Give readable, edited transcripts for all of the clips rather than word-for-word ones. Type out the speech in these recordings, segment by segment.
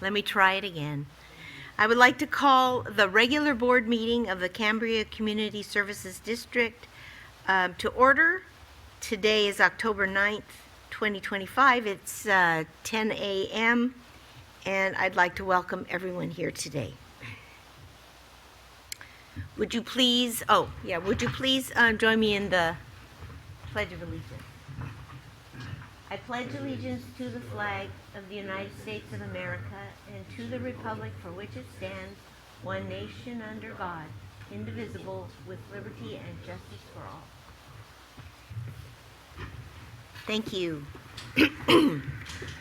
Let me try it again. I would like to call the regular board meeting of the Cambria Community Services District to order. Today is October 9th, 2025. It's 10 a.m. and I'd like to welcome everyone here today. Would you please join me in the Pledge of Allegiance? I pledge allegiance to the flag of the United States of America and to the republic for which it stands, one nation under God, indivisible, with liberty and justice for all. Thank you.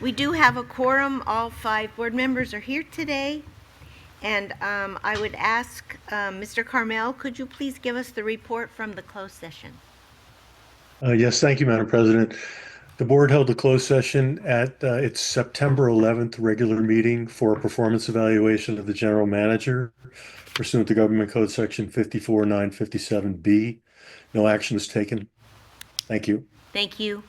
We do have a quorum. All 5 board members are here today. And I would ask Mr. Carmel, could you please give us the report from the closed session? Yes, thank you, Madam President. The board held a closed session at its September 11th regular meeting for a performance evaluation of the general manager pursuant to Government Code Section 54957B. No action was taken. Thank you. Thank you.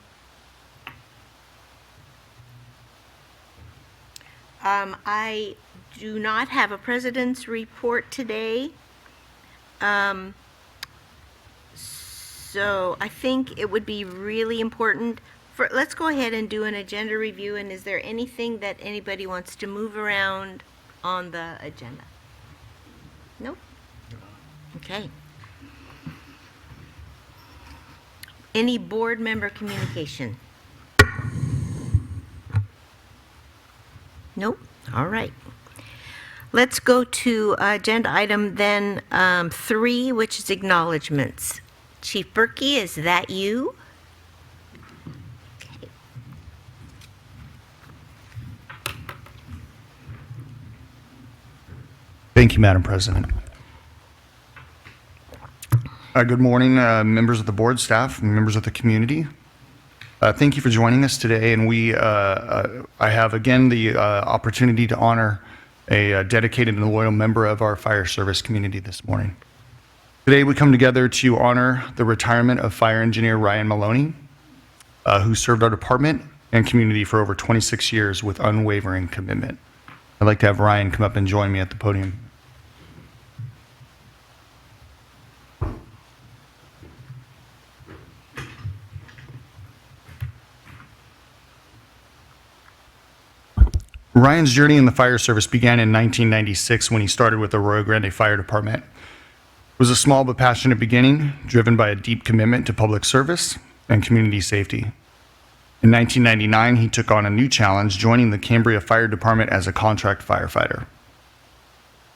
I do not have a president's report today. So I think it would be really important let's go ahead and do an agenda review. And is there anything that anybody wants to move around on the agenda? Nope. Okay. Any board member communication? Nope. All right. Let's go to agenda item then 3, which is acknowledgements. Chief Berkey, is that you? Okay. Thank you, Madam President. Good morning, members of the board, staff, and members of the community. Thank you for joining us today, and I have again the opportunity to honor a dedicated and loyal member of our fire service community this morning. Today we come together to honor the retirement of fire engineer Ryan Maloney, who served our department and community for over 26 years with unwavering commitment. I'd like to have Ryan come up and join me at the podium. Ryan's journey in the fire service began in 1996 when he started with the Rio Grande Fire Department. It was a small but passionate beginning, driven by a deep commitment to public service and community safety. In 1999, he took on a new challenge, joining the Cambria Fire Department as a contract firefighter.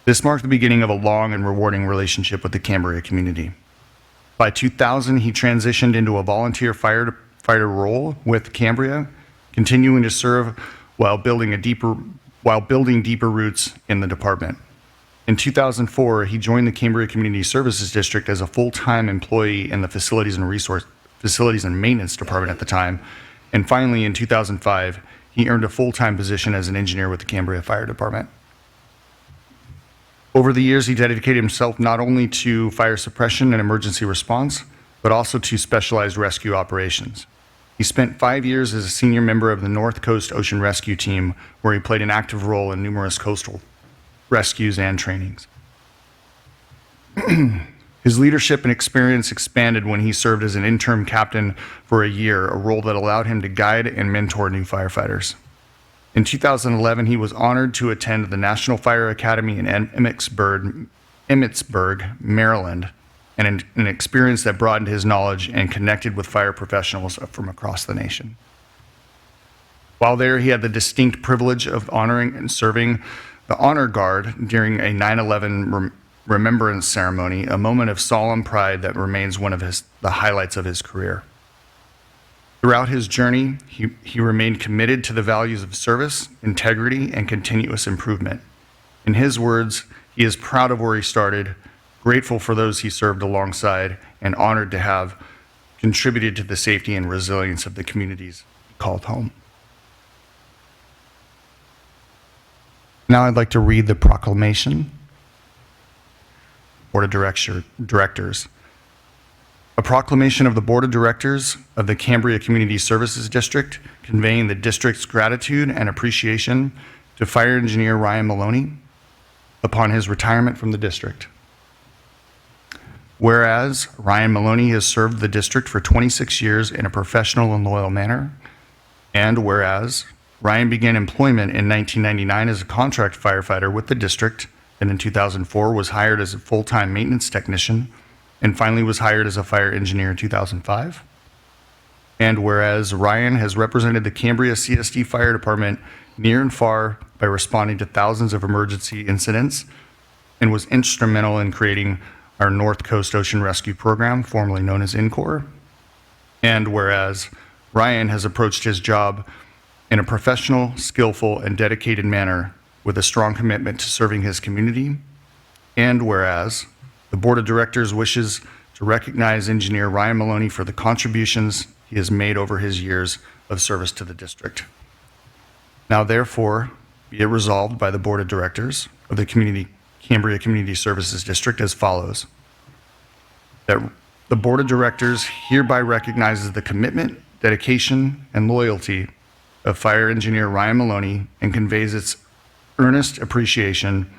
This marked the beginning of a long and rewarding relationship with the Cambria community. By 2000, he transitioned into a volunteer firefighter role with Cambria, continuing to serve while building deeper roots in the department. In 2004, he joined the Cambria Community Services District as a full-time employee in the Facilities and Maintenance Department at the time. And finally, in 2005, he earned a full-time position as an engineer with the Cambria Fire Department. Over the years, he dedicated himself not only to fire suppression and emergency response, but also to specialized rescue operations. He spent 5 years as a senior member of the North Coast Ocean Rescue Team, where he played an active role in numerous coastal rescues and trainings. His leadership and experience expanded when he served as an interim captain for a year, a role that allowed him to guide and mentor new firefighters. In 2011, he was honored to attend the National Fire Academy in Emmitsburg, Maryland, and an experience that broadened his knowledge and connected with fire professionals from across the nation. While there, he had the distinct privilege of honoring and serving the Honor Guard during a 9/11 remembrance ceremony, a moment of solemn pride that remains one of the highlights of his career. Throughout his journey, he remained committed to the values of service, integrity, and continuous improvement. In his words, he is proud of where he started, grateful for those he served alongside, and honored to have contributed to the safety and resilience of the communities he called home. Now I'd like to read the proclamation. Board of Directors. A proclamation of the Board of Directors of the Cambria Community Services District conveying the district's gratitude and appreciation to Fire Engineer Ryan Maloney upon his retirement from the district. Whereas Ryan Maloney has served the district for 26 years in a professional and loyal manner, and whereas Ryan began employment in 1999 as a contract firefighter with the district, and in 2004 was hired as a full-time maintenance technician, and finally was hired as a fire engineer in 2005. And whereas Ryan has represented the Cambria CSD Fire Department near and far by responding to thousands of emergency incidents and was instrumental in creating our North Coast Ocean Rescue Program, formerly known as INCOR. And whereas Ryan has approached his job in a professional, skillful, and dedicated manner with a strong commitment to serving his community. And whereas the Board of Directors wishes to recognize Engineer Ryan Maloney for the contributions he has made over his years of service to the district. Now therefore, be it resolved by the Board of Directors of the Cambria Community Services District as follows. That the Board of Directors hereby recognizes the commitment, dedication, and loyalty of Fire Engineer Ryan Maloney and conveys its earnest appreciation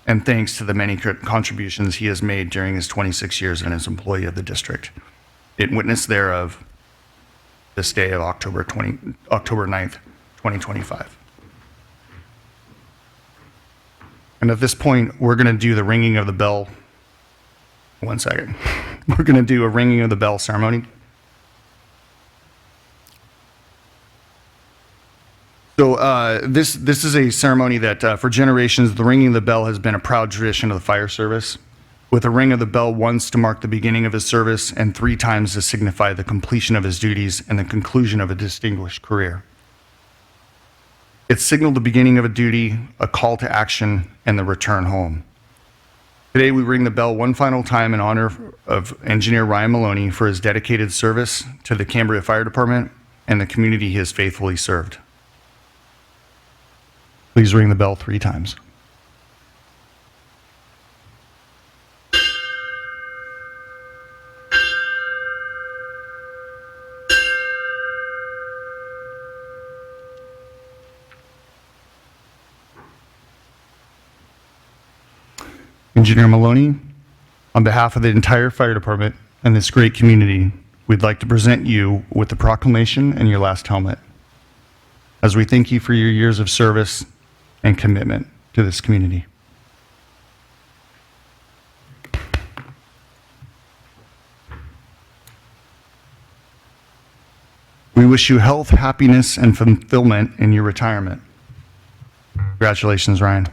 and thanks to the many contributions he has made during his 26 years as employee of the district. In witness thereof, this day of October 9th, 2025. And at this point, we're going to do the ringing of the bell. One second. We're going to do a ringing of the bell ceremony. So this is a ceremony that for generations, the ringing of the bell has been a proud tradition of the fire service, with a ring of the bell once to mark the beginning of his service and 3 times to signify the completion of his duties and the conclusion of a distinguished career. It signaled the beginning of a duty, a call to action, and the return home. Today, we ring the bell one final time in honor of Engineer Ryan Maloney for his dedicated service to the Cambria Fire Department and the community he has faithfully served. Please ring the bell 3 times. Engineer Maloney, on behalf of the entire fire department and this great community, we'd like to present you with the proclamation and your last helmet, as we thank you for your years of service and commitment to this community. We wish you health, happiness, and fulfillment in your retirement. Congratulations, Ryan.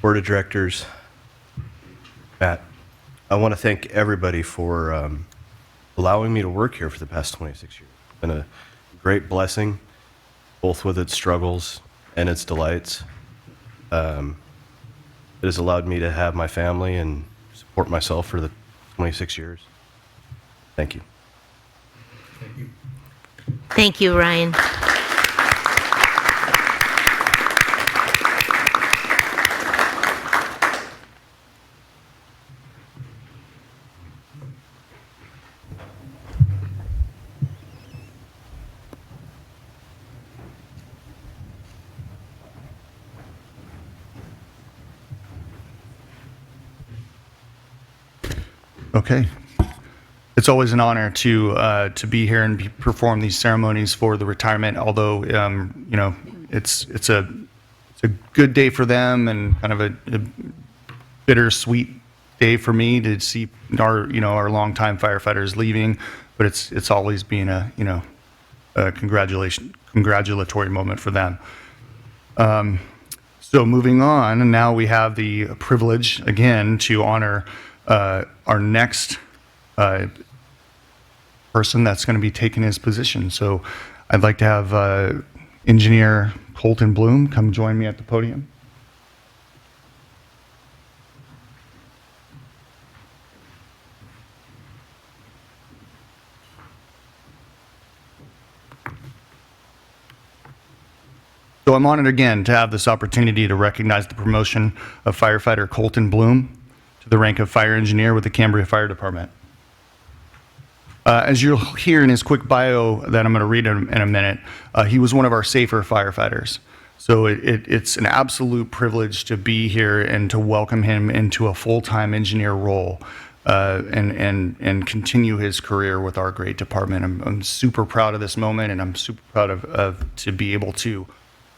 Board of Directors, Matt, I want to thank everybody for allowing me to work here for the past 26 years. It's been a great blessing, both with its struggles and its delights. It has allowed me to have my family and support myself for the 26 years. Thank you. Thank you, Ryan. Okay. It's always an honor to be here and perform these ceremonies for the retirement. Although you know, it's a good day for them and kind of a bittersweet day for me to see our longtime firefighters leaving. But it's always been a congratulatory moment for them. So moving on, and now we have the privilege again to honor our next person that's going to be taking his position. So I'd like to have Engineer Colton Bloom come join me at the podium. So I'm honored again to have this opportunity to recognize the promotion of firefighter Colton Bloom to the rank of fire engineer with the Cambria Fire Department. As you'll hear in his quick bio that I'm going to read in a minute, he was one of our safer firefighters. So it's an absolute privilege to be here and to welcome him into a full-time engineer role and continue his career with our great department. I'm super proud of this moment, and I'm super proud of to be able to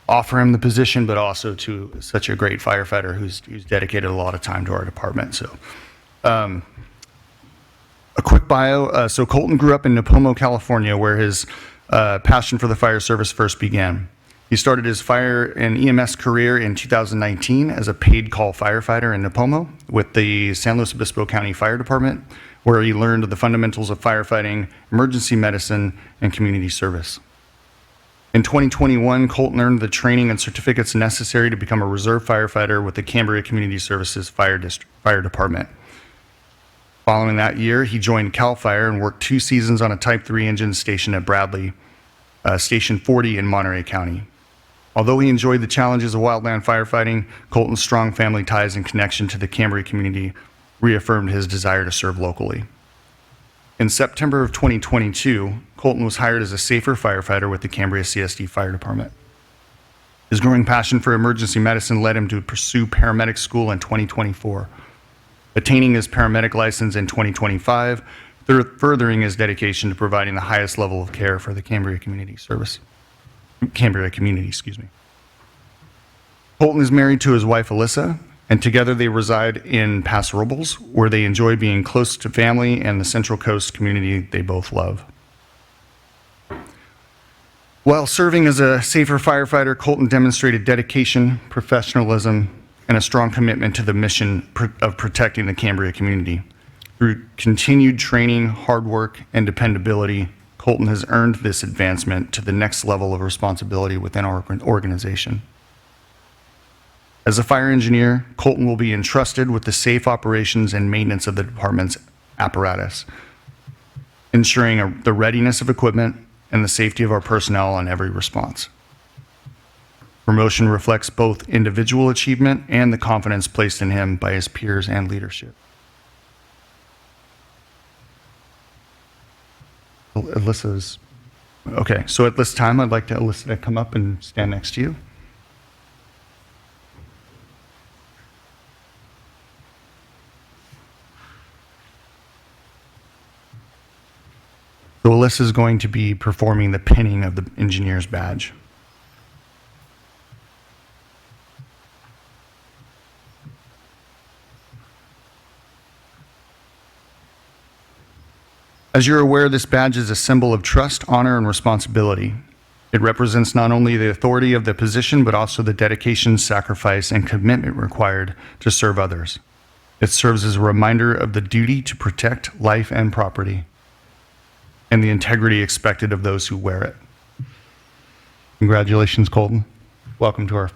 offer him the position, but also to such a great firefighter who's dedicated a lot of time to our department. So, a quick bio. So Colton grew up in Nipomo, California, where his passion for the fire service first began. He started his fire and EMS career in 2019 as a paid call firefighter in Nipomo with the San Luis Obispo County Fire Department, where he learned the fundamentals of firefighting, emergency medicine, and community service. In 2021, Colton earned the training and certificates necessary to become a reserve firefighter with the Cambria Community Services Fire Department. Following that year, he joined CAL FIRE and worked 2 seasons on a Type 3 engine station at Bradley, Station 40 in Monterey County. Although he enjoyed the challenges of wildland firefighting, Colton's strong family ties and connection to the Cambria community reaffirmed his desire to serve locally. In September of 2022, Colton was hired as a safer firefighter with the Cambria CSD Fire Department. His growing passion for emergency medicine led him to pursue paramedic school in 2024, attaining his paramedic license in 2025, furthering his dedication to providing the highest level of care for the Cambria community. Colton is married to his wife, Alyssa, and together they reside in Paso Robles, where they enjoy being close to family and the Central Coast community they both love. While serving as a safer firefighter, Colton demonstrated dedication, professionalism, and a strong commitment to the mission of protecting the Cambria community. Through continued training, hard work, and dependability, Colton has earned this advancement to the next level of responsibility within our organization. As a fire engineer, Colton will be entrusted with the safe operations and maintenance of the department's apparatus, ensuring the readiness of equipment and the safety of our personnel on every response. Promotion reflects both individual achievement and the confidence placed in him by his peers and leadership. Alyssa's, okay, so at this time, I'd like Alyssa to come up and stand next to you. So Alyssa is going to be performing the pinning of the engineer's badge. As you're aware, this badge is a symbol of trust, honor, and responsibility. It represents not only the authority of the position, but also the dedication, sacrifice, and commitment required to serve others. It serves as a reminder of the duty to protect life and property, and the integrity expected of those who wear it. Congratulations, Colton. Welcome to our...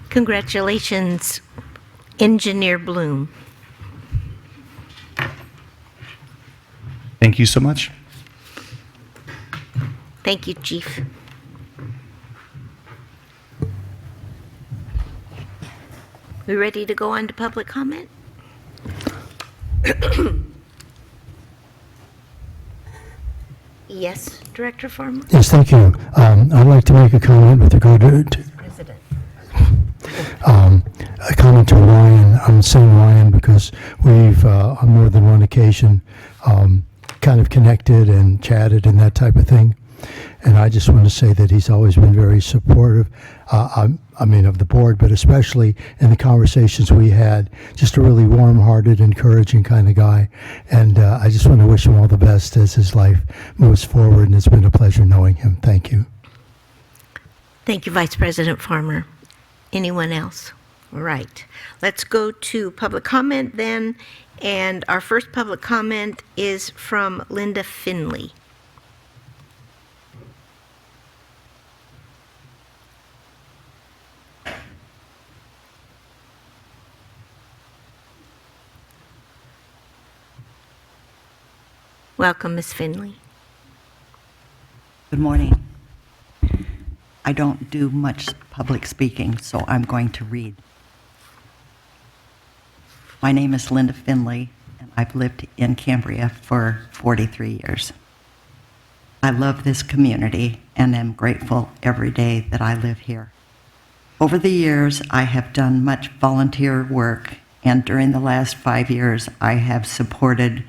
Congratulations, Engineer Bloom. Thank you so much. Thank you, Chief. We ready to go on to public comment? Yes, Director Farmer? Yes, thank you. I'd like to make a comment with regard to President. a comment to Ryan. I'm saying Ryan because we've, on more than one occasion, kind of connected and chatted and that type of thing. And I just want to say that he's always been very supportive, of the board, but especially in the conversations we had. Just a really warm-hearted, encouraging kind of guy. And I just want to wish him all the best as his life moves forward, and it's been a pleasure knowing him. Thank you. Thank you, Vice President Farmer. Anyone else? All right. Let's go to public comment then. And our first public comment is from Linda Finley. Welcome, Ms. Finley. Good morning. I don't do much public speaking, so I'm going to read. My name is Linda Finley, and I've lived in Cambria for 43 years. I love this community and am grateful every day that I live here. Over the years, I have done much volunteer work, and during the last 5 years, I have supported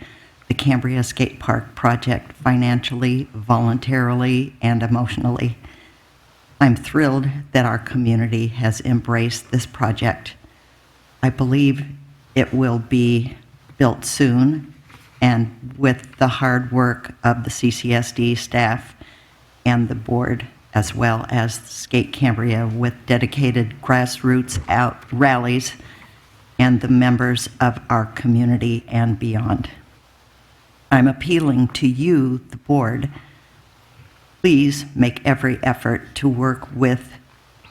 the Cambria Skate Park project financially, voluntarily, and emotionally. I'm thrilled that our community has embraced this project. I believe it will be built soon, and with the hard work of the CCSD staff and the board, as well as Skate Cambria with dedicated grassroots rallies and the members of our community and beyond. I'm appealing to you, the board. Please make every effort to work with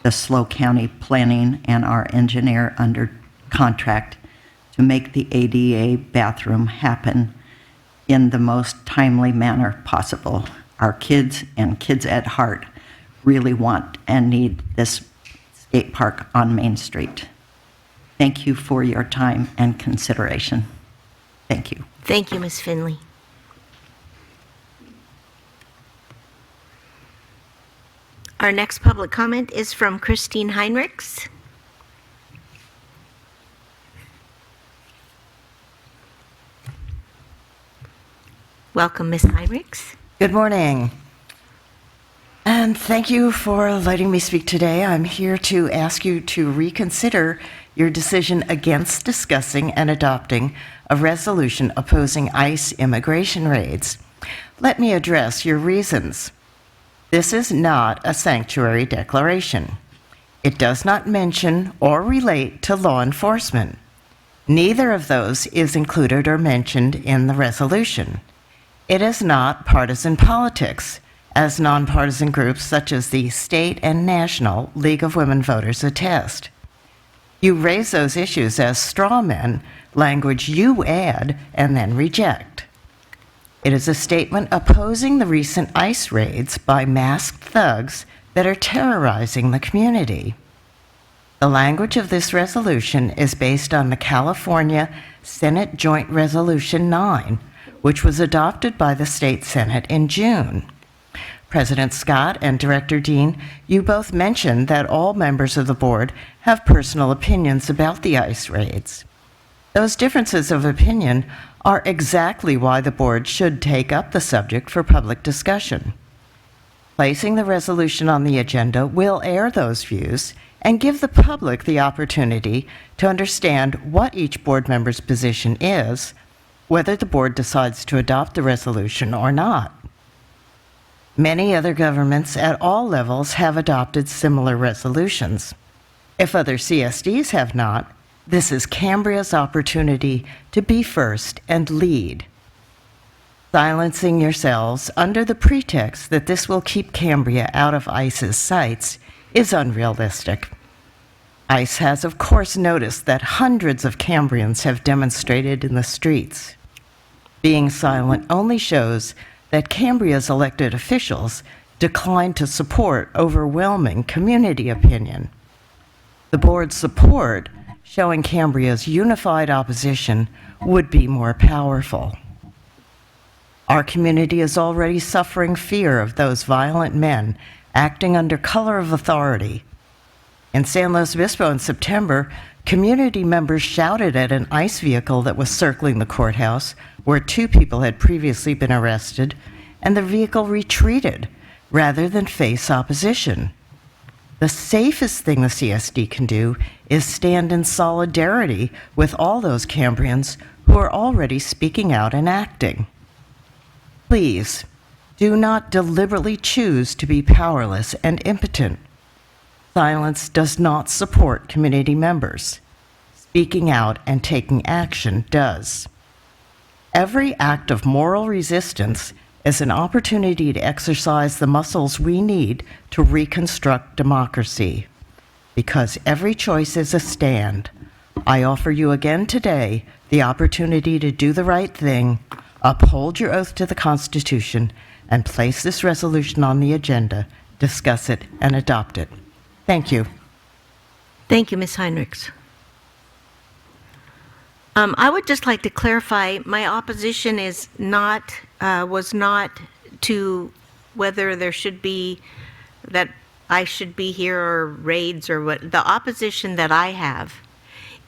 the SLO County Planning and our engineer under contract to make the ADA bathroom happen in the most timely manner possible. Our kids and kids at heart really want and need this skate park on Main Street. Thank you for your time and consideration. Thank you. Thank you, Ms. Finley. Our next public comment is from Christine Heinrichs. Welcome, Ms. Heinrichs. Good morning. And thank you for letting me speak today. I'm here to ask you to reconsider your decision against discussing and adopting a resolution opposing ICE immigration raids. Let me address your reasons. This is not a sanctuary declaration. It does not mention or relate to law enforcement. Neither of those is included or mentioned in the resolution. It is not partisan politics, as nonpartisan groups such as the State and National League of Women Voters attest. You raise those issues as straw men, language you add and then reject. It is a statement opposing the recent ICE raids by masked thugs that are terrorizing the community. The language of this resolution is based on the California Senate Joint Resolution 9, which was adopted by the State Senate in June. President Scott and Director Dean, you both mentioned that all members of the board have personal opinions about the ICE raids. Those differences of opinion are exactly why the board should take up the subject for public discussion. Placing the resolution on the agenda will air those views and give the public the opportunity to understand what each board member's position is, whether the board decides to adopt the resolution or not. Many other governments at all levels have adopted similar resolutions. If other CSDs have not, this is Cambria's opportunity to be first and lead. Silencing yourselves under the pretext that this will keep Cambria out of ICE's sights is unrealistic. ICE has, of course, noticed that hundreds of Cambrians have demonstrated in the streets. Being silent only shows that Cambria's elected officials decline to support overwhelming community opinion. The board's support, showing Cambria's unified opposition, would be more powerful. Our community is already suffering fear of those violent men acting under color of authority. In San Luis Obispo in September, community members shouted at an ICE vehicle that was circling the courthouse, where 2 people had previously been arrested, and the vehicle retreated rather than face opposition. The safest thing the CSD can do is stand in solidarity with all those Cambrians who are already speaking out and acting. Please, do not deliberately choose to be powerless and impotent. Silence does not support community members. Speaking out and taking action does. Every act of moral resistance is an opportunity to exercise the muscles we need to reconstruct democracy. Because every choice is a stand, I offer you again today the opportunity to do the right thing, uphold your oath to the Constitution, and place this resolution on the agenda, discuss it, and adopt it. Thank you. Thank you, Ms. Heinrichs. I would just like to clarify, my opposition is not, was not to whether there should be, that I should be here or raids or what. The opposition that I have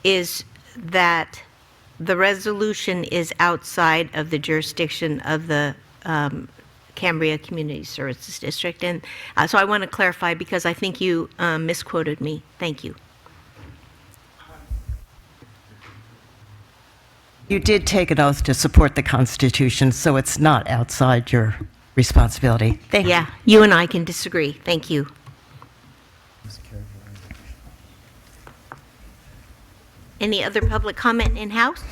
is that the resolution is outside of the jurisdiction of the Cambria Community Services District. And so I want to clarify because I think you misquoted me. Thank you. You did take an oath to support the Constitution, so it's not outside your responsibility. Thank you. Yeah, you and I can disagree. Thank you. Any other public comment in-house?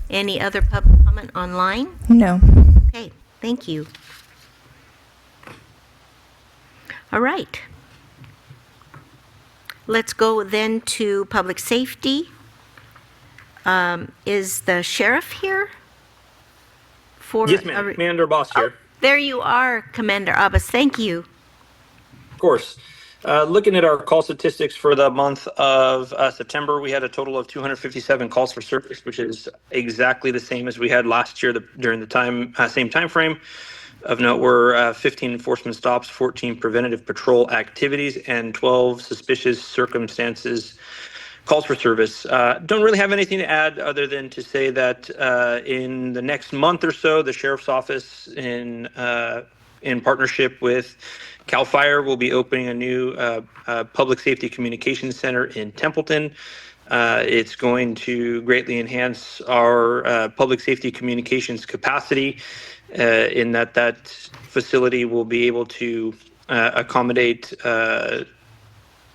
Any other public comment online? No. Okay, thank you. All right. Let's go then to public safety. Is the sheriff here? Yes, ma'am. Commander Boss here. There you are, Commander Abbas. Thank you. Of course. Looking at our call statistics for the month of September, we had a total of 257 calls for service, which is exactly the same as we had last year during the same time frame. Of note were 15 enforcement stops, 14 preventative patrol activities, and 12 suspicious circumstances calls for service. Don't really have anything to add other than to say that in the next month or so, the Sheriff's Office in partnership with CAL FIRE will be opening a new public safety communications center in Templeton. It's going to greatly enhance our public safety communications capacity in that facility will be able to accommodate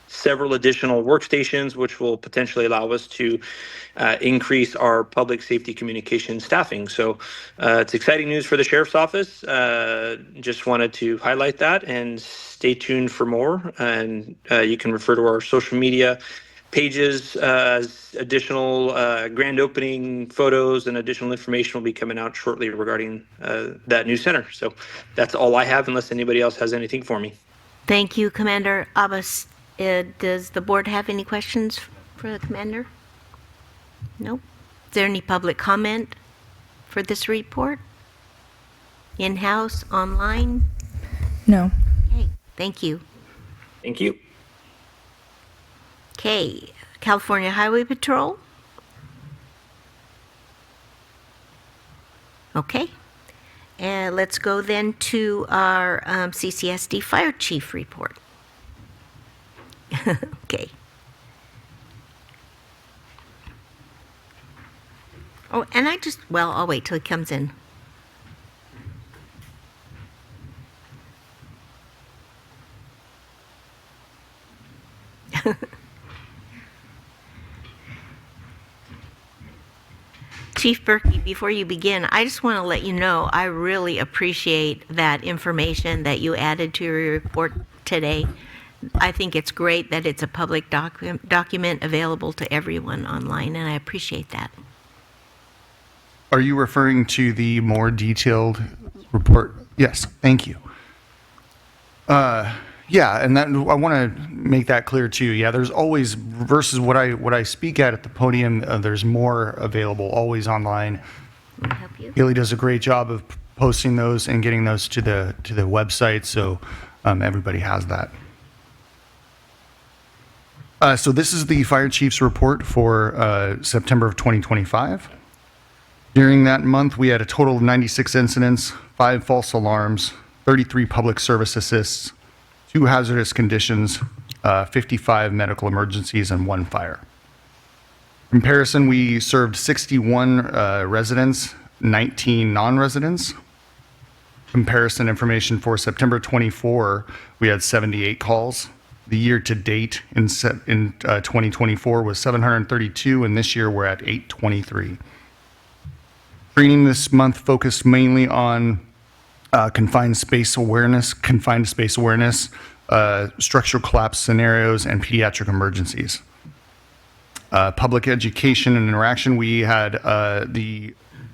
several additional workstations, which will potentially allow us to increase our public safety communication staffing. So it's exciting news for the Sheriff's Office. Just wanted to highlight that and stay tuned for more. And you can refer to our social media pages as additional grand opening photos and additional information will be coming out shortly regarding that new center. So that's all I have unless anybody else has anything for me. Thank you, Commander Abbas. Does the board have any questions for the commander? Nope. Is there any public comment for this report? In-house, online? No. Okay, thank you. Thank you. Okay, California Highway Patrol? Okay. And let's go then to our CCSD Fire Chief report. Okay. Oh, and I'll wait till he comes in. Chief Berkey, before you begin, I just want to let you know I really appreciate that information that you added to your report today. I think it's great that it's a public document available to everyone online, and I appreciate that. Are you referring to the more detailed report? Yes, thank you. Yeah, and that I want to make that clear too. Yeah, there's always versus what I speak at the podium. There's more available always online. Can I help you? Haley does a great job of posting those and getting those to the website, so everybody has that. So this is the fire chief's report for September of 2025. During that month, we had a total of 96 incidents, 5 false alarms, 33 public service assists, 2 hazardous conditions, 55 medical emergencies, and 1 fire. Comparison, we served 61 residents, 19 non-residents. comparison information for September 24, we had 78 calls. The year to date in 2024 was 732, and this year we're at 823. Training this month focused mainly on confined space awareness, structural collapse scenarios, and pediatric emergencies. Public education and interaction, we had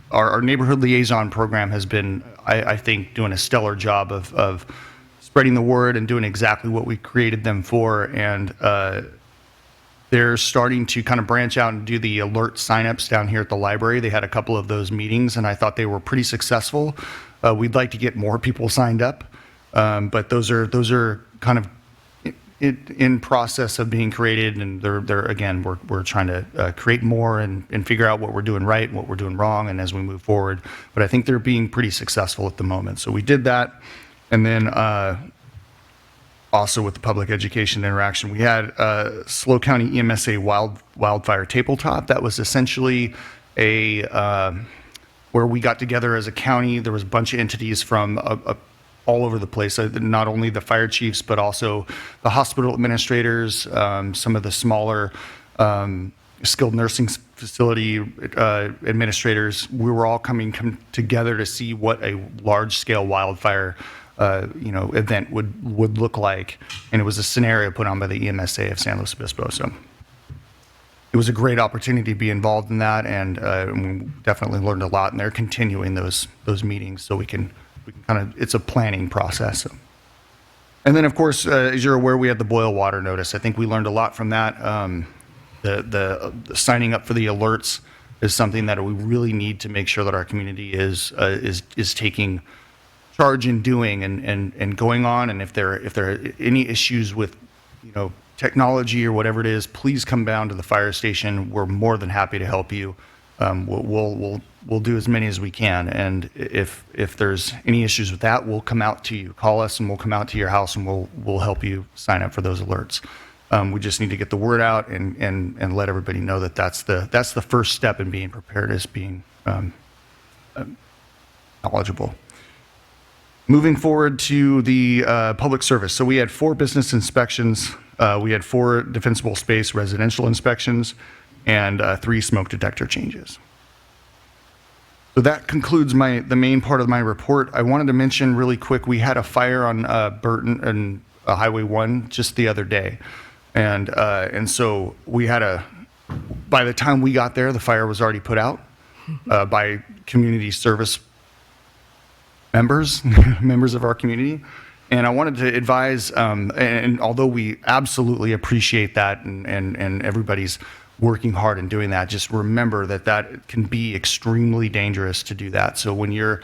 our neighborhood liaison program has been, I think, doing a stellar job of spreading the word and doing exactly what we created them for. And they're starting to kind of branch out and do the alert signups down here at the library. They had a couple of those meetings, and I thought they were pretty successful. We'd like to get more people signed up, but those are kind of in process of being created, and they're again, we're trying to create more and figure out what we're doing right and what we're doing wrong, and as we move forward. But I think they're being pretty successful at the moment. So we did that, and then also with the public education interaction, we had SLO County EMSA wildfire tabletop. That was essentially where we got together as a county. There was a bunch of entities from all over the place, not only the fire chiefs, but also the hospital administrators, some of the smaller skilled nursing facility administrators. We were all coming together to see what a large-scale wildfire event would look like, and it was a scenario put on by the EMSA of San Luis Obispo. So it was a great opportunity to be involved in that, and we definitely learned a lot. And they're continuing those meetings, so we can kind of, it's a planning process. And then, of course, as you're aware, we had the boil water notice. I think we learned a lot from that. The signing up for the alerts is something that we really need to make sure that our community is taking charge in doing and going on. And if there are any issues with technology or whatever it is, please come down to the fire station. We're more than happy to help you. We'll do as many as we can, and if there's any issues with that, we'll come out to you. Call us, and we'll come out to your house, and we'll help you sign up for those alerts. We just need to get the word out and let everybody know that that's the first step in being prepared, is being knowledgeable. Moving forward to the public service. So we had 4 business inspections. We had 4 defensible space residential inspections, and 3 smoke detector changes. So that concludes the main part of my report. I wanted to mention really quick, we had a fire on Burton and Highway 1 just the other day. And so we had by the time we got there, the fire was already put out by community service members of our community. And I wanted to advise, and although we absolutely appreciate that, and everybody's working hard and doing that, just remember that can be extremely dangerous to do that. So when you're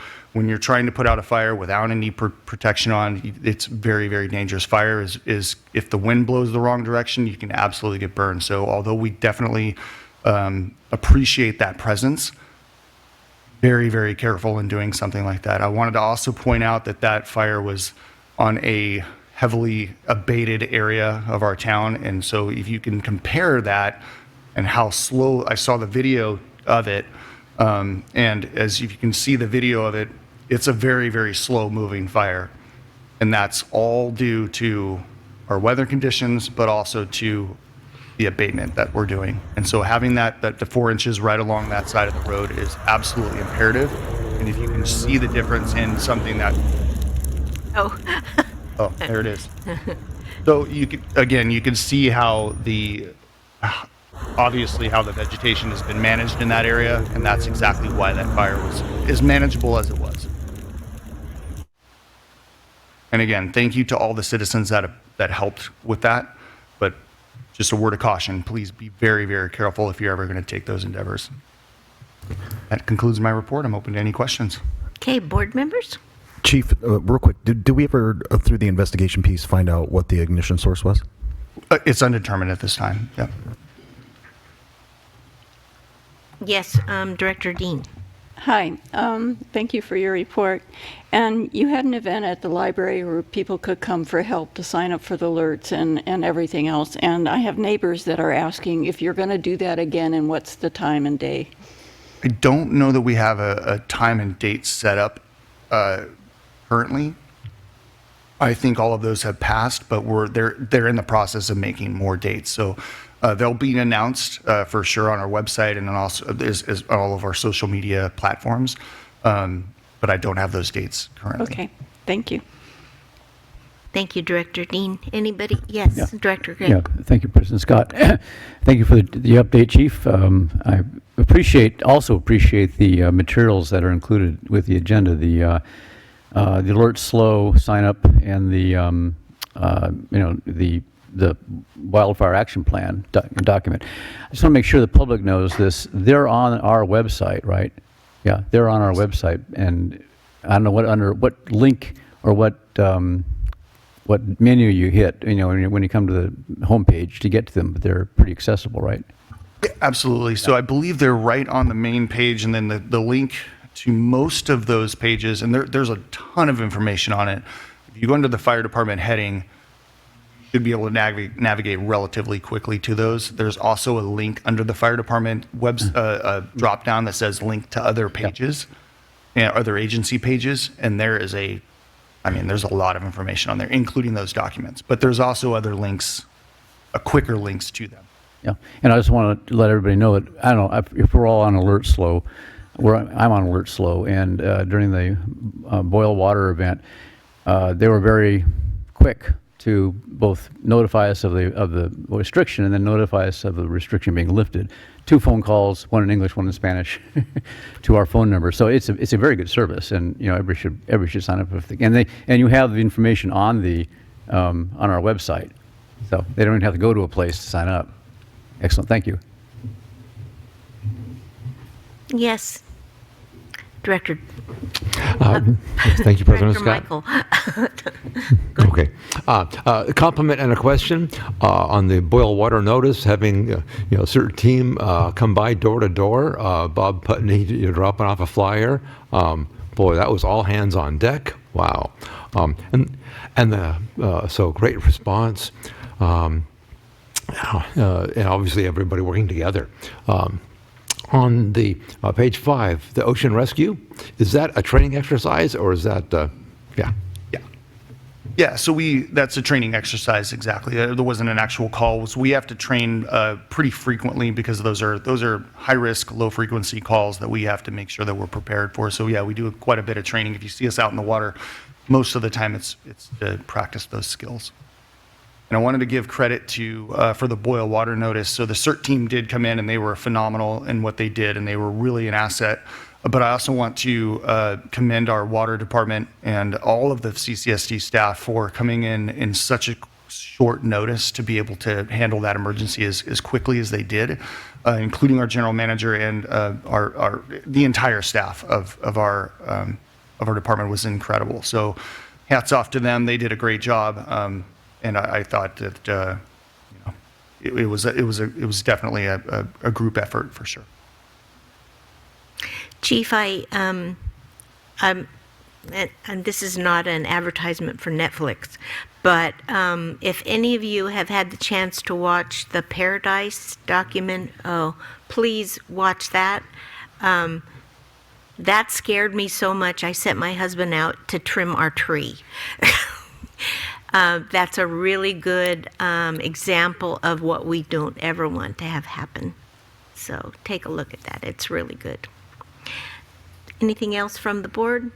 trying to put out a fire without any protection on, it's very, very dangerous. Fire is if the wind blows the wrong direction, you can absolutely get burned. So although we definitely appreciate that presence, very, very careful in doing something like that. I wanted to also point out that fire was on a heavily abated area of our town. And so if you can compare that and how slow, I saw the video of it, and as if you can see the video of it, it's a very, very slow moving fire. And that's all due to our weather conditions, but also to the abatement that we're doing. And so having the 4 inches right along that side of the road is absolutely imperative. And if you can see the difference in something that, Oh. oh, there it is. So you can see how obviously how the vegetation has been managed in that area, and that's exactly why that fire was as manageable as it was. And again, thank you to all the citizens that helped with that. But just a word of caution, please be very, very careful if you're ever going to take those endeavors. That concludes my report. I'm open to any questions. Okay, board members? Chief, real quick, did we ever, through the investigation piece, find out what the ignition source was? It's undetermined at this time. Yep. Yes, Director Dean. Hi, thank you for your report. And you had an event at the library where people could come for help to sign up for the alerts and everything else. And I have neighbors that are asking if you're going to do that again and what's the time and day. I don't know that we have a time and date set up per currently. I think all of those have passed, but they're in the process of making more dates. So they'll be announced for sure on our website and then also is all of our social media platforms. But I don't have those dates currently. Okay, thank you. Thank you, Director Dean. Anybody? Yes, Yeah. Director Gray. Yeah, thank you, President Scott. Thank you for the update, Chief. I also appreciate the materials that are included with the agenda, the alert slow sign up and the wildfire action plan document. I just want to make sure the public knows this. They're on our website, right? Yeah, they're on our website, and I don't know under what link or what menu you hit, when you come to the homepage to get to them, but they're pretty accessible, right? Absolutely. So I believe they're right on the main page, and then the link to most of those pages, and there's a ton of information on it. If you go under the fire department heading, you should be able to navigate relatively quickly to those. There's also a link under the fire department drop down that says link to other pages, other agency pages, and there's a lot of information on there, including those documents. But there's also other links, quicker links to them. Yeah, and I just want to let everybody know that, I don't know, if we're all on alert slow, I'm on alert slow, and during the boil water event, they were very quick to both notify us of the restriction and then notify us of the restriction being lifted. 2 phone calls, one in English, one in Spanish, to our phone number. So it's a very good service, and everybody should sign up for it. And you have the information on our website, so they don't even have to go to a place to sign up. Excellent, thank you. Yes, Director. Thank you, President Scott. Director Okay. A compliment and a question on the boil water notice, having a certain team come by door to door. Bob Putney dropping off a flyer. Boy, that was all hands on deck. Wow. So great response. And obviously everybody working together. On the page 5, the ocean rescue, is that a training exercise or is that, Yeah, so that's a training exercise, exactly. There wasn't an actual call. So we have to train pretty frequently because those are high-risk, low-frequency calls that we have to make sure that we're prepared for. So yeah, we do quite a bit of training. If you see us out in the water, most of the time it's to practice those skills. And I wanted to give credit for the boil water notice. So the CERT team did come in and they were phenomenal in what they did, and they were really an asset. But I also want to commend our water department and all of the CCSD staff for coming in such a short notice to be able to handle that emergency as quickly as they did, including our general manager and the entire staff of our department was incredible. So hats off to them. They did a great job. And I thought that it was definitely a group effort for sure. Chief, and this is not an advertisement for Netflix, but if any of you have had the chance to watch the Paradise document, please watch that. That scared me so much, I sent my husband out to trim our tree. That's a really good example of what we don't ever want to have happen. So take a look at that. It's really good. Anything else from the board?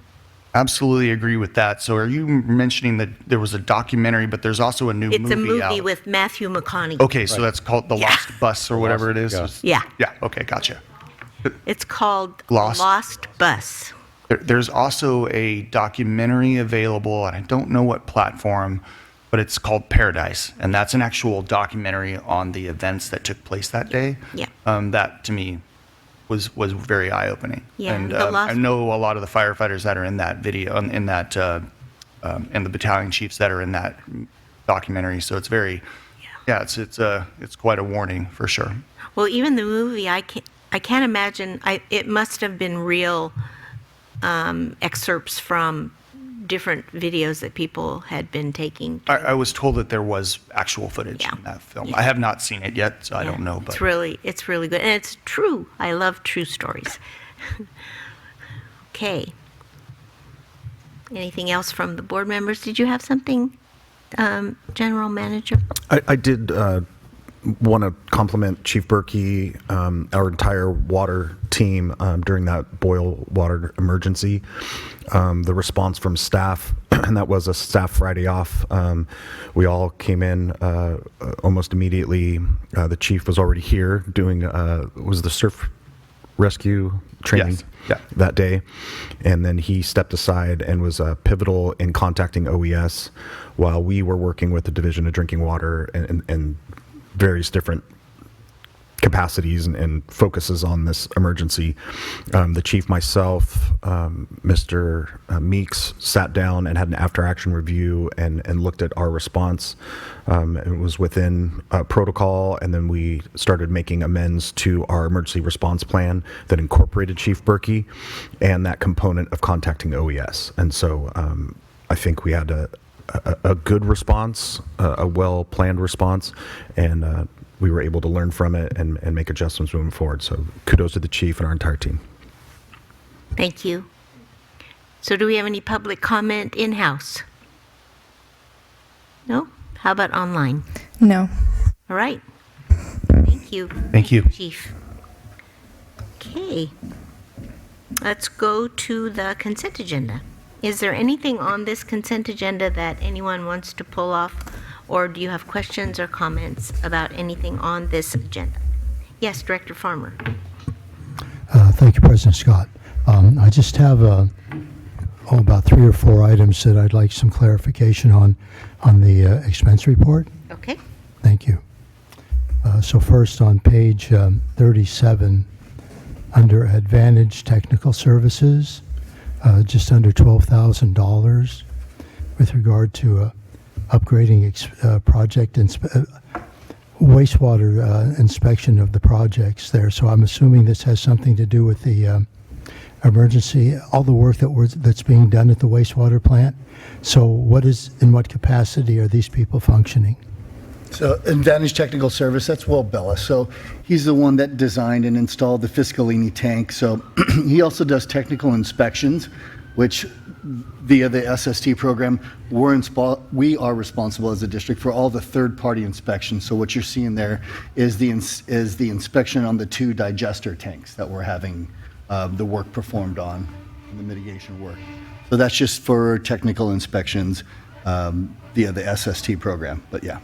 Absolutely agree with that. So are you mentioning that there was a documentary, but there's also a new movie out? It's a movie with Matthew McConaughey. Okay, so that's called The Lost Bus or whatever it is? Yeah. Yeah, okay, gotcha. It's called Lost. Lost Bus. There's also a documentary available, and I don't know what platform, but it's called Paradise, and that's an actual documentary on the events that took place that day. Yeah. That, to me, was very eye-opening. Yeah, And the I know a lot of the firefighters that are in that video, and the battalion chiefs that are in that documentary, so it's very, it's quite a warning for sure. Well, even the movie, I can't imagine. It must have been real excerpts from different videos that people had been taking. I was told that there was actual footage in that film. I have not seen it yet, so I don't know. But It's really good, and it's true. I love true stories. Okay. Anything else from the board members? Did you have something, General Manager? I did want to compliment Chief Berkey, our entire water team during that boil water emergency. The response from staff, and that was a staff Friday off. We all came in almost immediately. The chief was already here doing, was the surf rescue training Yes. Yeah. that day. And then he stepped aside and was pivotal in contacting OES while we were working with the Division of Drinking Water and various different capacities and focuses on this emergency. The chief, myself, Mr. Meeks sat down and had an after-action review and looked at our response. It was within protocol, and then we started making amends to our emergency response plan that incorporated Chief Berkey and that component of contacting OES. And so I think we had a good response, a well-planned response, and we were able to learn from it and make adjustments moving forward. So kudos to the chief and our entire team. Thank you. So do we have any public comment in-house? No? How about online? No. All right. Thank you. Thank you. Chief. Okay. Let's go to the consent agenda. Is there anything on this consent agenda that anyone wants to pull off? Or do you have questions or comments about anything on this agenda? Yes, Director Farmer. Thank you, President Scott. I just have about 3 or 4 items that I'd like some clarification on the expense report. Okay. Thank you. So first on page 37, under Advantage Technical Services, just under $12,000 with regard to upgrading project wastewater inspection of the projects there. So I'm assuming this has something to do with the emergency, all the work that's being done at the wastewater plant. So in what capacity are these people functioning? So Advantage Technical Service, that's Will Bella. So he's the one that designed and installed the Fiscalini tank. So he also does technical inspections, which via the SST program, we are responsible as a district for all the third-party inspections. So what you're seeing there is the inspection on the 2 digester tanks that we're having the work performed on, the mitigation work. So that's just for technical inspections via the SST program. But yeah,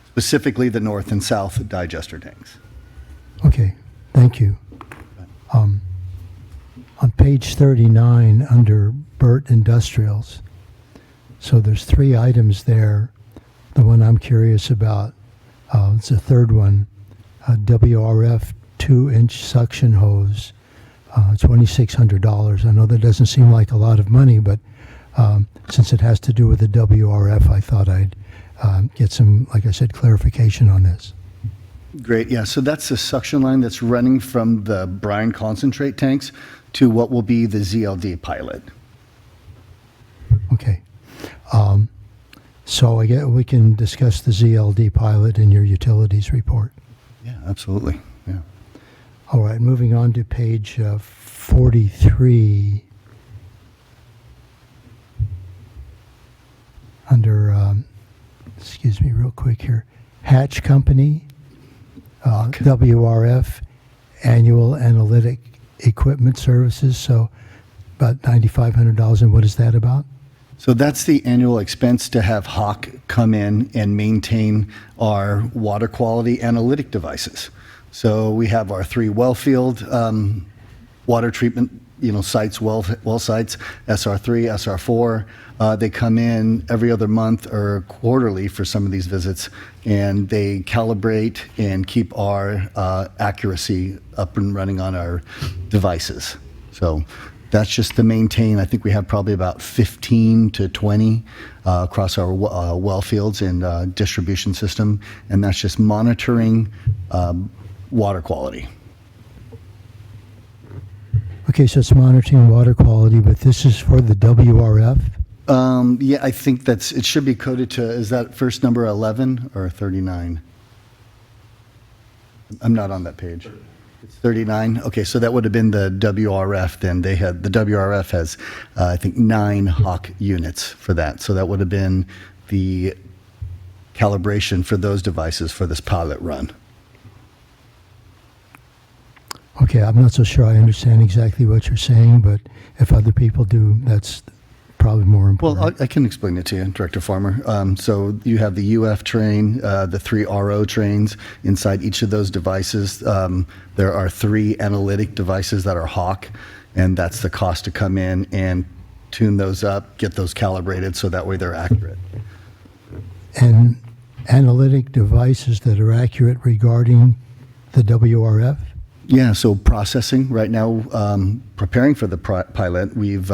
specifically the north and south digester tanks. Okay, thank you. On page 39, under Burt Industrials, so there's 3 items there. The one I'm curious about, it's the third one, WRF 2-inch suction hose, $2,600. I know that doesn't seem like a lot of money, but since it has to do with the WRF, I thought I'd get some, like I said, clarification on this. Great, yeah, so that's the suction line that's running from the brine concentrate tanks to what will be the ZLD pilot. Okay. So I guess we can discuss the ZLD pilot in your utilities report. Yeah, absolutely, yeah. All right, moving on to page 43. Under, excuse me real quick here, Hatch Company, WRF, Annual Analytic Equipment Services, so about $9,500. And what is that about? So that's the annual expense to have Hawk come in and maintain our water quality analytic devices. So we have our 3 well field water treatment sites, well sites, SR3, SR4. They come in every other month or quarterly for some of these visits, and they calibrate and keep our accuracy up and running on our devices. So that's just to maintain. I think we have probably about 15 to 20 across our well fields and distribution system, and that's just monitoring water quality. Okay, so it's monitoring water quality, but this is for the WRF? Yeah, I think it should be coded to, is that first number 11 or 39? I'm not on that page. It's 39. Okay, so that would have been the WRF then. The WRF has, I think, 9 Hawk units for that. So that would have been the calibration for those devices for this pilot run. Okay, I'm not so sure I understand exactly what you're saying, but if other people do, that's probably more important. Well, I can explain it to you, Director Farmer. So you have the UF train, the 3 RO trains. Inside each of those devices, there are 3 analytic devices that are Hawk, and that's the cost to come in and tune those up, get those calibrated so that way they're accurate. And analytic devices that are accurate regarding the WRF? Yeah, so processing right now, preparing for the pilot, we've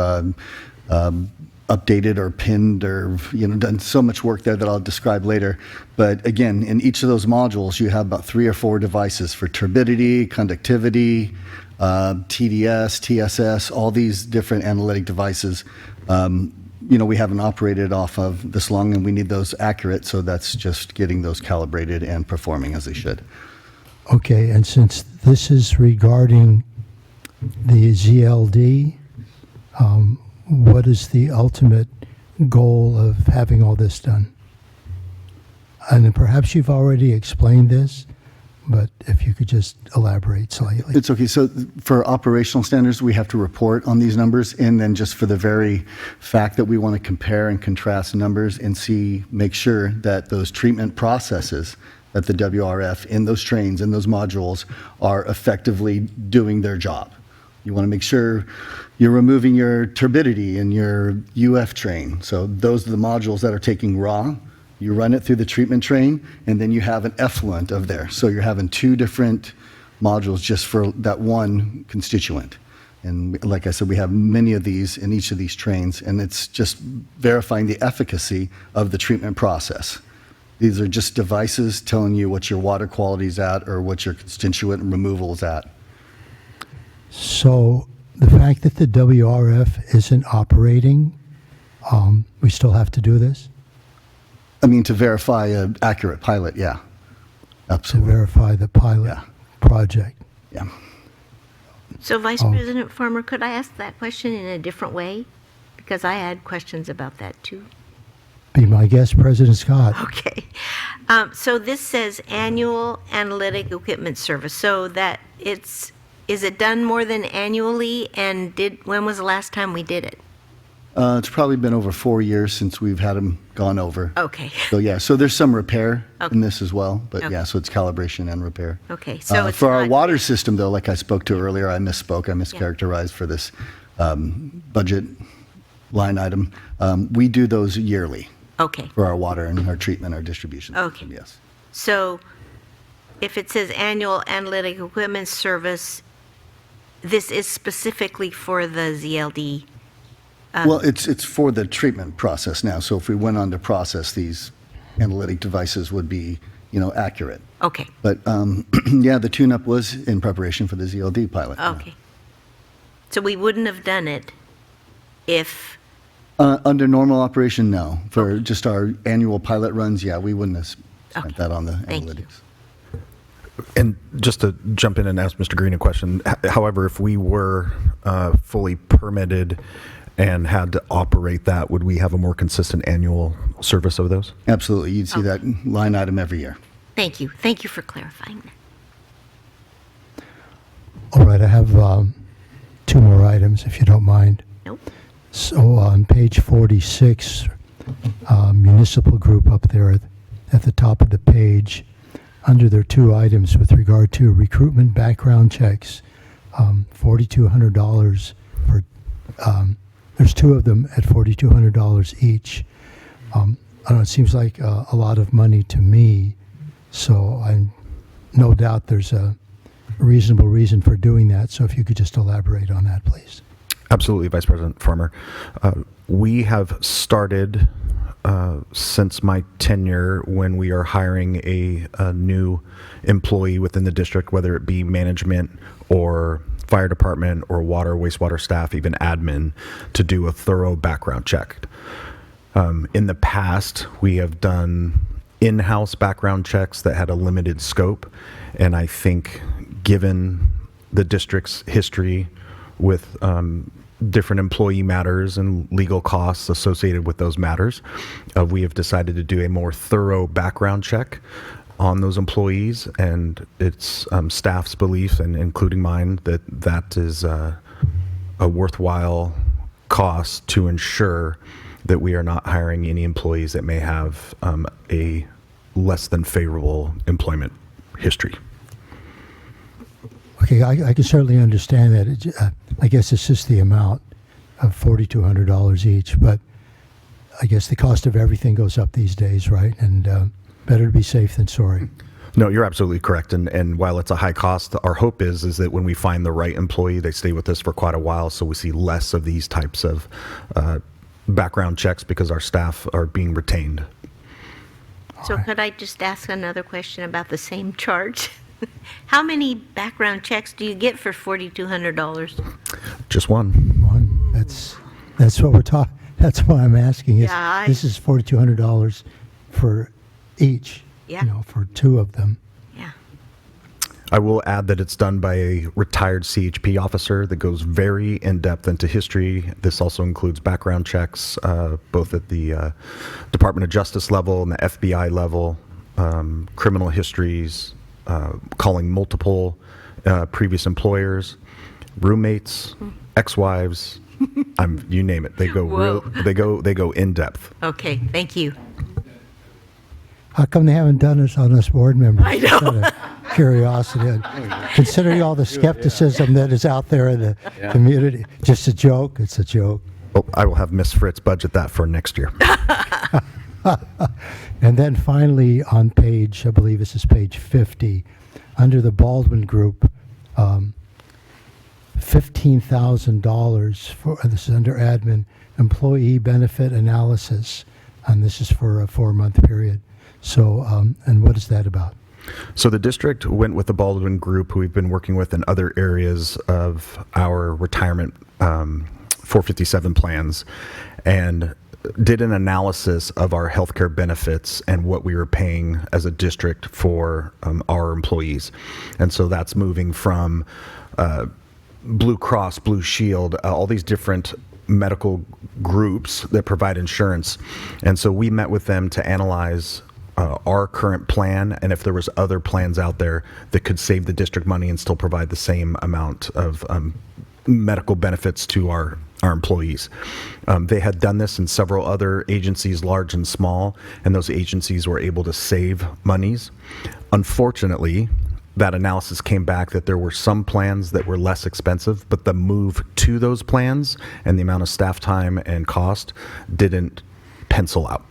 updated or pinned or done so much work there that I'll describe later. But again, in each of those modules, you have about 3 or 4 devices for turbidity, conductivity, TDS, TSS, all these different analytic devices. We haven't operated off of this long, and we need those accurate. So that's just getting those calibrated and performing as they should. Okay, and since this is regarding the ZLD, what is the ultimate goal of having all this done? And then perhaps you've already explained this, but if you could just elaborate slightly. It's okay. So for operational standards, we have to report on these numbers, and then just for the very fact that we want to compare and contrast numbers and make sure that those treatment processes at the WRF in those trains, in those modules, are effectively doing their job. You want to make sure you're removing your turbidity in your UF train. So those are the modules that are taking raw. You run it through the treatment train, and then you have an effluent of there. So you're having 2 different modules just for that one constituent. And like I said, we have many of these in each of these trains, and it's just verifying the efficacy of the treatment process. These are just devices telling you what your water quality is at or what your constituent removal is at. So the fact that the WRF isn't operating, we still have to do this? I mean, to verify an accurate pilot, yeah. Absolutely. To verify the pilot project. Yeah. So Vice President Farmer, could I ask that question in a different way? Because I had questions about that too. Be my guest, President Scott. Okay. So this says annual analytic equipment service. So that is it done more than annually? And when was the last time we did it? It's probably been over 4 years since we've had them gone over. Okay. So yeah, so there's some repair Okay. in this as well, but Okay. yeah, so it's calibration and repair. Okay. So it's for our not- water system, though, like I spoke to earlier, I misspoke, I mischaracterized for this budget line item. We do those yearly Okay. for our water and our treatment, our distribution system, Okay. yes. So if it says annual analytic equipment service, this is specifically for the ZLD. Well, it's for the treatment process now, so if we went on to process, these analytic devices would be, accurate. Okay. But yeah, the tune-up was in preparation for the ZLD pilot. yeah. Okay. So we wouldn't have done it if, Under normal operation, no. For just our annual pilot runs, yeah, we wouldn't have spent Okay. that on the Thank you. analytics. And just to jump in and ask Mr. Green a question, however, if we were fully permitted and had to operate that, would we have a more consistent annual service of those? Absolutely, you'd see that line item every year. thank you. Thank you for clarifying that. All right, I have 2 more items, if you don't mind. Nope. So on page 46, municipal group up there at the top of the page, under their 2 items with regard to recruitment background checks, $4,200 for, there's 2 of them at $4,200 each. I don't know, it seems like a lot of money to me, so I no doubt there's a reasonable reason for doing that. So if you could just elaborate on that, please. Absolutely, Vice President Farmer. We have started since my tenure when we are hiring a new employee within the district, whether it be management or fire department or water, wastewater staff, even admin, to do a thorough background check. In the past, we have done in-house background checks that had a limited scope, and I think given the district's history with different employee matters and legal costs associated with those matters, we have decided to do a more thorough background check on those employees, and it's staff's belief, and including mine, that that is a worthwhile cost to ensure that we are not hiring any employees that may have a less than favorable employment history. Okay, I can certainly understand that. I guess it's just the amount of $4,200 each, but I guess the cost of everything goes up these days, right? And better to be safe than sorry. No, you're absolutely correct. And while it's a high cost, our hope is that when we find the right employee, they stay with us for quite a while, so we see less of these types of background checks because our staff are being retained. So could I just ask another question about the same charge? How many background checks do you get for $4,200? Just one. One. That's what we're talking. That's why I'm asking. Yeah, This is $4,200 for each. Yeah. You know, for two of them. Yeah. I will add that it's done by a retired CHP officer that goes very in-depth into history. This also includes background checks, both at the Department of Justice level and the FBI level, criminal histories, calling multiple previous employers, roommates, ex-wives, you name it. They go they go in-depth. Okay, thank you. How come they haven't done this on us board members? I know. Just out of curiosity. Considering all the skepticism that is out there in the community. Just a joke. It's a joke. Oh, I will have Miss Fritz budget that for next year. And then finally on page, I believe this is page 50, under the Baldwin Group, $15,000 for, this is under admin, employee benefit analysis, and this is for a 4-month period. So, and what is that about? So the district went with the Baldwin Group, who we've been working with in other areas of our retirement 457 plans, and did an analysis of our healthcare benefits and what we were paying as a district for our employees. And so that's moving from Blue Cross, Blue Shield, all these different medical groups that provide insurance. And so we met with them to analyze our current plan, and if there was other plans out there that could save the district money and still provide the same amount of medical benefits to our employees. They had done this in several other agencies, large and small, and those agencies were able to save monies. Unfortunately, that analysis came back that there were some plans that were less expensive, but the move to those plans and the amount of staff time and cost didn't pencil out.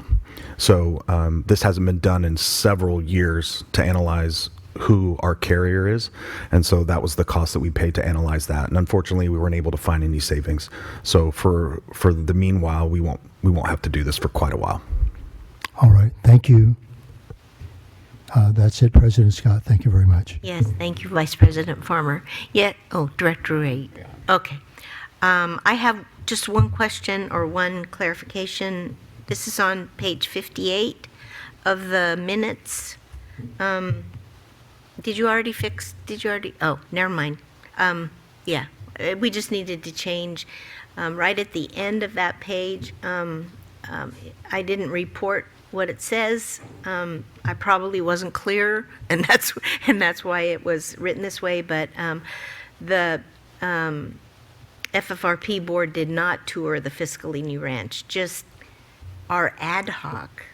So this hasn't been done in several years to analyze who our carrier is, and so that was the cost that we paid to analyze that. And unfortunately, we weren't able to find any savings. So for the meanwhile, we won't have to do this for quite a while. All right, thank you. That's it, President Scott. Thank you very much. Yes, thank you, Vice President Farmer. Director Ray. Okay. I have just one question or one clarification. This is on page 58 of the minutes. Did you already, oh, never mind. Yeah, we just needed to change, right at the end of that page, I didn't report what it says. I probably wasn't clear, and that's why it was written this way, but the FFRP board did not tour the Fiscally New Ranch, just our ad hoc.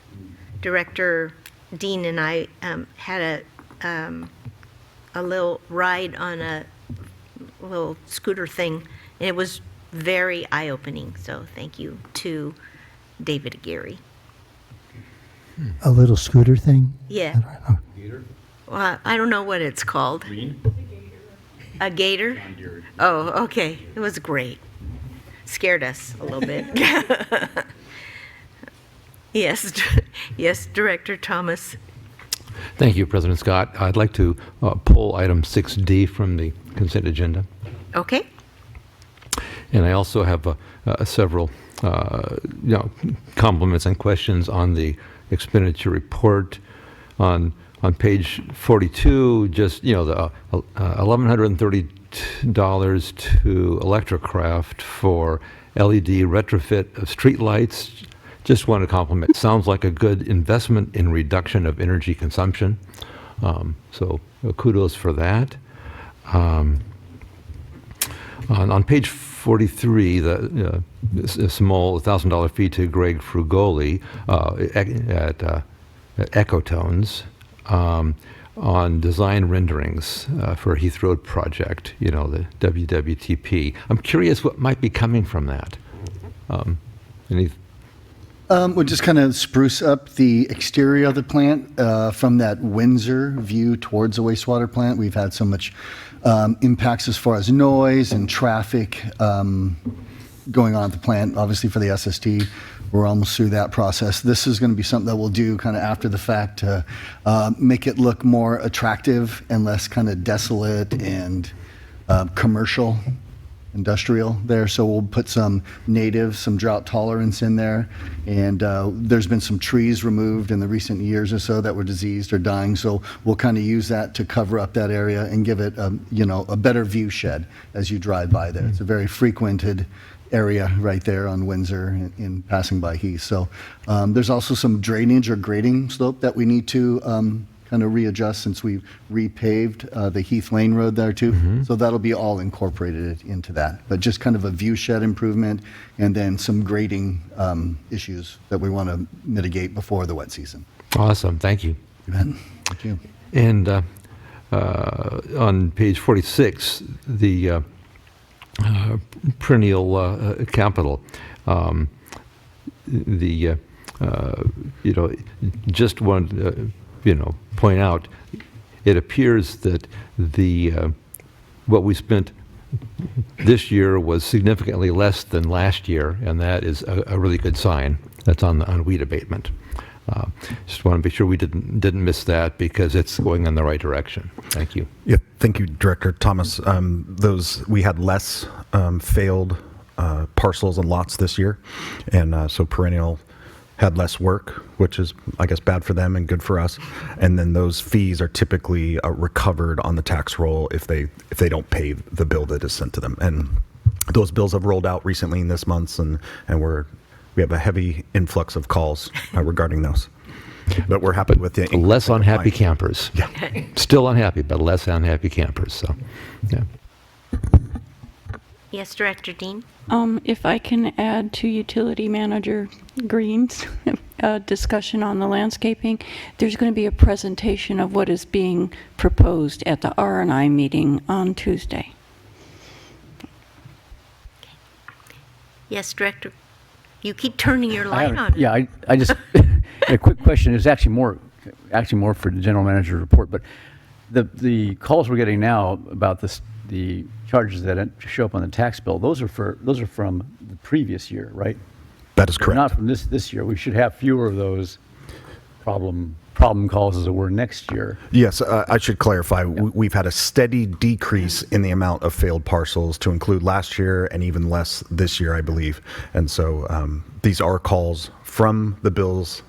Director Dean and I had a little ride on a little scooter thing, and it was very eye-opening. So thank you to David Aguirre. A little scooter thing? Yeah. Well, I don't know what it's called. A gator? Oh, okay. It was great. Scared us a little bit. Yes, yes, Director Thomas. Thank you, President Scott. I'd like to pull item 6D from the consent agenda. Okay. And I also have several compliments and questions on the expenditure report. On page 42, just the $1,132 to Electrocraft for LED retrofit of streetlights. Just want to compliment. Sounds like a good investment in reduction of energy consumption. So kudos for that. On page 43, the a small $1,000 fee to Greg Frugoli at Ecotones on design renderings for Heath Road project, the WWTP. I'm curious what might be coming from that. Any We'll just kind of spruce up the exterior of the plant from that Windsor view towards the wastewater plant. We've had so much impacts as far as noise and traffic going on at the plant. Obviously for the SST, we're almost through that process. This is going to be something that we'll do kind of after the fact to make it look more attractive and less kind of desolate and commercial. Industrial there, so we'll put some native, some drought tolerance in there, and there's been some trees removed in the recent years or so that were diseased or dying, so we'll kind of use that to cover up that area and give it a better view shed as you drive by there. It's a very frequented area right there on Windsor in passing by Heath. So there's also some drainage or grading slope that we need to kind of readjust since we repaved the Heath Lane Road there too. So that'll be all incorporated into that. But just kind of a view shed improvement and then some grading issues that we want to mitigate before the wet season. Awesome, thank you. Thank you. And on page 46, the perennial capital, just one. Point out, it appears that what we spent this year was significantly less than last year, and that is a really good sign. That's on weed abatement. Just want to be sure we didn't miss that because it's going in the right direction. Thank you. Yeah, thank you, Director Thomas. We had less failed parcels and lots this year, and so perennial had less work, which is, I guess, bad for them and good for us. And then those fees are typically recovered on the tax roll if they don't pay the bill that is sent to them. And those bills have rolled out recently in this month, and we have a heavy influx of calls regarding those. But we're happy with the less unhappy campers. Yeah, still unhappy, but less unhappy campers. So, yeah. Yes, Director Dean. If I can add to Utility Manager Green's discussion on the landscaping, there's going to be a presentation of what is being proposed at the R&I meeting on Tuesday. Yes, Director. You keep turning your light on. Yeah, I just a quick question. It's actually more for the general manager report, but the calls we're getting now about the charges that show up on the tax bill, those are from the previous year, right? that is correct. Not from this year. We should have fewer of those problem calls, as it were, next year. Yes, I should clarify. We've had a steady decrease in the amount of failed parcels to include last year and even less this year, I believe. And so these are calls from the bills.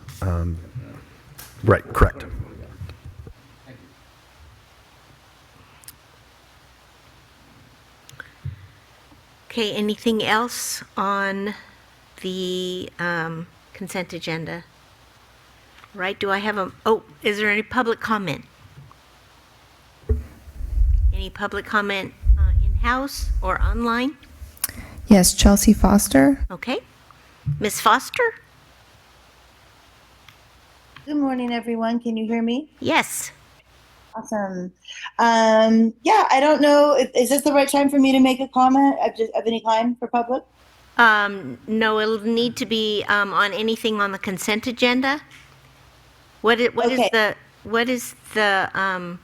Right, correct. Okay, anything else on the consent agenda? Right, do I have is there any public comment? Any public comment in-house or online? Yes, Chelsea Foster. Okay. Ms. Foster? Good morning, everyone. Can you hear me? Yes. Awesome. Yeah, I don't know. Is this the right time for me to make a comment of any kind for public? No, it'll need to be on anything on the consent agenda. What is the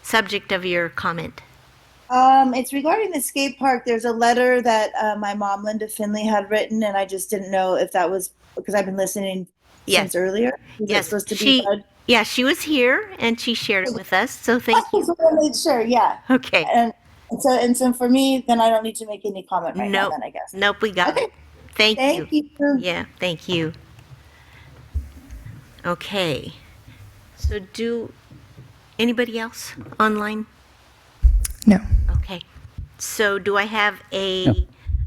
subject of your comment? It's regarding the skate park. There's a letter that my mom, Linda Finley, had written, and I just didn't know if that was because I've been listening since earlier. Is it supposed to be read? Yeah, she was here and she shared it with us. So thank you. So I made sure. Yeah. Okay. And so for me, then I don't need to make any comment right now. Then I guess. Nope, we got it. Thank you. Yeah, thank you. Okay. So anybody else online? No. Okay. So do I have Yeah.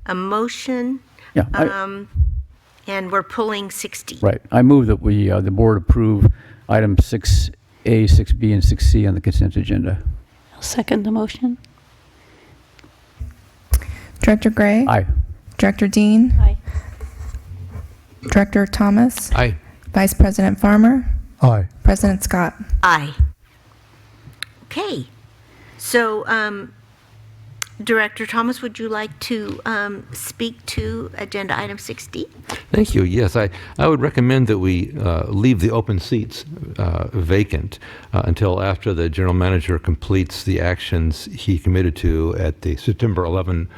a motion? Yeah, And we're pulling 60. right. I move that we, the board approve items 6A, 6B, and 6C on the consent agenda. I'll second the motion. Director Gray? Aye. Director Dean? Aye. Director Thomas? Aye. Vice President Farmer? Aye. President Scott? Aye. Okay. So, Director Thomas, would you like to speak to agenda item 60? Thank you. Yes, I would recommend that we leave the open seats vacant until after the general manager completes the actions he committed to at the September 11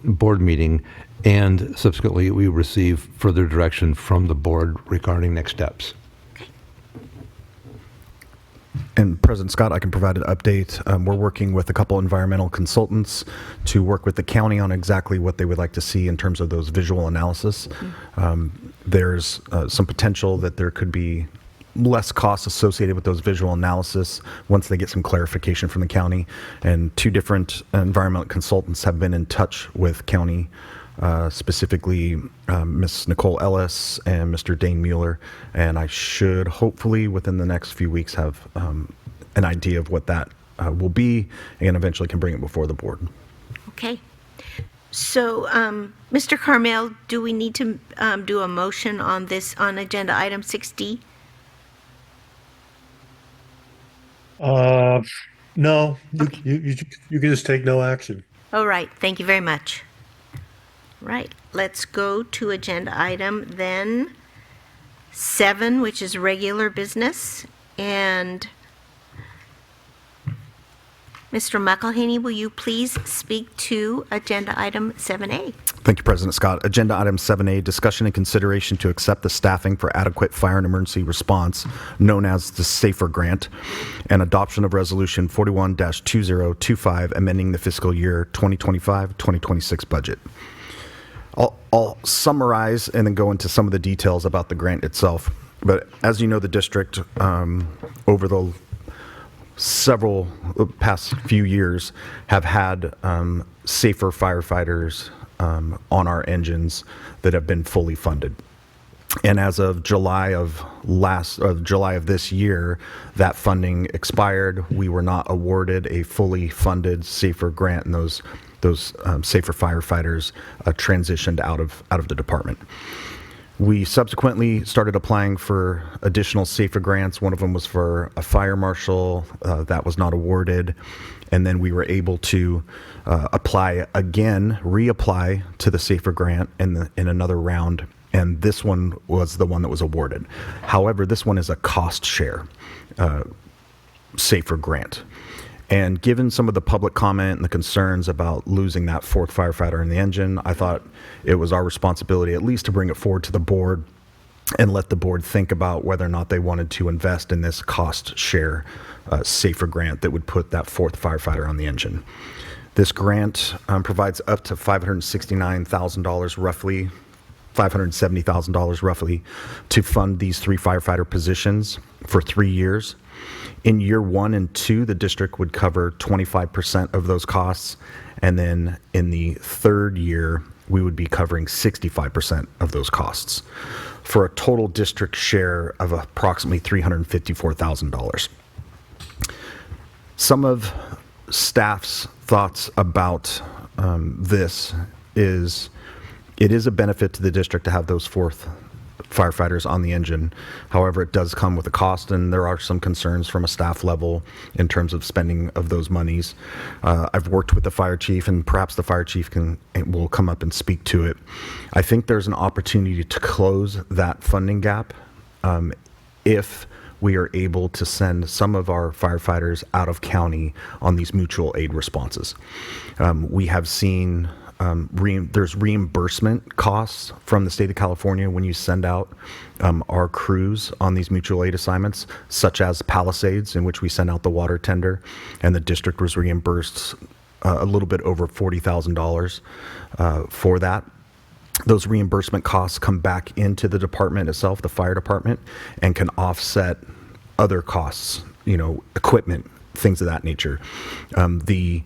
board meeting, and subsequently we receive further direction from the board regarding next steps. And President Scott, I can provide an update. We're working with a couple environmental consultants to work with the county on exactly what they would like to see in terms of those visual analysis. There's some potential that there could be less costs associated with those visual analysis once they get some clarification from the county. And two different environmental consultants have been in touch with county, specifically Ms. Nicole Ellis and Mr. Dane Mueller, and I should hopefully within the next few weeks have an idea of what that will be, and eventually can bring it before the board. Okay. So, Mr. Carmel, do we need to do a motion on this, on agenda item 60? No, you can just take no action. All right, thank you very much. Right, let's go to agenda item then 7, which is regular business. And Mr. McElhaney, will you please speak to agenda item 7A? Thank you, President Scott. Agenda item 7A, discussion and consideration to accept the staffing for adequate fire and emergency response, known as the SAFER grant, and adoption of resolution 41-2025, amending the fiscal year 2025-2026 budget. I'll summarize and then go into some of the details about the grant itself. But as you know, the district, over the past few years, have had safer firefighters on our engines that have been fully funded. And as of July of this year, that funding expired. We were not awarded a fully funded safer grant, and those safer firefighters transitioned out of the department. We subsequently started applying for additional safer grants. One of them was for a fire marshal that was not awarded, and then we were able to reapply to the safer grant in another round, and this one was the one that was awarded. However, this one is a cost share safer grant. And given some of the public comment and the concerns about losing that fourth firefighter in the engine, I thought it was our responsibility at least to bring it forward to the board and let the board think about whether or not they wanted to invest in this cost share safer grant that would put that fourth firefighter on the engine. This grant provides up to $569,000 roughly, $570,000 roughly, to fund these 3 firefighter positions for 3 years. In year 1 and 2, the district would cover 25% of those costs, and then in the 3rd year, we would be covering 65% of those costs, for a total district share of approximately $354,000. Some of staff's thoughts about this is it is a benefit to the district to have those fourth firefighters on the engine. However, it does come with a cost, and there are some concerns from a staff level in terms of spending of those monies. I've worked with the fire chief, and perhaps the fire chief will come up and speak to it. I think there's an opportunity to close that funding gap if we are able to send some of our firefighters out of county on these mutual aid responses. We have seen there's reimbursement costs from the state of California when you send out our crews on these mutual aid assignments, such as Palisades, in which we sent out the water tender, and the district was reimbursed a little bit over $40,000 for that. Those reimbursement costs come back into the department itself, the fire department, and can offset other costs, equipment, things of that nature. The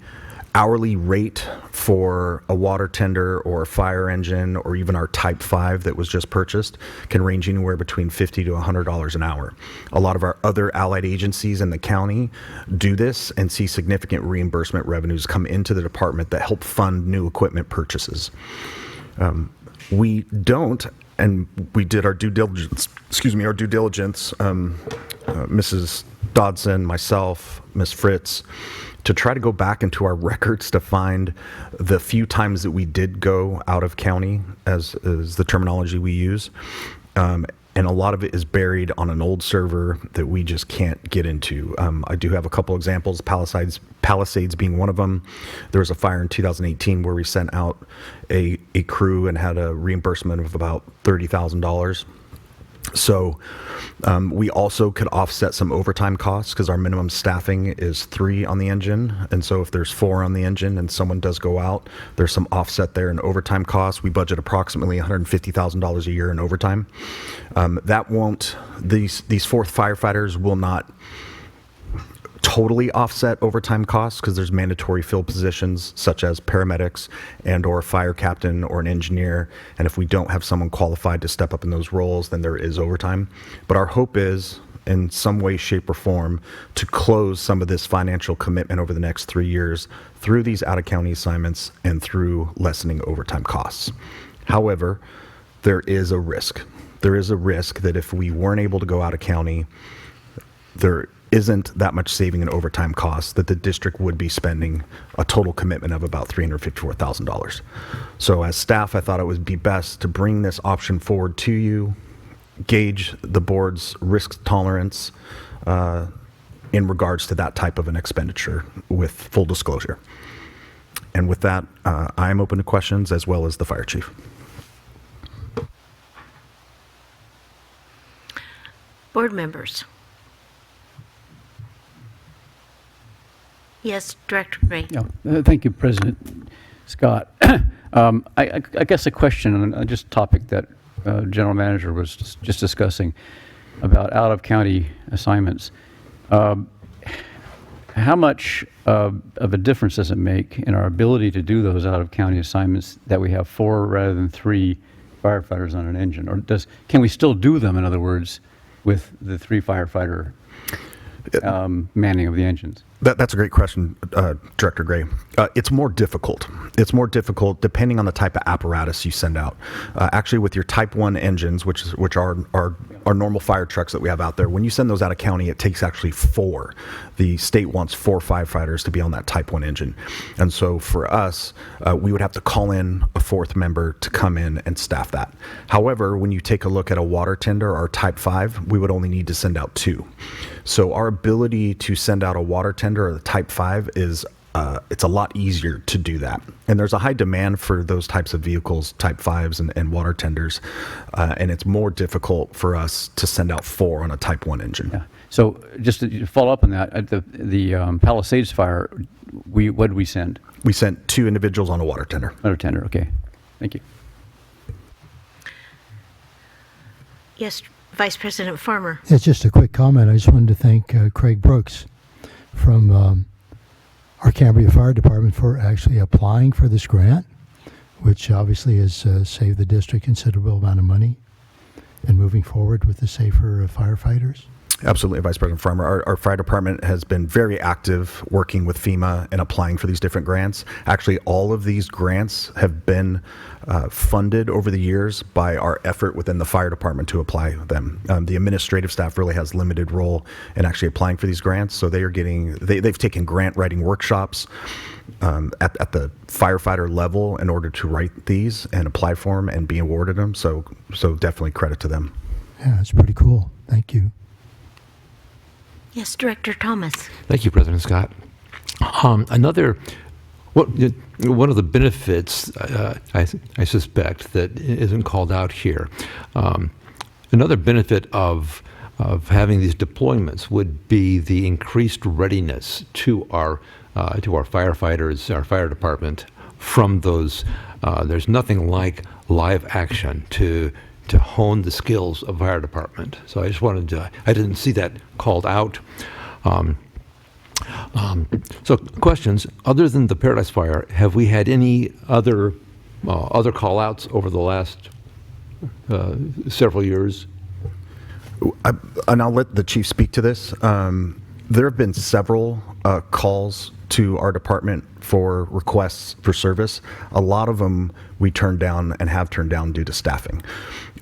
hourly rate for a water tender or a fire engine or even our Type 5 that was just purchased can range anywhere between $50 to $100 an hour. A lot of our other allied agencies in the county do this and see significant reimbursement revenues come into the department that help fund new equipment purchases. We don't, and we did our due diligence, Mrs. Dodson, myself, Ms. Fritz, to try to go back into our records to find the few times that we did go out of county, as is the terminology we use. And a lot of it is buried on an old server that we just can't get into. I do have a couple examples, Palisades being one of them. There was a fire in 2018 where we sent out a crew and had a reimbursement of about $30,000. So we also could offset some overtime costs because our minimum staffing is 3 on the engine. And so if there's 4 on the engine and someone does go out, there's some offset there in overtime costs. We budget approximately $150,000 a year in overtime. These fourth firefighters will not totally offset overtime costs because there's mandatory fill positions such as paramedics and or fire captain or an engineer, and if we don't have someone qualified to step up in those roles, then there is overtime. But our hope is in some way, shape, or form to close some of this financial commitment over the next 3 years through these out-of-county assignments and through lessening overtime costs. However, there is a risk. There is a risk that if we weren't able to go out of county, there isn't that much saving in overtime costs, that the district would be spending a total commitment of about $354,000. So as staff, I thought it would be best to bring this option forward to you, gauge the board's risk tolerance in regards to that type of an expenditure with full disclosure. And with that, I'm open to questions as well as the fire chief. Board members. Yes, Director Gray. Thank you, President Scott. I guess a question on just a topic that General Manager was just discussing about out-of-county assignments. How much of a difference does it make in our ability to do those out-of-county assignments that we have 4 rather than 3 firefighters on an engine? Or can we still do them, in other words, with the 3 firefighter manning of the engines? That's a great question, Director Gray. It's more difficult. It's more difficult depending on the type of apparatus you send out. Actually, with your Type 1 engines, which are our normal fire trucks that we have out there, when you send those out of county, it takes actually 4. The state wants 4 firefighters to be on that Type 1 engine. And so for us, we would have to call in a 4th member to come in and staff that. However, when you take a look at a water tender or Type 5, we would only need to send out 2. So our ability to send out a water tender or the Type 5 is it's a lot easier to do that. And there's a high demand for those types of vehicles, Type 5s and water tenders. And it's more difficult for us to send out 4 on a Type 1 engine. Yeah. So just to follow up on that, at the Palisades fire, what did we send? We sent 2 individuals on a water tender. Water tender, okay. Thank you. Yes, Vice President Farmer. It's just a quick comment. I just wanted to thank Craig Brooks from our Cambria Fire Department for actually applying for this grant, which obviously has saved the district a considerable amount of money and moving forward with the safer firefighters. Absolutely, Vice President Farmer. Our fire department has been very active working with FEMA and applying for these different grants. Actually, all of these grants have been funded over the years by our effort within the fire department to apply them. The administrative staff really has limited role in actually applying for these grants, so they've taken grant writing workshops at the firefighter level in order to write these and apply for them and be awarded them. So definitely credit to them. Yeah, it's pretty cool. Thank you. Yes, Director Thomas. Thank you, President Scott. One of the benefits, I suspect, that isn't called out here, another benefit of having these deployments would be the increased readiness to our firefighters, our fire department, from those. There's nothing like live action to hone the skills of fire department. So I just wanted to, I didn't see that called out. So questions, other than the Paradise Fire, have we had any other call outs over the last several years? And I'll let the chief speak to this. There have been several calls to our department for requests for service. A lot of them we turned down and have turned down due to staffing.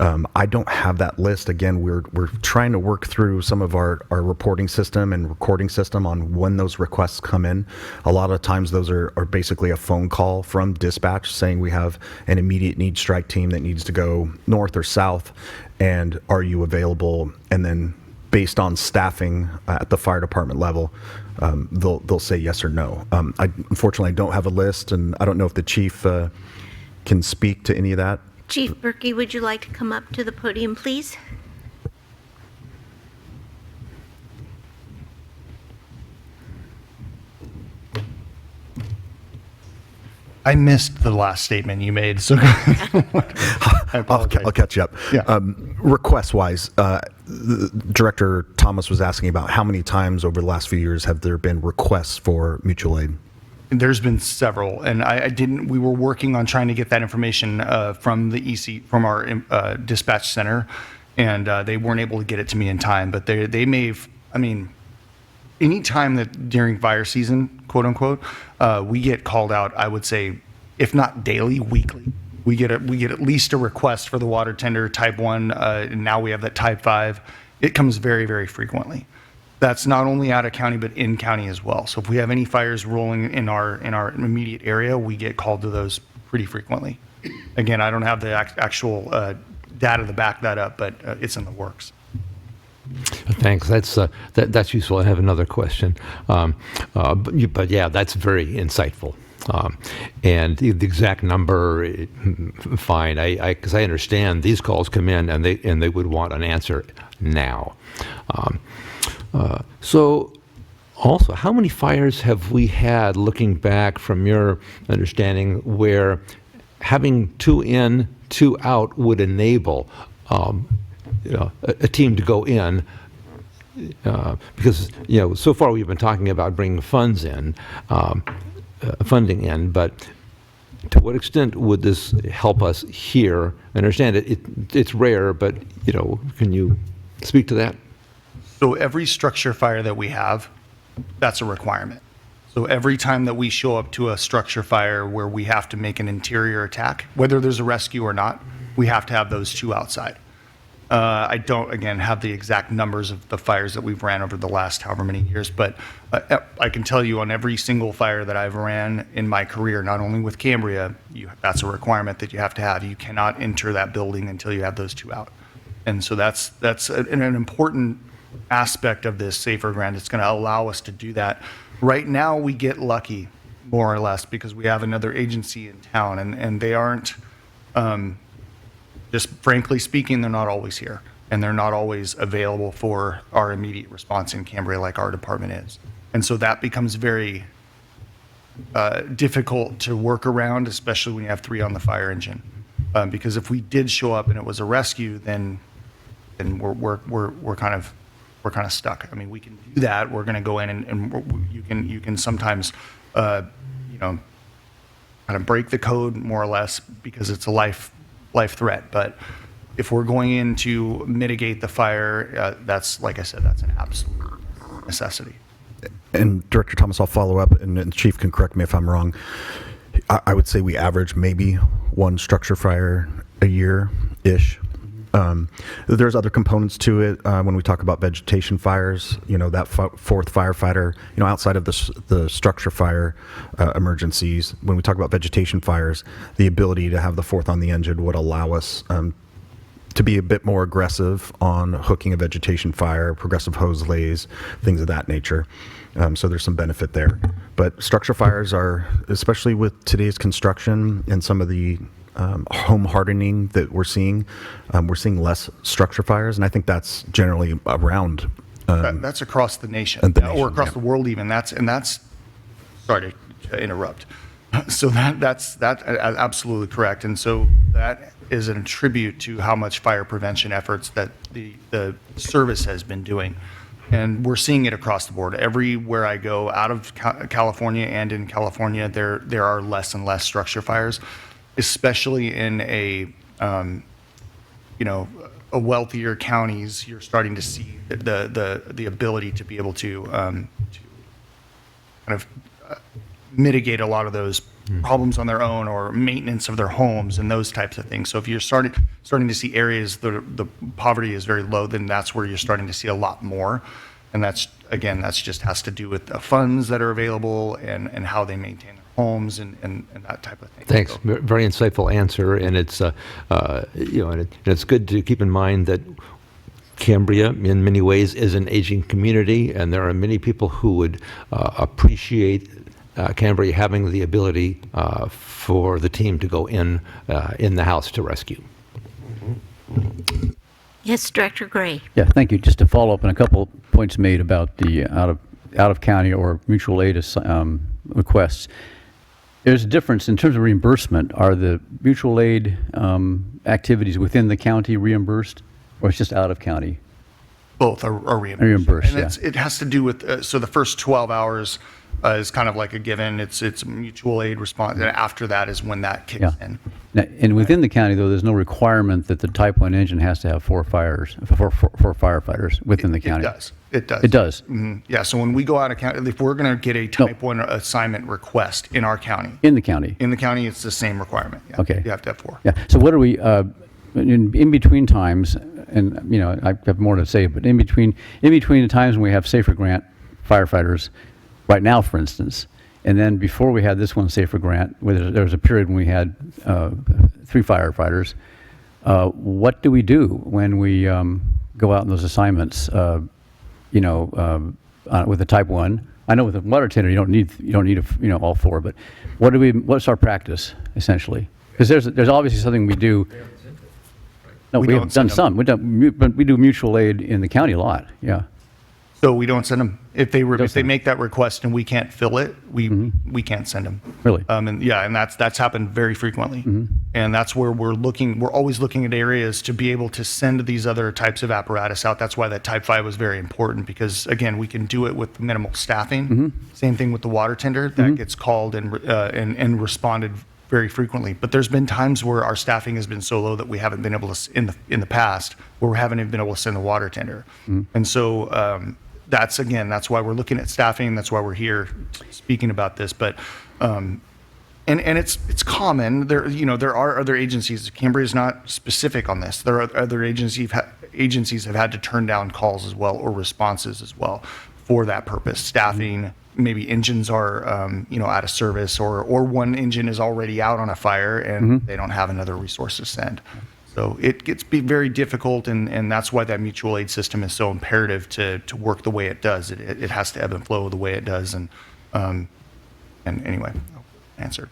I don't have that list. Again, we're trying to work through some of our reporting system and recording system on when those requests come in. A lot of times those are basically a phone call from dispatch saying we have an immediate need strike team that needs to go north or south, and are you available? And then based on staffing at the fire department level, they'll say yes or no. I unfortunately don't have a list, and I don't know if the chief can speak to any of that. Chief Berkey, would you like to come up to the podium, please? I missed the last statement you made, so I apologize. I'll catch you up. Yeah. Request-wise, Director Thomas was asking about how many times over the last few years have there been requests for mutual aid? There's been several, and we were working on trying to get that information from the EC, from our dispatch center, and they weren't able to get it to me in time, but they may have, any time that during fire season, quote unquote, we get called out, I would say, if not daily, weekly. We get at least a request for the water tender type 1, and now we have that type 5. It comes very, very frequently. That's not only out of county, but in county as well. So if we have any fires rolling in our immediate area, we get called to those pretty frequently. Again, I don't have the actual data to back that up, but it's in the works. Thanks. That's useful. I have another question, but yeah, that's very insightful. And the exact number, fine. Because I understand these calls come in and they would want an answer now. So, also, how many fires have we had, looking back from your understanding, where having 2 in, 2 out would enable a team to go in? Because so far we've been talking about bringing funding in, but to what extent would this help us here? I understand it's rare, but can you speak to that? So every structure fire that we have, that's a requirement. So every time that we show up to a structure fire where we have to make an interior attack, whether there's a rescue or not, we have to have those 2 outside. I don't, again, have the exact numbers of the fires that we've ran over the last however many years, but I can tell you on every single fire that I've ran in my career, not only with Cambria, that's a requirement that you have to have. You cannot enter that building until you have those 2 out. And so that's an important aspect of this safer grant. It's going to allow us to do that. Right now, we get lucky, more or less, because we have another agency in town, and they aren't, just frankly speaking, they're not always here, and they're not always available for our immediate response in Cambria like our department is. And so that becomes very difficult to work around, especially when you have 3 on the fire engine. Because if we did show up and it was a rescue, then we're kind of stuck. We can do that. We're going to go in and you can sometimes kind of break the code more or less because it's a life threat. But if we're going in to mitigate the fire, that's, like I said, that's an absolute necessity. And Director Thomas, I'll follow up, and the chief can correct me if I'm wrong. I would say we average maybe 1 structure fire a year-ish. There's other components to it when we talk about vegetation fires. That 4th firefighter, outside of the structure fire emergencies, when we talk about vegetation fires, the ability to have the 4th on the engine would allow us to be a bit more aggressive on hooking a vegetation fire, progressive hose lays, things of that nature. So there's some benefit there. But structure fires are, especially with today's construction and some of the home hardening that we're seeing less structure fires, and I think that's generally around. That's across the nation, or across the world even. That's sorry to interrupt. So that's absolutely correct, and so that is a tribute to how much fire prevention efforts that the service has been doing. And we're seeing it across the board. Everywhere I go out of California and in California, there are less and less structure fires, especially in a wealthier counties. You're starting to see the ability to be able to kind of mitigate a lot of those problems on their own, or maintenance of their homes and those types of things. So if you're starting to see areas that the poverty is very low, then that's where you're starting to see a lot more. And that's just has to do with the funds that are available and how they maintain their homes and that type of thing. Thanks. So, Very insightful answer, and it's and it's good to keep in mind that Cambria, in many ways, is an aging community, and there are many people who would appreciate Cambria having the ability for the team to go in the house to rescue. Yes, Director Gray. Yeah, thank you. Just to follow up on a couple points made about the out of county or mutual aid requests. There's a difference in terms of reimbursement. Are the mutual aid activities within the county reimbursed, or it's just out of county? both are reimbursed. Reimbursed, And it has to do with, so the first 12 hours is kind of like a given. It's mutual aid response. And after that is when that kicks in. Now, and within the county, though, there's no requirement that the Type 1 engine has to have four firefighters within the county. It does. It does. It does. Mhm. Yeah. So when we go out of county, if we're going to get a Type 1 assignment request in our county, In the county. it's the same requirement. Yeah. Okay. You have to have four. Yeah. So what are we, in between times, and, you know, I have more to say, but in between the times when we have Safer Grant firefighters, right now, for instance, and then before we had this one, Safer Grant, where there was a period when we had 3 firefighters, what do we do when we go out on those assignments, with the Type 1? I know with a water tender, you don't need all 4, but what's our practice, essentially? Because there's obviously something we do. No, we have done some. We do mutual aid in the county a lot, yeah. So we don't send them if they make that request and we can't fill it. We can't send them. Really? And that's happened very frequently. And that's where we're looking. We're always looking at areas to be able to send these other types of apparatus out. That's why that Type 5 was very important, because again, we can do it with minimal staffing. Same thing with the water tender that gets called and responded very frequently. But there's been times where our staffing has been so low that we haven't been able to in the past where we haven't even been able to send the water tender. And so. That's why we're looking at staffing. That's why we're here speaking about this. But, and it's common. There are other agencies. Cambria is not specific on this. There are other agencies have had to turn down calls as well, or responses as well, for that purpose. Staffing, maybe engines are out of service, or one engine is already out on a fire and they don't have another resource to send. So it gets very difficult, and that's why that mutual aid system is so imperative to work the way it does. It has to ebb and flow the way it does, and anyway, I'll answer.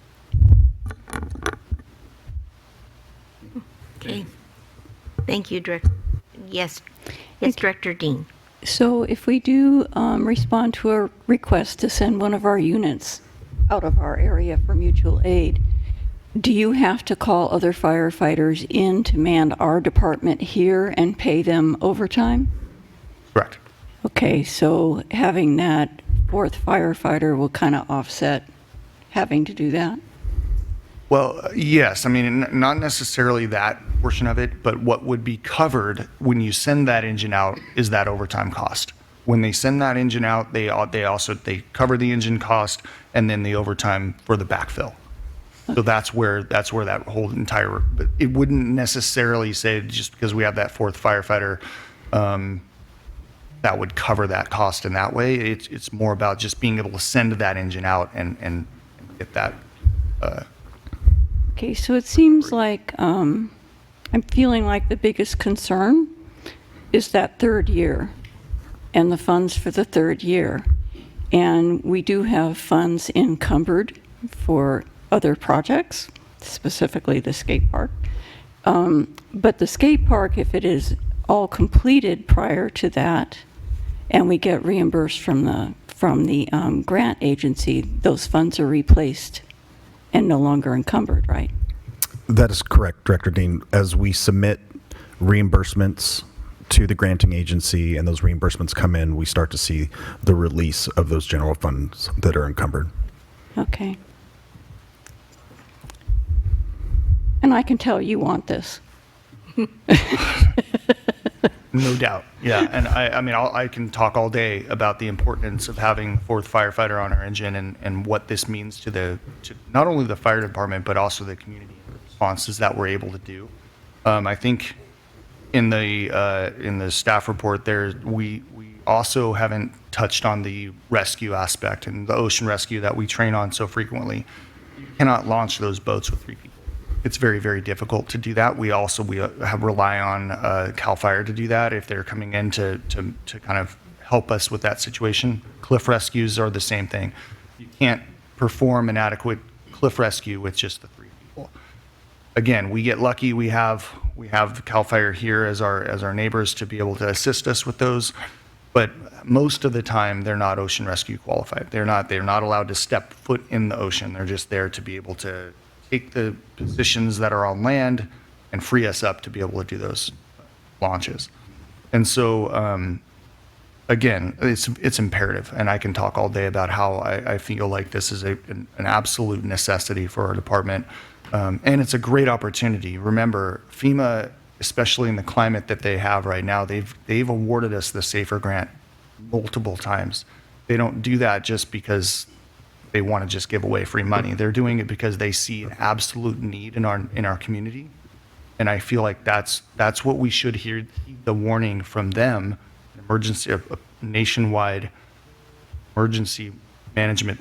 Okay. Thank you, Director. Yes, Director Dean. So if we do respond to a request to send one of our units out of our area for mutual aid, do you have to call other firefighters in to man our department here and pay them overtime? Correct. Okay, so having that 4th firefighter will kind of offset having to do that? Well, yes. I mean, not necessarily that portion of it, but what would be covered when you send that engine out is that overtime cost. When they send that engine out, they cover the engine cost and then the overtime for the backfill. So that's where that whole entire, but it wouldn't necessarily say just because we have that 4th firefighter, that would cover that cost in that way. It's more about just being able to send that engine out and get that. Okay, so it seems like I'm feeling like the biggest concern is that 3rd year and the funds for the 3rd year. And we do have funds encumbered for other projects, specifically the skate park. But the skate park, if it is all completed prior to that, and we get reimbursed from the grant agency, those funds are replaced and no longer encumbered, right? That is correct, Director Dean. As we submit reimbursements to the granting agency and those reimbursements come in, we start to see the release of those general funds that are encumbered. Okay. And I can tell you want this. No doubt. Yeah. And I mean, I can talk all day about the importance of having a fourth firefighter on our engine and what this means to not only the fire department, but also the community responses that we're able to do. I think in the staff report there, we also haven't touched on the rescue aspect and the ocean rescue that we train on so frequently. You cannot launch those boats with 3 people. It's very, very difficult to do that. We rely on CAL FIRE to do that if they're coming in to kind of help us with that situation. Cliff rescues are the same thing. You can't perform an adequate cliff rescue with just the 3 people. Again, we get lucky. We have the CAL FIRE here as our neighbors to be able to assist us with those. But most of the time, they're not ocean rescue qualified. They're not allowed to step foot in the ocean. They're just there to be able to take the positions that are on land and free us up to be able to do those launches. And so, again, it's imperative, and I can talk all day about how I feel like this is an absolute necessity for our department, and it's a great opportunity. Remember, FEMA, especially in the climate that they have right now, they've awarded us the SAFER grant multiple times. They don't do that just because they want to just give away free money. They're doing it because they see an absolute need in our community. And I feel like that's what we should hear the warning from them, a nationwide emergency management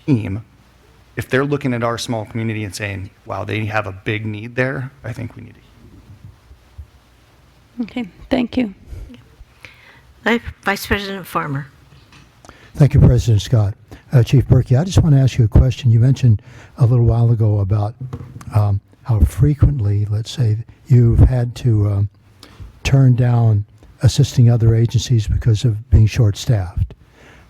team. If they're looking at our small community and saying, wow, they have a big need there, I think we need to. Okay, thank you. Vice President Farmer. Thank you, President Scott. Chief Berkey, I just want to ask you a question. You mentioned a little while ago about how frequently, let's say, you've had to turn down assisting other agencies because of being short-staffed.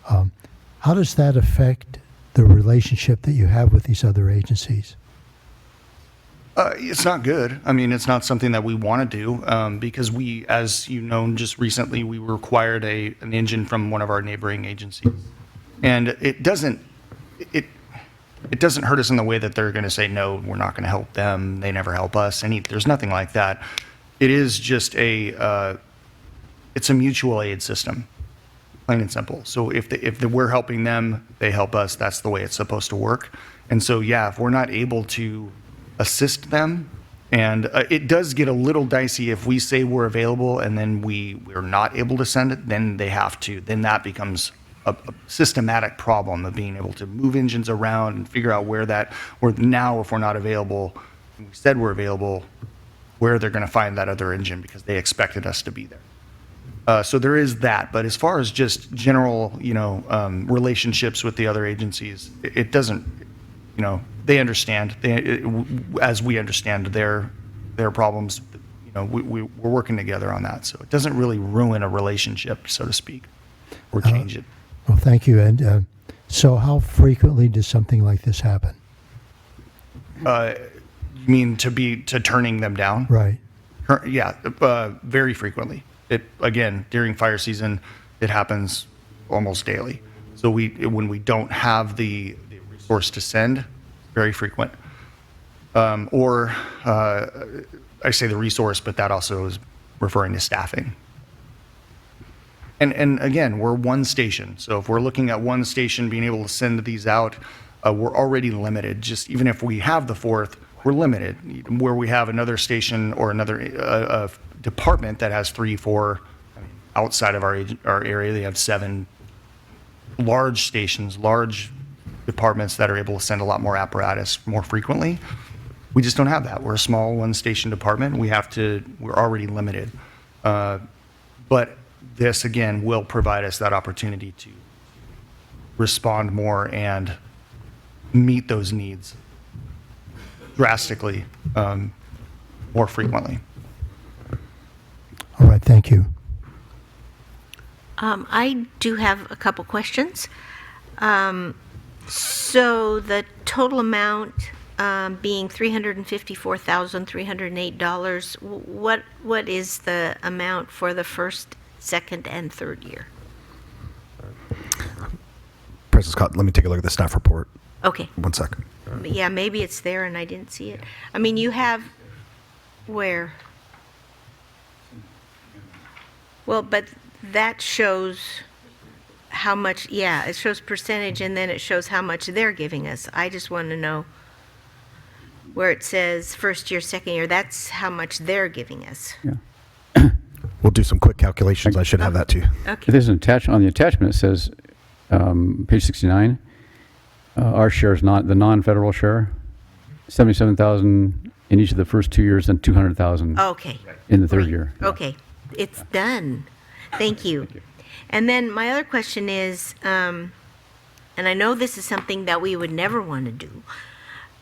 How does that affect the relationship that you have with these other agencies? It's not good. I mean, it's not something that we want to do because we, as you know, just recently we required an engine from one of our neighboring agencies, and it doesn't hurt us in the way that they're going to say no, we're not going to help them. They never help us. There's nothing like that. It is just it's a mutual aid system, plain and simple. So if we're helping them, they help us. That's the way it's supposed to work. And so yeah, if we're not able to assist them, and it does get a little dicey if we say we're available and then we're not able to send it, then they have to. Then that becomes a systematic problem of being able to move engines around and figure out where now if we're not available, we said we're available, where they're going to find that other engine because they expected us to be there. So there is that. But as far as just general, relationships with the other agencies, it doesn't, they understand. As we understand their problems, we're working together on that. So it doesn't really ruin a relationship, so to speak, or change it. Well, thank you. And so how frequently does something like this happen? You mean to turning them down? Right. Yeah, very frequently. Again, during fire season, it happens almost daily. So when we don't have the resource to send, very frequent. Or I say the resource, but that also is referring to staffing. And again, we're one station. So if we're looking at one station being able to send these out, we're already limited. Just even if we have the fourth, we're limited. Where we have another station or another department that has 3, 4, outside of our area, they have 7 large stations, large departments that are able to send a lot more apparatus more frequently. We just don't have that. We're a small one-station department. We're already limited. But this, again, will provide us that opportunity to respond more and meet those needs drastically more frequently. All right, thank you. I do have a couple questions. So the total amount being $354,308. What is the amount for the first, second, and third year? President Scott, let me take a look at the staff report. Okay. 1 second. Yeah, maybe it's there and I didn't see it. I mean, you have where? Well, but that shows how much, yeah, it shows percentage and then it shows how much they're giving us. I just want to know where it says first year, second year, that's how much they're giving us. Yeah. We'll do some quick calculations. I should have that too. Okay. There's an attachment, on the attachment it says, page 69, our share is not, the non-federal share, 77,000 in each of the first 2 years and 200,000 Okay. in the third year. Okay, it's done. Thank you. And then my other question is, and I know this is something that we would never want to do,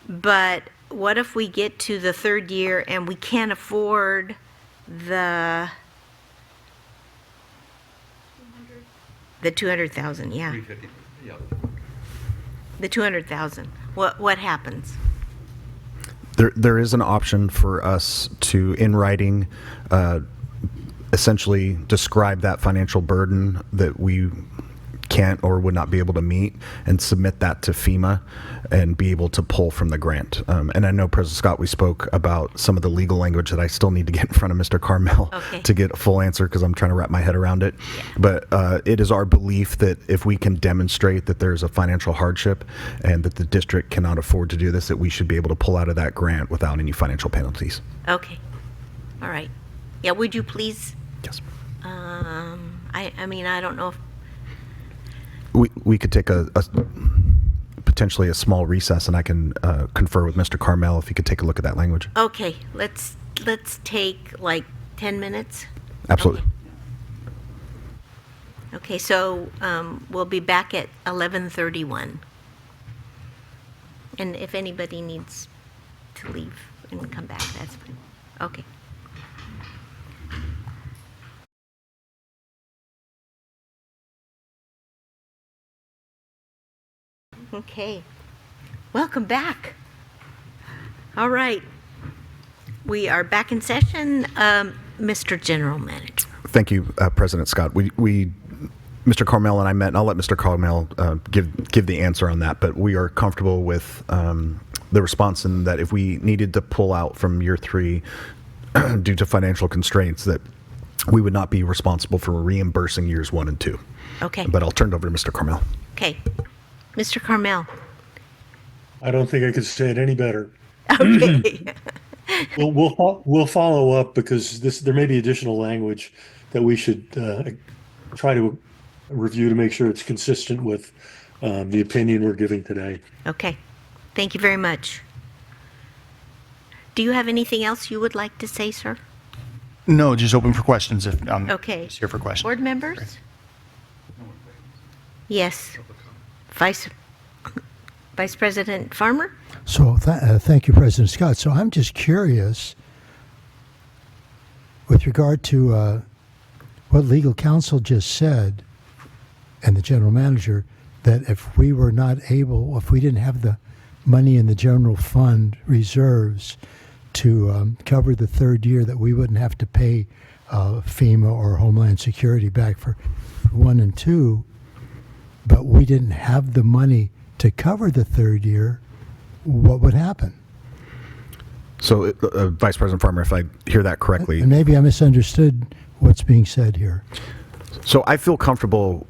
but what if we get to the third year and we can't afford the 200,000? Yeah. The 200,000. What happens? There is an option for us to, in writing, essentially describe that financial burden that we can't or would not be able to meet and submit that to FEMA and be able to pull from the grant. And I know, President Scott, we spoke about some of the legal language that I still need to get in front of Mr. Carmel to get a full answer because I'm trying to wrap my head around it. Yeah. But it is our belief that if we can demonstrate that there's a financial hardship and that the district cannot afford to do this, that we should be able to pull out of that grant without any financial penalties. Okay. All right. Yeah, would you please? Yes. I mean, I don't know if we could take a potentially a small recess, and I can confer with Mr. Carmel if he could take a look at that language. Okay, let's take like 10 minutes. Absolutely. Okay, so we'll be back at 11:31. And if anybody needs to leave and come back, that's fine. Okay. Okay, welcome back. All right, we are back in session. Mr. General Manager. Thank you, President Scott. Mr. Carmel and I met, and I'll let Mr. Carmel give the answer on that, but we are comfortable with the response in that if we needed to pull out from year 3 due to financial constraints, that we would not be responsible for reimbursing years 1 and 2. Okay. But I'll turn it over to Mr. Carmel. Okay. Mr. Carmel. I don't think I could say it any better. Okay. We'll follow up because there may be additional language that we should try to review to make sure it's consistent with the opinion we're giving today. Okay. Thank you very much. Do you have anything else you would like to say, sir? No, just open for questions if Okay. just here for questions. Board members? Yes. Vice President Farmer? So thank you, President Scott. So I'm just curious with regard to what legal counsel just said and the general manager, that if we were not able, if we didn't have the money in the general fund reserves to cover the third year, that we wouldn't have to pay FEMA or Homeland Security back for 1 and 2, but we didn't have the money to cover the third year, what would happen? So, Vice President Farmer, if I hear that correctly. And maybe I misunderstood what's being said here. So I feel comfortable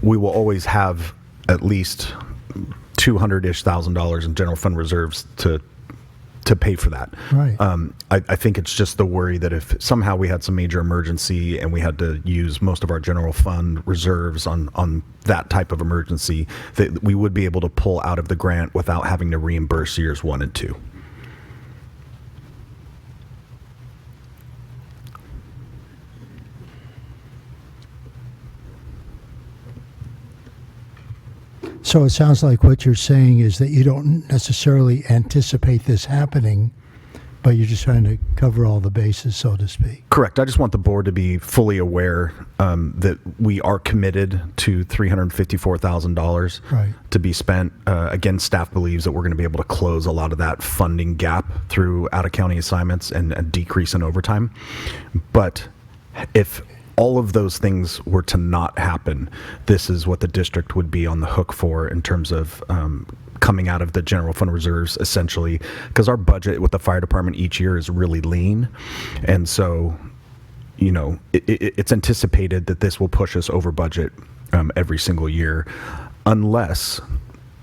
we will always have at least $200,000 in general fund reserves to pay for that. Right. I think it's just the worry that if somehow we had some major emergency and we had to use most of our general fund reserves on that type of emergency, that we would be able to pull out of the grant without having to reimburse years 1 and 2. So it sounds like what you're saying is that you don't necessarily anticipate this happening, but you're just trying to cover all the bases, so to speak. Correct. I just want the board to be fully aware that we are committed to $354,000 Right. to be spent. Again, staff believes that we're going to be able to close a lot of that funding gap through out-of-county assignments and a decrease in overtime. But if all of those things were to not happen, this is what the district would be on the hook for in terms of coming out of the general fund reserves, essentially, because our budget with the fire department each year is really lean. And so, you know, it's anticipated that this will push us over budget every single year, unless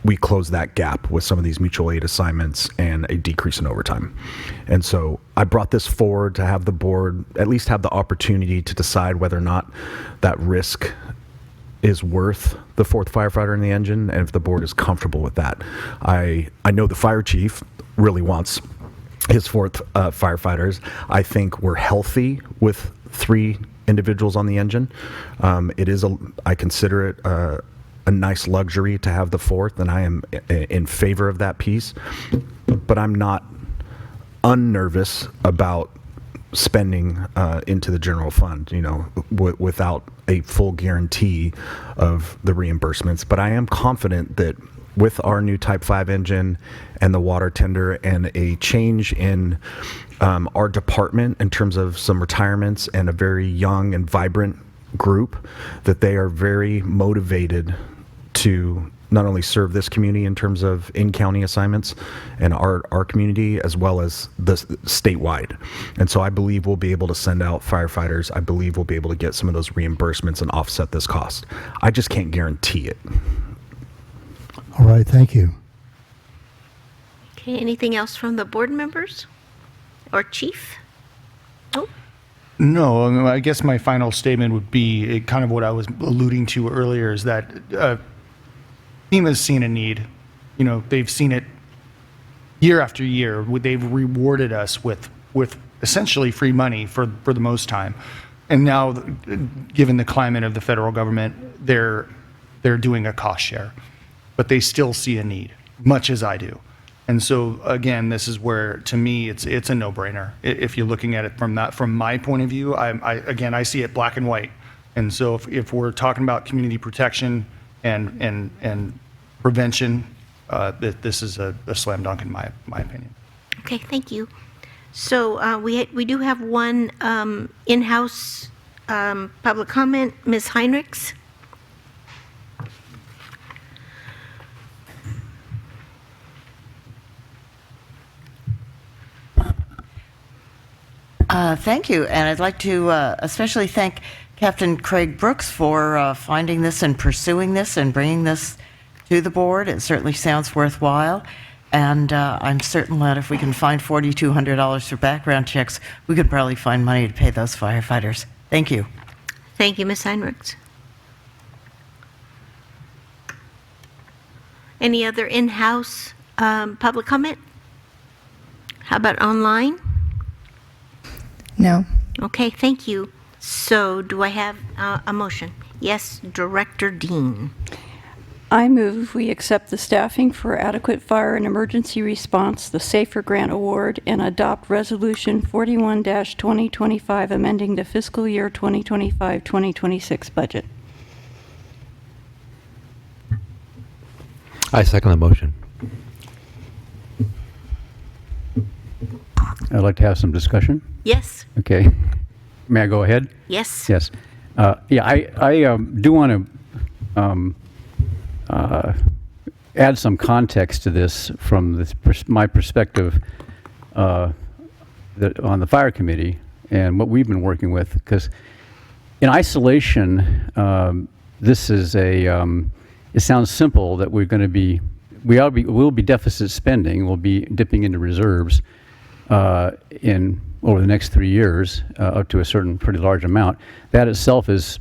we close that gap with some of these mutual aid assignments and a decrease in overtime. And so I brought this forward to have the board at least have the opportunity to decide whether or not that risk is worth the fourth firefighter in the engine, and if the board is comfortable with that. I know the fire chief really wants his fourth firefighters. I think we're healthy with 3 individuals on the engine. I consider it a nice luxury to have the fourth, and I am in favor of that piece. But I'm not unnervous about spending into the general fund, you know, without a full guarantee of the reimbursements. But I am confident that with our new Type 5 engine and the water tender and a change in our department in terms of some retirements and a very young and vibrant group, that they are very motivated to not only serve this community in terms of in-county assignments and our community, as well as the statewide. And so I believe we'll be able to send out firefighters. I believe we'll be able to get some of those reimbursements and offset this cost. I just can't guarantee it. All right, thank you. Okay, anything else from the board members or chief? Oh, No, I guess my final statement would be kind of what I was alluding to earlier, is that FEMA's seen a need. You know, they've seen it year after year. They've rewarded us with essentially free money for the most time. And now, given the climate of the federal government, they're doing a cost share. But they still see a need, much as I do. And so, again, this is where, to me, it's a no-brainer. If you're looking at it from my point of view, I see it black and white. And so if we're talking about community protection and prevention, this is a slam dunk in my opinion. okay, thank you. So we do have one in-house public comment, Ms. Heinrichs. Thank you, and I'd like to especially thank Captain Craig Brooks for finding this and pursuing this and bringing this to the board. It certainly sounds worthwhile, and I'm certain that if we can find $4,200 for background checks, we could probably find money to pay those firefighters. Thank you. Thank you, Ms. Heinrichs. Any other in-house public comment? How about online? No. Okay, thank you. So do I have a motion? Yes, Director Dean. I move we accept the Staffing for Adequate Fire and Emergency Response, the SAFER Grant Award, and adopt Resolution 41-2025, amending the fiscal year 2025-2026 budget. I second the motion. I'd like to have some discussion. Yes, Okay. May I go ahead? yes. Yes. I do want to add some context to this from my perspective on the fire committee and what we've been working with. Because in isolation, this is it sounds simple that we'll be deficit spending. We'll be dipping into reserves over the next 3 years, up to a certain pretty large amount. That itself is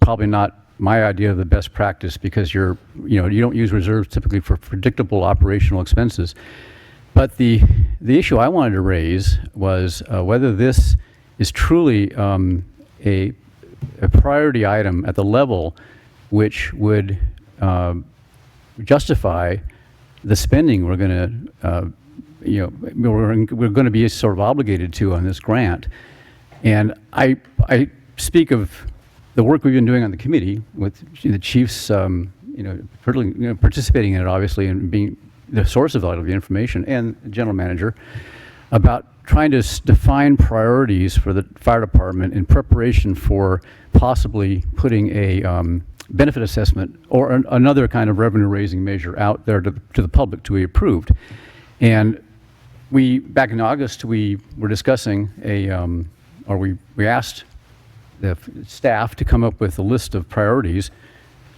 probably not my idea of the best practice, because you don't use reserves typically for predictable operational expenses. But the issue I wanted to raise was whether this is truly a priority item at the level which would justify the spending we're going to we're going to be sort of obligated to on this grant. And I speak of the work we've been doing on the committee with the chiefs, participating in it, obviously, and being the source of all of the information, and the general manager, about trying to define priorities for the fire department in preparation for possibly putting a benefit assessment or another kind of revenue raising measure out there to the public to be approved. And back in August, we were discussing we asked the staff to come up with a list of priorities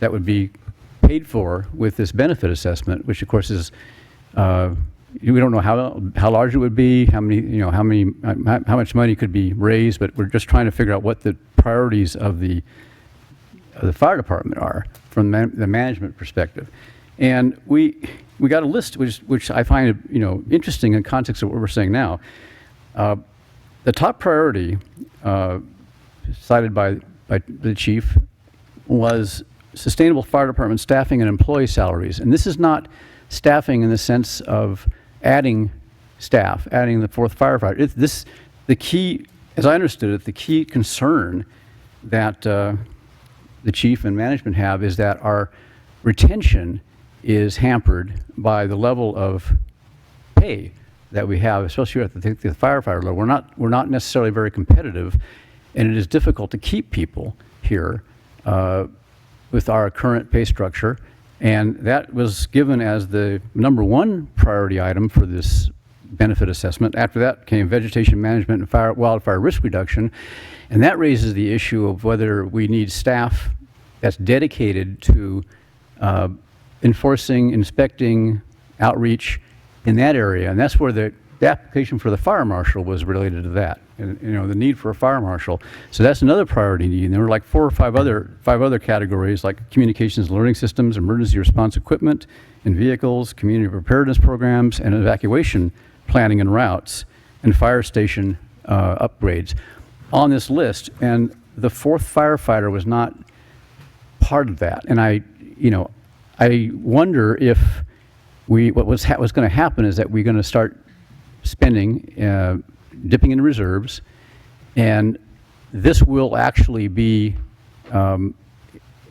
that would be paid for with this benefit assessment, which of course is, we don't know how large it would be, how much money could be raised, but we're just trying to figure out what the priorities of the fire department are from the management perspective. And we got a list which I find interesting in context of what we're saying now. The top priority cited by the chief was sustainable fire department staffing and employee salaries. And this is not staffing in the sense of adding staff, adding the fourth firefighter. The key, as I understood it, the key concern that the chief and management have is that our retention is hampered by the level of pay that we have, especially at the firefighter level. We're not necessarily very competitive, and it is difficult to keep people here with our current pay structure. And that was given as the #1 priority item for this benefit assessment. After that came vegetation management and wildfire risk reduction. And that raises the issue of whether we need staff that's dedicated to enforcing, inspecting, outreach in that area. And that's where the application for the fire marshal was related to that, and the need for a fire marshal. So that's another priority need. And there were like 4 or 5 other categories, like communications and learning systems, emergency response equipment and vehicles, community preparedness programs, and evacuation planning and routes, and fire station upgrades on this list. And the fourth firefighter was not part of that. And I wonder if what was going to happen is that we're going to start spending, dipping into reserves, and this will actually be a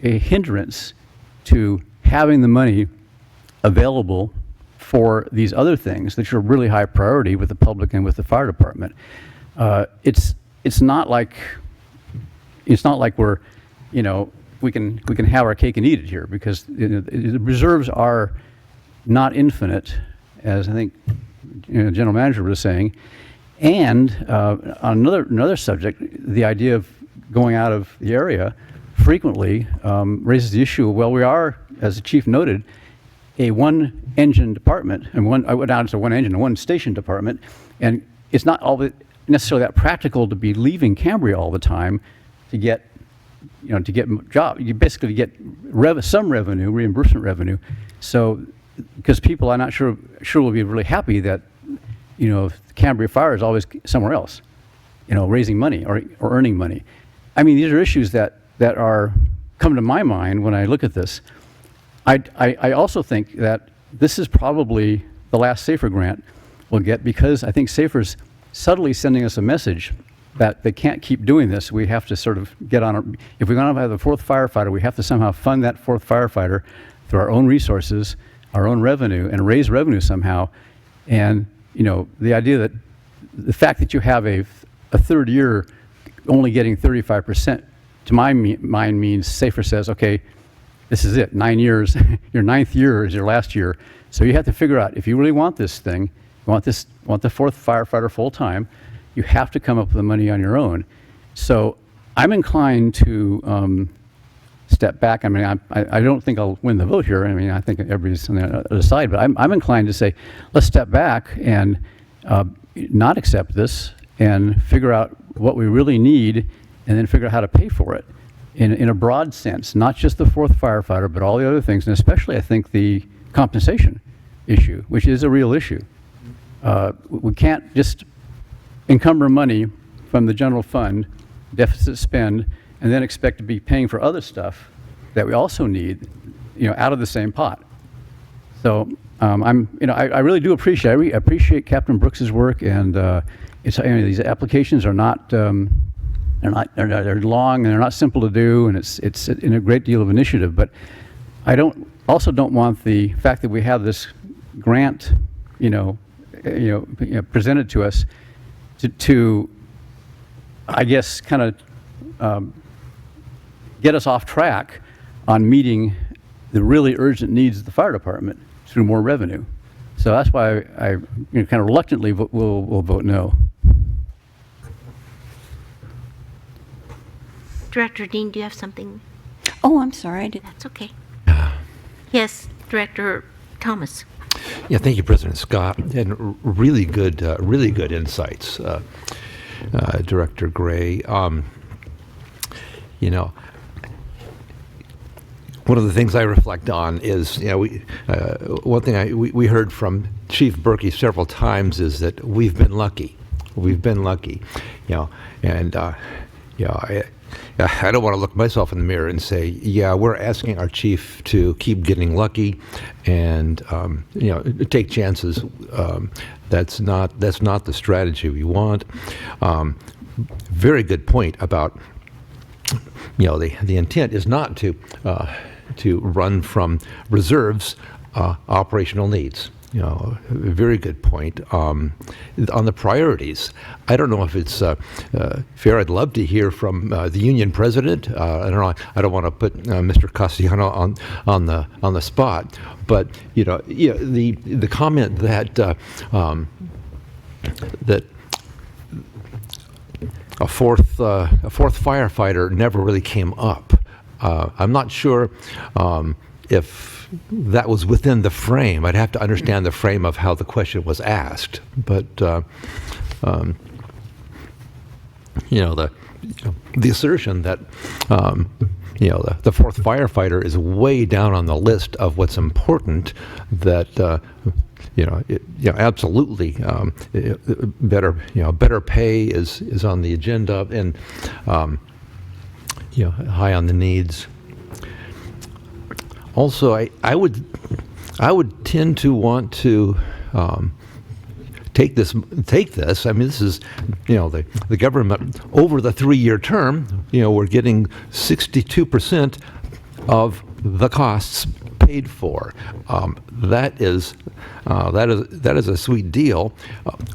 hindrance to having the money available for these other things that are really high priority with the public and with the fire department. It's not like we're, we can have our cake and eat it here, because the reserves are not infinite, as I think general manager was saying. And on another subject, the idea of going out of the area frequently raises the issue of, well, we are, as the chief noted, a one-engine department, and I went down to one engine, one station department, and it's not necessarily that practical to be leaving Cambria all the time to get job. You basically get some revenue, reimbursement revenue. So, because people, I'm not sure will be really happy that, Cambria Fire is always somewhere else, raising money or earning money. I mean, these are issues that come to my mind when I look at this. I also think that this is probably the last SAFER grant we'll get, because I think SAFER's subtly sending us a message that they can't keep doing this. We have to sort of get on if we're going to have the fourth firefighter, we have to somehow fund that fourth firefighter through our own resources, our own revenue, and raise revenue somehow. And, the idea that the fact that you have a third year only getting 35%, to my mind means SAFER says, okay, this is it, 9 years, your 9th year is your last year. So you have to figure out, if you really want this thing, want the fourth firefighter full time, you have to come up with the money on your own. So I'm inclined to step back. I mean, I don't think I'll win the vote here. I mean, I think everybody's on the other side, but I'm inclined to say, let's step back and not accept this and figure out what we really need, and then figure out how to pay for it in a broad sense, not just the fourth firefighter, but all the other things, and especially, I think, the compensation issue, which is a real issue. We can't just encumber money from the general fund, deficit spend, and then expect to be paying for other stuff that we also need, out of the same pot. So I really do appreciate. I appreciate Captain Brooks's work, and these applications are not. They're long and they're not simple to do, and it's in a great deal of initiative. But I also don't want the fact that we have this grant, presented to us, to I guess, kind of get us off track on meeting the really urgent needs of the fire department through more revenue. So that's why I kind of reluctantly will vote no. Director Dean, do you have something? Oh, I'm sorry. That's okay. Yes, Director Thomas. Yeah, thank you, President Scott, and really good insights, Director Gray. One of the things I reflect on is, one thing we heard from Chief Berkey several times is that we've been lucky. We've been lucky, and I don't want to look myself in the mirror and say, yeah, we're asking our chief to keep getting lucky and take chances. That's not the strategy we want. Very good point about the intent is not to run from reserves operational needs. Very good point. On the priorities, I don't know if it's fair. I'd love to hear from the union president. I don't know. I don't want to put Mr. Castellano on the spot, but the comment that that a fourth firefighter never really came up. I'm not sure if that was within the frame. I'd have to understand the frame of how the question was asked. But the assertion that the fourth firefighter is way down on the list of what's important, that absolutely better pay is on the agenda, and high on the needs. Also, I would tend to want to take this. I mean, this is the government over the 3-year term. We're getting 62% of the costs paid for. That is a sweet deal.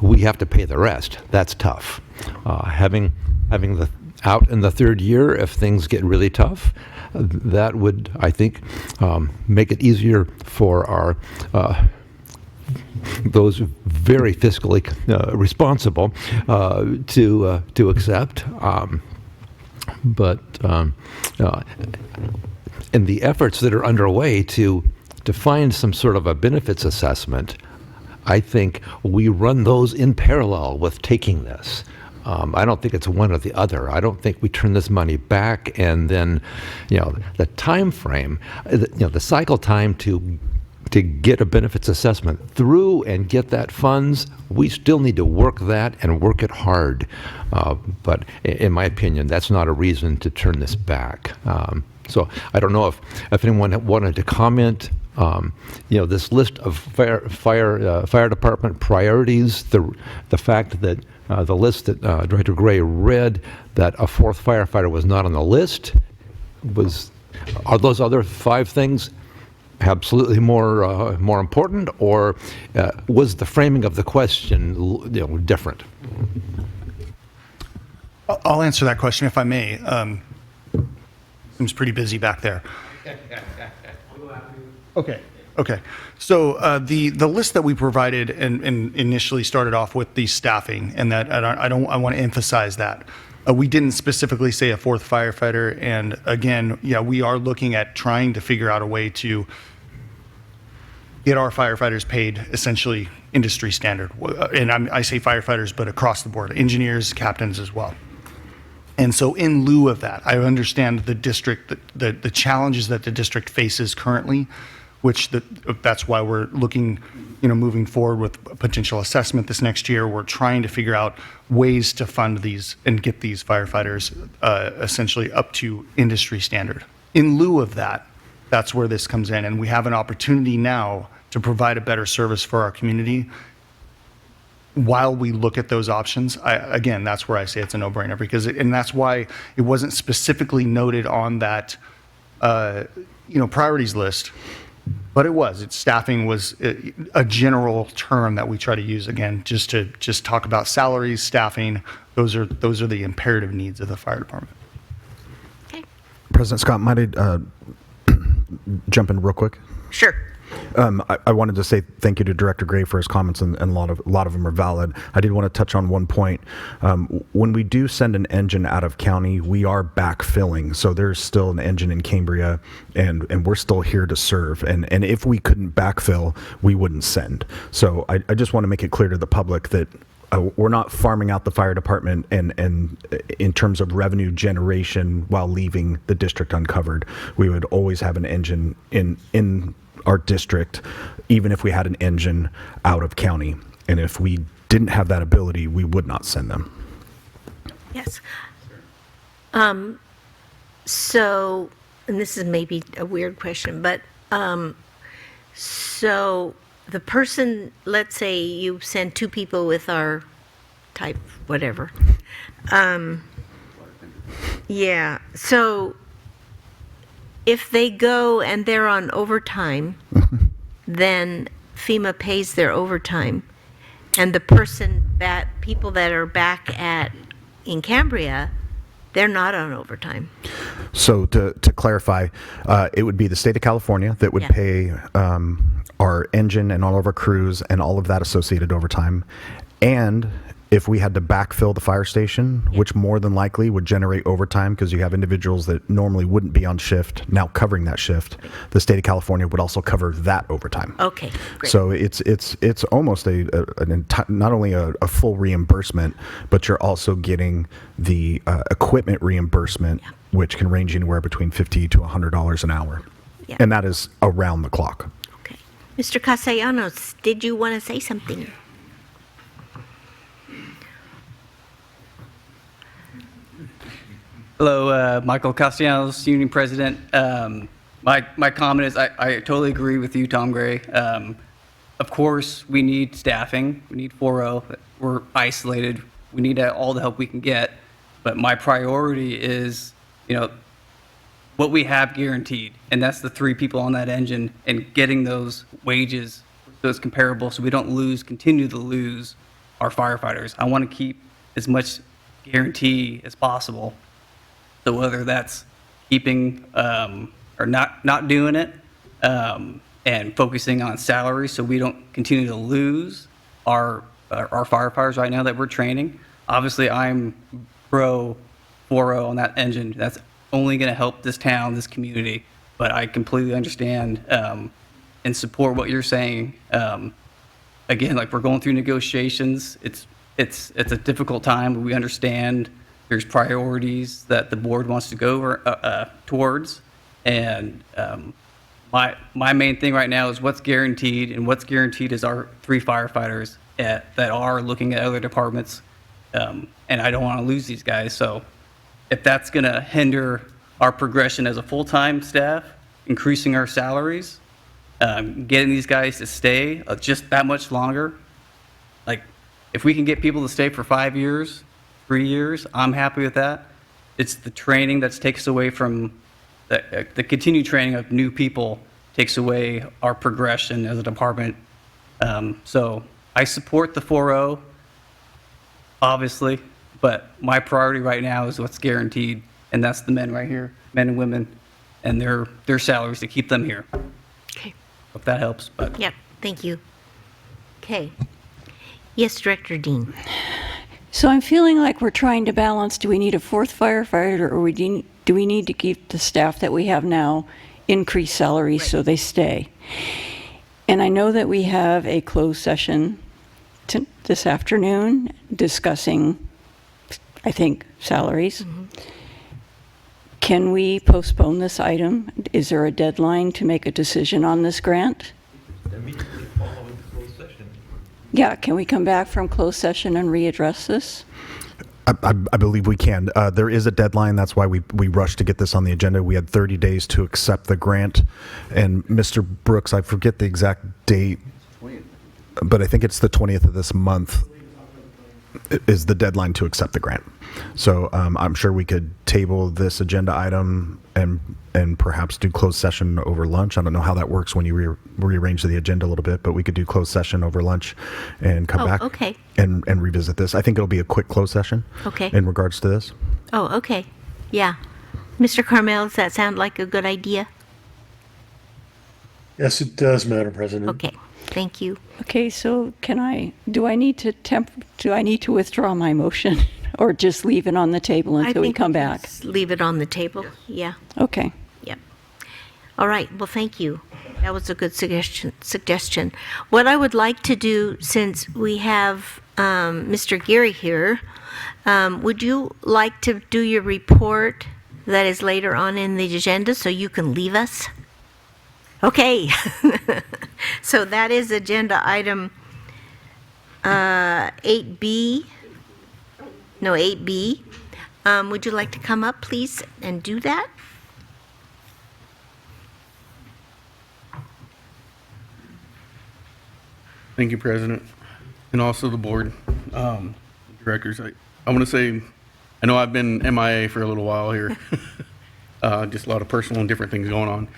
We have to pay the rest. That's tough. Having the out in the 3rd year, if things get really tough, that would, I think, make it easier for our those very fiscally responsible to accept. But in the efforts that are underway to find some sort of a benefits assessment, I think we run those in parallel with taking this. I don't think it's one or the other. I don't think we turn this money back and then, the time frame, the cycle time to get a benefits assessment through and get that funds, we still need to work that and work it hard. But in my opinion, that's not a reason to turn this back. So I don't know if anyone wanted to comment. This list of fire department priorities, the fact that the list that Director Gray read, that a fourth firefighter was not on the list, are those other 5 things absolutely more important, or was the framing of the question different? I'll answer that question if I may. Seems pretty busy back there. Okay. So the list that we provided and initially started off with the staffing, and that I want to emphasize that. We didn't specifically say a fourth firefighter, and again, we are looking at trying to figure out a way to get our firefighters paid essentially industry standard. And I say firefighters, but across the board, engineers, captains as well. And so in lieu of that, I understand the district, the challenges that the district faces currently, which that's why we're looking, moving forward with a potential assessment this next year. We're trying to figure out ways to fund these and get these firefighters essentially up to industry standard. In lieu of that, that's where this comes in. And we have an opportunity now to provide a better service for our community. While we look at those options, again, that's where I say it's a no-brainer and that's why it wasn't specifically noted on that, priorities list, but staffing was a general term that we try to use, again, just to talk about salaries, staffing. Those are the imperative needs of the fire department. President Scott, might I jump in real quick? Sure. I wanted to say thank you to Director Gray for his comments, and a lot of them are valid. I did want to touch on one point. When we do send an engine out of county, we are backfilling. So there's still an engine in Cambria, and we're still here to serve. And if we couldn't backfill, we wouldn't send. So I just want to make it clear to the public that we're not farming out the fire department and in terms of revenue generation while leaving the district uncovered. We would always have an engine in our district, even if we had an engine out of county. And if we didn't have that ability, we would not send them. Yes. So, and this is maybe a weird question, but so the person, let's say you send 2 people with our type, whatever. Yeah, so if they go and they're on overtime, then FEMA pays their overtime. And the people that are back in Cambria, they're not on overtime. So to clarify, it would be the state of California that would pay our engine and all of our crews and all of that associated overtime. And if we had to backfill the fire station, which more than likely would generate overtime because you have individuals that normally wouldn't be on shift now covering that shift, the state of California would also cover that overtime. Okay, great. So it's almost not only a full reimbursement, but you're also getting the equipment reimbursement, which can range anywhere between $50 to $100 an hour. Yeah. And that is around the clock. Okay. Mr. Castellanos, did you want to say something? Hello, Michael Castellanos, Union President. My comment is I totally agree with you, Tom Gray. Of course, we need staffing. We need 4O. We're isolated. We need all the help we can get. But my priority is, what we have guaranteed, and that's the 3 people on that engine and getting those wages, those comparable, so we don't continue to lose our firefighters. I want to keep as much guarantee as possible. So whether that's keeping or not doing it and focusing on salary so we don't continue to lose our firefighters right now that we're training. Obviously, I'm pro 4O on that engine. That's only going to help this town, this community. But I completely understand and support what you're saying. Again, like we're going through negotiations. It's a difficult time, but we understand there's priorities that the board wants to go towards. And my main thing right now is what's guaranteed, and what's guaranteed is our 3 firefighters that are looking at other departments. And I don't want to lose these guys. So if that's going to hinder our progression as a full-time staff, increasing our salaries, getting these guys to stay just that much longer, like if we can get people to stay for 5 years, 3 years, I'm happy with that. It's the training that takes away from the continued training of new people takes away our progression as a department. So I support the 4O, obviously, but my priority right now is what's guaranteed, and that's the men right here, men and women, and their salaries to keep them here. Okay. If that helps. But Yep, thank you. Okay. Yes, Director Dean. So I'm feeling like we're trying to balance, do we need a 4th firefighter, or do we need to keep the staff that we have now, increase salaries so they stay? And I know that we have a closed session this afternoon discussing, I think, salaries. Mm-hmm. Can we postpone this item? Is there a deadline to make a decision on this grant? Yeah, can we come back from closed session and readdress this? I believe we can. There is a deadline. That's why we rushed to get this on the agenda. We had 30 days to accept the grant. And Mr. Brooks, I forget the exact date, but I think it's the 20th of this month is the deadline to accept the grant. So I'm sure we could table this agenda item and perhaps do closed session over lunch. I don't know how that works when you rearrange the agenda a little bit, but we could do closed session over lunch and come back okay. and revisit this. I think it'll be a quick closed session Okay. in regards to this. Oh, okay. Yeah. Mr. Carmel, does that sound like a good idea? Yes, it does, Madam President. Okay. Thank you. Okay, so do I need to withdraw my motion or just leave it on the table until we come back? Just leave it on the table. Yeah. Okay. Yep. All right. Well, thank you. That was a good suggestion. What I would like to do, since we have Mr. Geary here, would you like to do your report that is later on in the agenda so you can leave us? Okay. So that is agenda item 8B. No, 8B. Would you like to come up, please, and do that? Thank you, President, and also the board, directors. I want to say, I know I've been MIA for a little while here. Just a lot of personal and different things going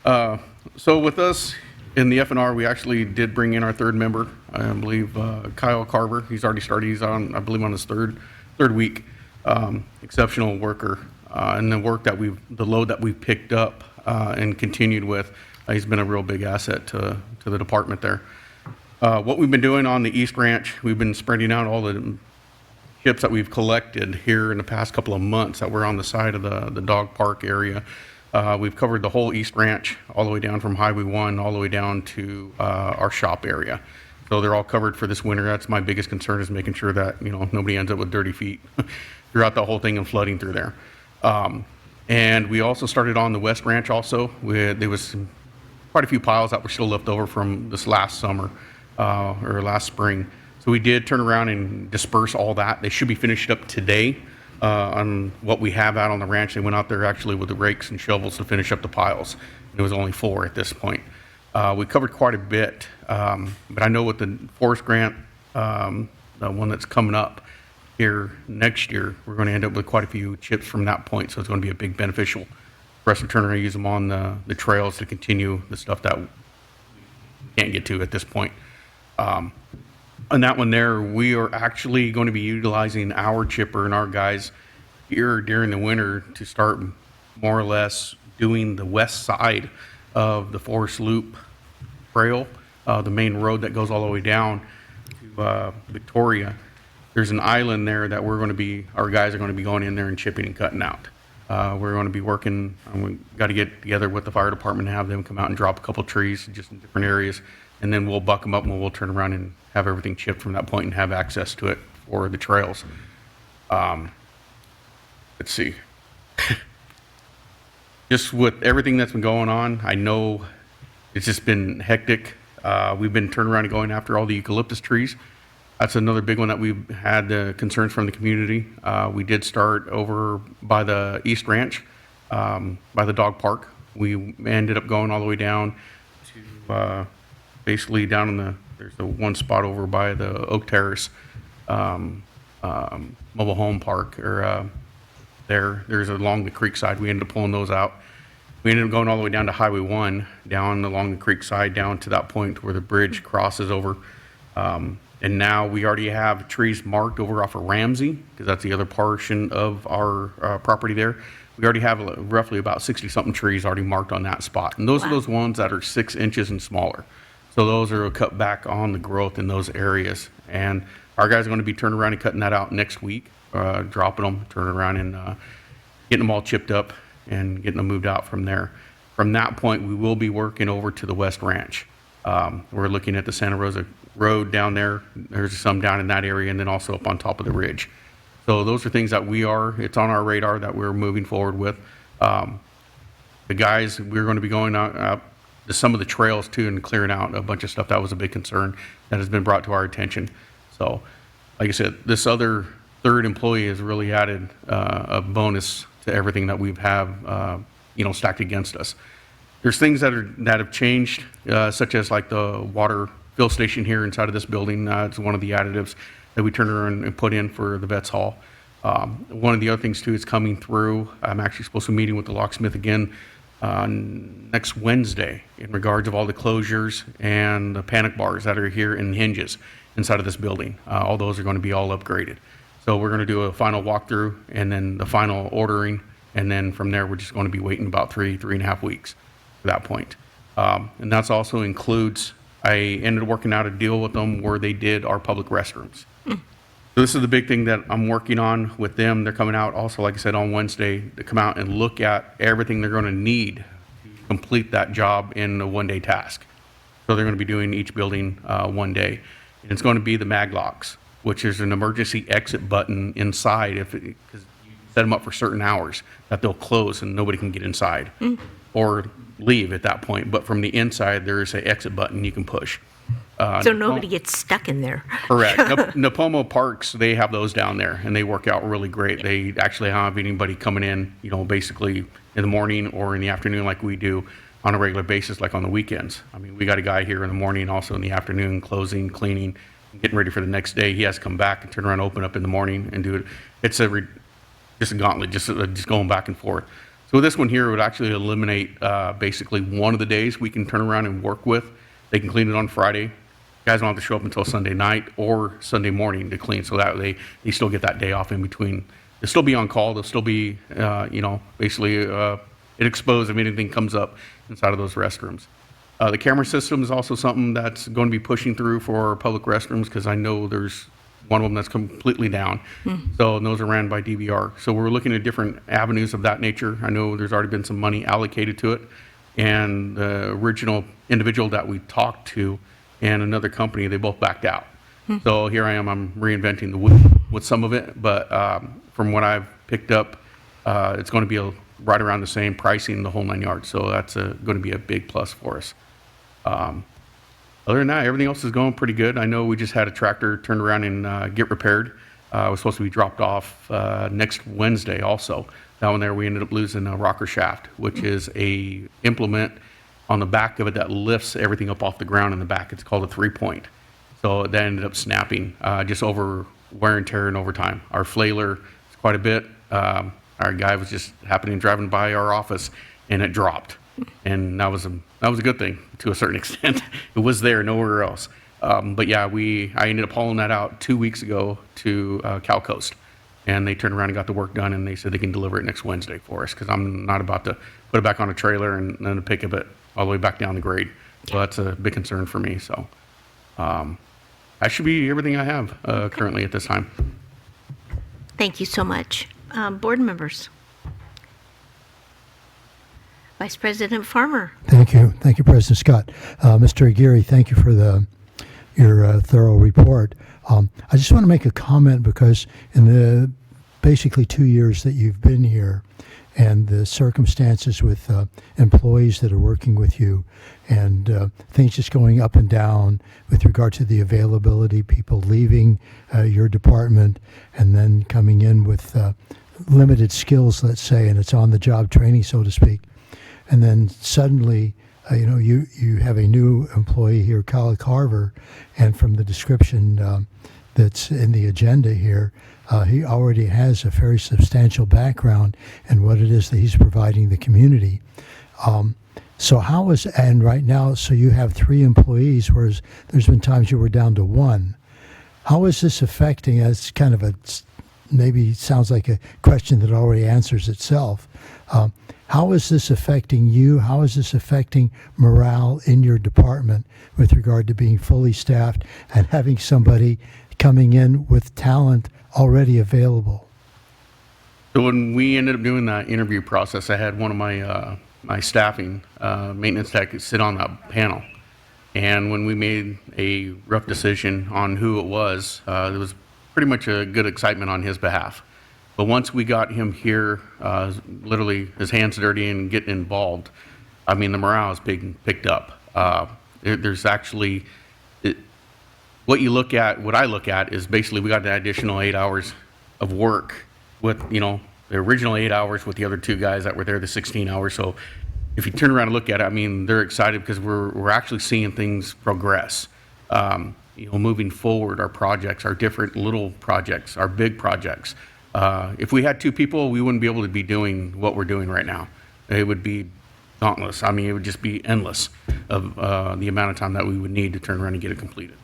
on. So with us in the FNR, we actually did bring in our third member. I believe Kyle Carver. He's already started. He's on, I believe, on his third week. Exceptional worker, and the load that we've picked up and continued with. He's been a real big asset to the department there. What we've been doing on the East Ranch, we've been spreading out all the chips that we've collected here in the past couple of months that were on the side of the dog park area. We've covered the whole East Ranch, all the way down from Highway 1, all the way down to our shop area. So they're all covered for this winter. That's my biggest concern, is making sure that, nobody ends up with dirty feet throughout the whole thing and flooding through there. And we also started on the West Ranch also. There was quite a few piles that were still left over from this last summer or last spring. So we did turn around and disperse all that. They should be finished up today on what we have out on the ranch. They went out there actually with the rakes and shovels to finish up the piles. There was only 4 at this point. We covered quite a bit, but I know with the forest grant, the one that's coming up here next year, we're going to end up with quite a few chips from that point. So it's going to be a big beneficial for us to turn around and use them on the trails to continue the stuff that we can't get to at this point. On that one there, we are actually going to be utilizing our chipper and our guys here during the winter to start more or less doing the west side of the Forest Loop Trail, the main road that goes all the way down to Victoria. There's an island there that our guys are going to be going in there and chipping and cutting out. We're going to be working, we got to get together with the fire department and have them come out and drop a couple trees just in different areas. And then we'll buck them up and we'll turn around and have everything chipped from that point and have access to it for the trails. Let's see. Just with everything that's been going on, I know it's just been hectic. We've been turning around and going after all the eucalyptus trees. That's another big one that we've had concerns from the community. We did start over by the East Ranch, by the dog park. We ended up going all the way down to basically down in there's the one spot over by the Oak Terrace mobile home park, or there's along the creek side. We ended up pulling those out. We ended up going all the way down to Highway 1, down along the creek side, down to that point where the bridge crosses over. And now we already have trees marked over off of Ramsey, because that's the other portion of our property there. We already have roughly about 60-something trees already marked on that spot. And those are those ones that are 6 inches and smaller. So those are cut back on the growth in those areas. And our guys are going to be turning around and cutting that out next week, dropping them, turning around and getting them all chipped up and getting them moved out from there. From that point, we will be working over to the West Ranch. We're looking at the Santa Rosa Road down there. There's some down in that area, and then also up on top of the ridge. So those are things that it's on our radar that we're moving forward with. The guys, we're going to be going out to some of the trails too and clearing out a bunch of stuff. That was a big concern that has been brought to our attention. So, like I said, this other third employee has really added a bonus to everything that we've stacked against us. There's things that have changed, such as like the water fill station here inside of this building. It's one of the additives that we turned around and put in for the vets hall. One of the other things too is coming through. I'm actually supposed to be meeting with the locksmith again next Wednesday in regards of all the closures and the panic bars that are here and hinges inside of this building. All those are going to be all upgraded. So we're going to do a final walkthrough and then the final ordering. And then from there, we're just going to be waiting about 3.5 weeks at that point. And that's also includes, I ended up working out a deal with them where they did our public restrooms. So this is the big thing that I'm working on with them. They're coming out also, like I said, on Wednesday to come out and look at everything they're going to need to complete that job in a one-day task. So they're going to be doing each building one day. And it's going to be the mag locks, which is an emergency exit button inside because you set them up for certain hours that they'll close and nobody can get inside or leave at that point. But from the inside, there is an exit button you can push. So nobody gets stuck in there. Correct. Napomo Parks, they have those down there, and they work out really great. They actually have anybody coming in, basically in the morning or in the afternoon like we do on a regular basis, like on the weekends. I mean, we got a guy here in the morning, also in the afternoon, closing, cleaning, getting ready for the next day. He has to come back and turn around, open up in the morning and do it. It's just a gauntlet, just going back and forth. So this one here would actually eliminate basically one of the days we can turn around and work with. They can clean it on Friday. Guys don't have to show up until Sunday night or Sunday morning to clean, so that they still get that day off in between. They'll still be on call. They'll still be, basically it exposed if anything comes up inside of those restrooms. The camera system is also something that's going to be pushing through for public restrooms because I know there's one of them that's completely down. So and those are ran by DVR. So we're looking at different avenues of that nature. I know there's already been some money allocated to it. And the original individual that we talked to and another company, they both backed out. So here I am, I'm reinventing the wheel with some of it, but from what I've picked up, it's going to be right around the same pricing, the whole 9 yards. So that's going to be a big plus for us. Other than that, everything else is going pretty good. I know we just had a tractor turned around and get repaired. It was supposed to be dropped off next Wednesday also. That one there, we ended up losing a rocker shaft, which is a implement on the back of it that lifts everything up off the ground in the back. It's called a 3-point. So that ended up snapping just over wear and tear and over time. Our flailer is quite a bit. Our guy was just happening driving by our office and it dropped. And that was a good thing to a certain extent. It was there, nowhere else. But yeah, I ended up hauling that out 2 weeks ago to Cal Coast. And they turned around and got the work done, and they said they can deliver it next Wednesday for us because I'm not about to put it back on a trailer and then pick up it all the way back down the grade. So that's a big concern for me. So that should be everything I have currently at this time. Thank you so much. Board members. Vice President Farmer. Thank you. Thank you, President Scott. Mr. Aguirre, thank you for your thorough report. I just want to make a comment because in the basically 2 years that you've been here and the circumstances with employees that are working with you and things just going up and down with regard to the availability, people leaving your department and then coming in with limited skills, let's say, and it's on-the-job training, so to speak. And then suddenly, you have a new employee here, Kyle Carver, and from the description that's in the agenda here, he already has a very substantial background in what it is that he's providing the community. And right now, so you have 3 employees, whereas there's been times you were down to 1. How is this affecting, as kind of maybe sounds like a question that already answers itself, how is this affecting you? How is this affecting morale in your department with regard to being fully staffed and having somebody coming in with talent already available? So when we ended up doing that interview process, I had one of my staffing maintenance tech sit on that panel. And when we made a rough decision on who it was, there was pretty much a good excitement on his behalf. But once we got him here, literally his hands dirty and getting involved, I mean, the morale is picked up. There's actually, what I look at is basically we got an additional 8 hours of work with, the original 8 hours with the other two guys that were there, the 16 hours. So if you turn around and look at it, I mean, they're excited because we're actually seeing things progress. Moving forward, our projects, our different little projects, our big projects. If we had two people, we wouldn't be able to be doing what we're doing right now. It would be dauntless. I mean, it would just be endless of the amount of time that we would need to turn around and get it completed.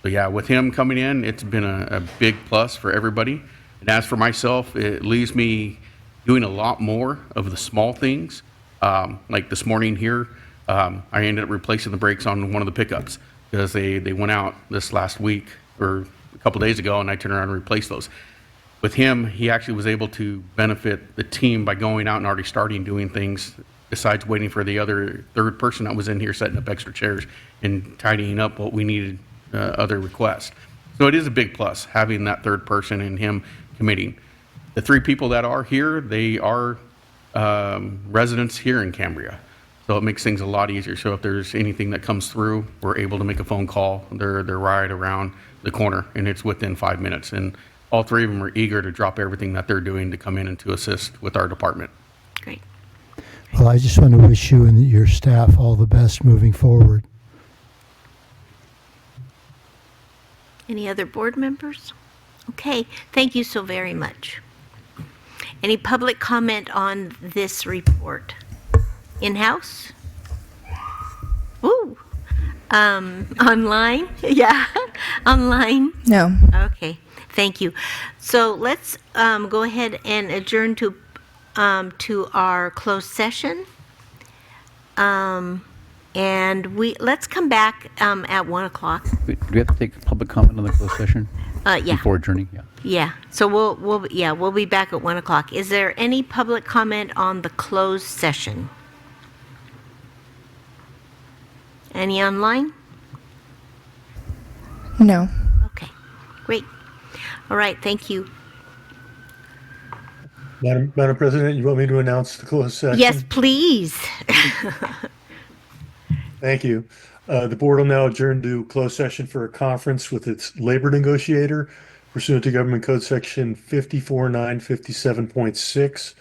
So yeah, with him coming in, it's been a big plus for everybody. And as for myself, it leaves me doing a lot more of the small things. Like this morning here, I ended up replacing the brakes on one of the pickups because they went out this last week or a couple days ago, and I turned around and replaced those. With him, he actually was able to benefit the team by going out and already starting doing things besides waiting for the other third person that was in here setting up extra chairs and tidying up what we needed, other requests. So it is a big plus having that third person and him committing. The three people that are here, they are residents here in Cambria. So it makes things a lot easier. So if there's anything that comes through, we're able to make a phone call. They're right around the corner, and it's within 5 minutes. And all three of them are eager to drop everything that they're doing to come in and to assist with our department. Great. Well, I just want to wish you and your staff all the best moving forward. Any other board members? Okay, thank you so very much. Any public comment on this report? In-house? Ooh. Online? Yeah, online? No. Okay, thank you. So let's go ahead and adjourn to our closed session. And let's come back at 1 o'clock. Do we have to take public comment on the closed session? Yeah. Before adjourning? Yeah. Yeah. So we'll be back at 1 o'clock. Is there any public comment on the closed session? Any online? No. Okay. Great. All right. Thank you. Madam President, you want me to announce the closed session? Yes, please. Thank you. The board will now adjourn to closed session for a conference with its labor negotiator pursuant to Government Code Section 54957.6.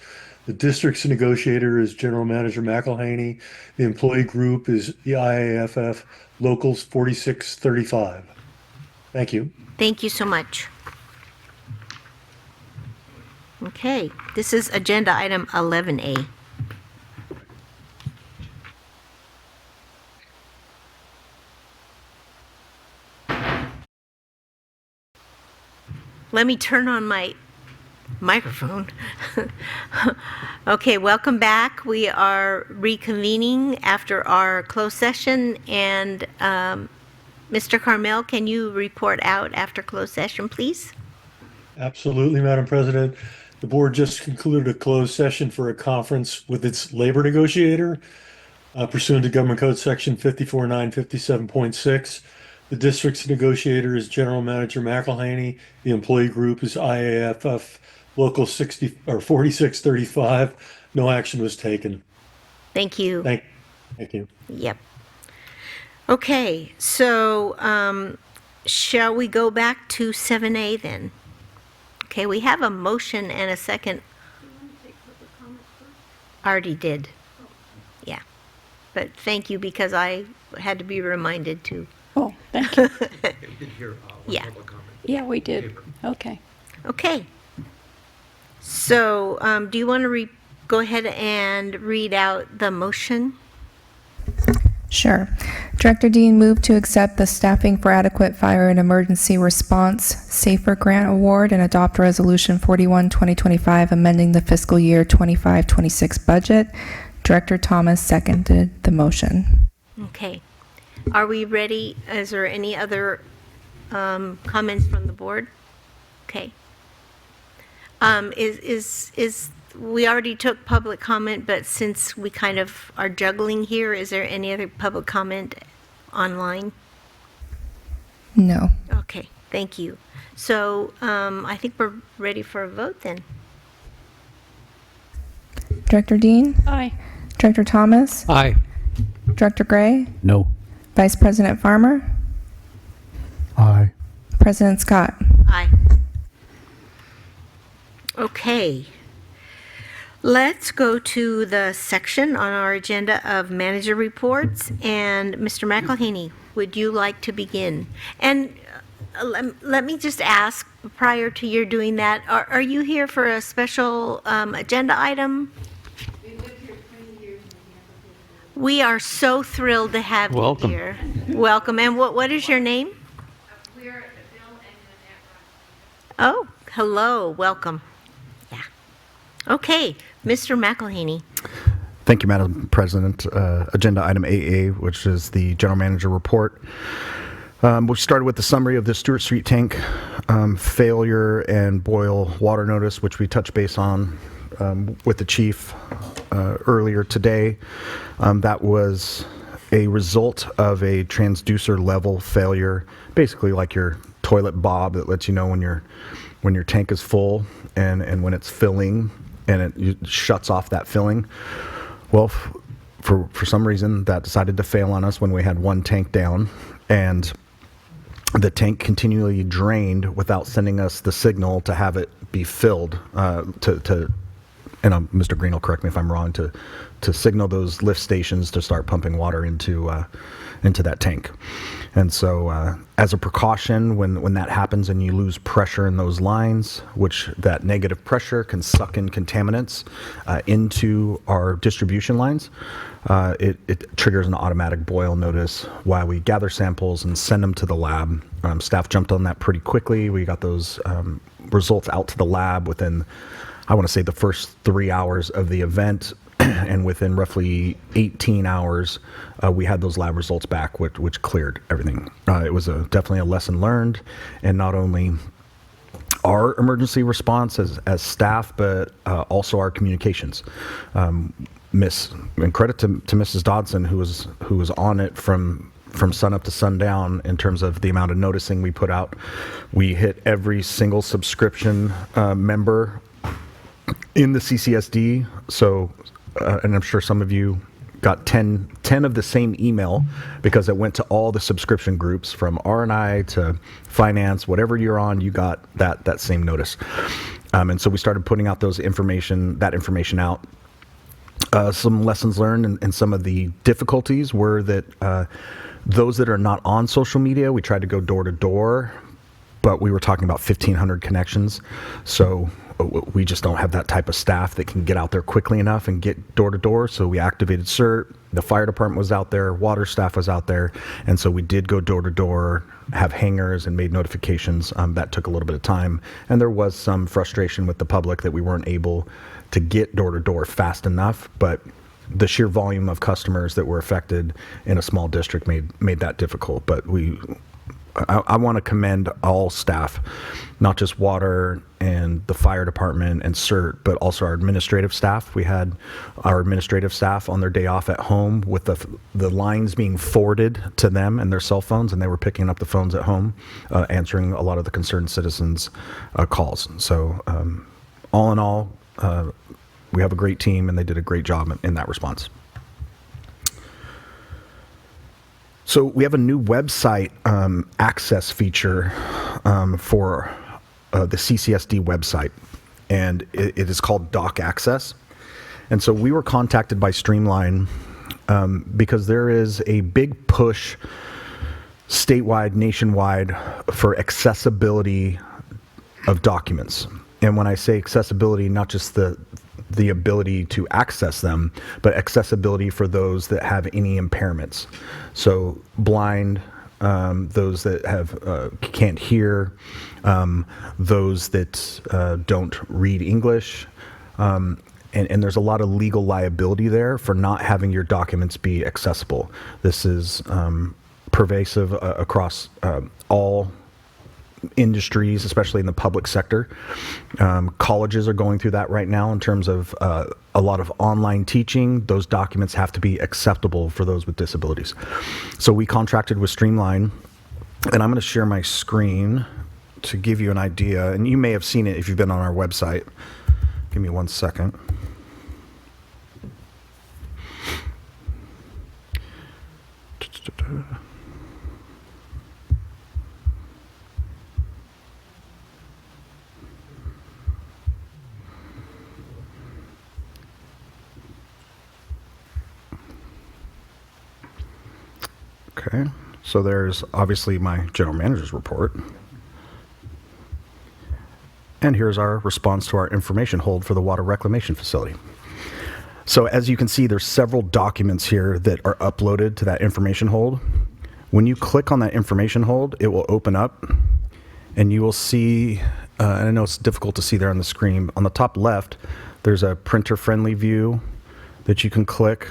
The district's negotiator is General Manager McElhaney. The employee group is the IAFF Locals 4635. Thank you. Thank you so much. Okay, this is agenda item 11A. Let me turn on my microphone. Okay, welcome back. We are reconvening after our closed session, and Mr. Carmel, can you report out after closed session, please? Absolutely, Madam President. The board just concluded a closed session for a conference with its labor negotiator pursuant to Government Code Section 54957.6. The district's negotiator is General Manager McElhaney. The employee group is IAFF Local 4635. No action was taken. Thank you. Thank you. Yep. Okay, so shall we go back to 7A then? Okay, we have a motion and a second. Already did. Yeah. But thank you, because I had to be reminded to. Oh, thank you. Yeah. Yeah, we did. Okay. Okay. So, do you want to go ahead and read out the motion? Sure. Director Dean moved to accept the Staffing for Adequate Fire and Emergency Response SAFER Grant Award and adopt Resolution 41-2025, amending the fiscal year 25-26 budget. Director Thomas seconded the motion. Okay. Are we ready? Is there any other comments from the board? Okay. We already took public comment, but since we kind of are juggling here, is there any other public comment online? No. Okay, thank you. So I think we're ready for a vote then. Director Dean? Aye. Director Thomas? Aye. Director Gray? No. Vice President Farmer? Aye. President Scott? Aye. Okay. Let's go to the section on our agenda of manager reports. And Mr. McElhaney, would you like to begin? And let me just ask, prior to your doing that, are you here for a special agenda item? We are so thrilled to have Welcome. you here. Welcome. And what is your name? Oh, hello. Welcome. Yeah. Okay, Mr. McElhaney. Thank you, Madam President. Agenda item AA, which is the general manager report. We started with the summary of the Stewart Street tank failure and boil water notice, which we touched base on with the chief earlier today. That was a result of a transducer level failure, basically like your toilet bob that lets you know when your tank is full and when it's filling, and it shuts off that filling. Well, for some reason that decided to fail on us when we had one tank down, and the tank continually drained without sending us the signal to have it be filled and Mr. Green will correct me if I'm wrong, to signal those lift stations to start pumping water into that tank. And so as a precaution, when that happens and you lose pressure in those lines, which that negative pressure can suck in contaminants into our distribution lines, it triggers an automatic boil notice while we gather samples and send them to the lab. Staff jumped on that pretty quickly. We got those results out to the lab within, I want to say, the first 3 hours of the event. And within roughly 18 hours, we had those lab results back, which cleared everything. It was definitely a lesson learned, and not only our emergency response as staff, but also our communications. And credit to Mrs. Dodson, who was on it from sun up to sundown in terms of the amount of noticing we put out. We hit every single subscription member in the CCSD. So, and I'm sure some of you got 10 of the same email because it went to all the subscription groups from R&I to finance, whatever you're on, you got that same notice. And so we started putting out that information out. Some lessons learned and some of the difficulties were that those that are not on social media, we tried to go door to door, but we were talking about 1,500 connections. So we just don't have that type of staff that can get out there quickly enough and get door to door. So we activated CERT. The fire department was out there, water staff was out there. And so we did go door to door, have hangers, and made notifications. That took a little bit of time. And there was some frustration with the public that we weren't able to get door to door fast enough. But the sheer volume of customers that were affected in a small district made that difficult. But I want to commend all staff, not just water and the fire department and CERT, but also our administrative staff. We had our administrative staff on their day off at home with the lines being forwarded to them and their cell phones, and they were picking up the phones at home, answering a lot of the concerned citizens' calls. So all in all, we have a great team, and they did a great job in that response. So we have a new website access feature for the CCSD website, and it is called Doc Access. And so we were contacted by Streamline because there is a big push statewide, nationwide for accessibility of documents. And when I say accessibility, not just the ability to access them, but accessibility for those that have any impairments. So blind, those that have can't hear, those that don't read English, and there's a lot of legal liability there for not having your documents be accessible. This is pervasive across all industries, especially in the public sector. Colleges are going through that right now in terms of a lot of online teaching. Those documents have to be acceptable for those with disabilities. So we contracted with Streamline, and I'm going to share my screen to give you an idea. And you may have seen it if you've been on our website. Give me 1 second. Okay, so there's obviously my general manager's report. And here's our response to our information hold for the water reclamation facility. So as you can see, there's several documents here that are uploaded to that information hold. When you click on that information hold, it will open up and you will see, and I know it's difficult to see there on the screen, on the top left, there's a printer-friendly view that you can click.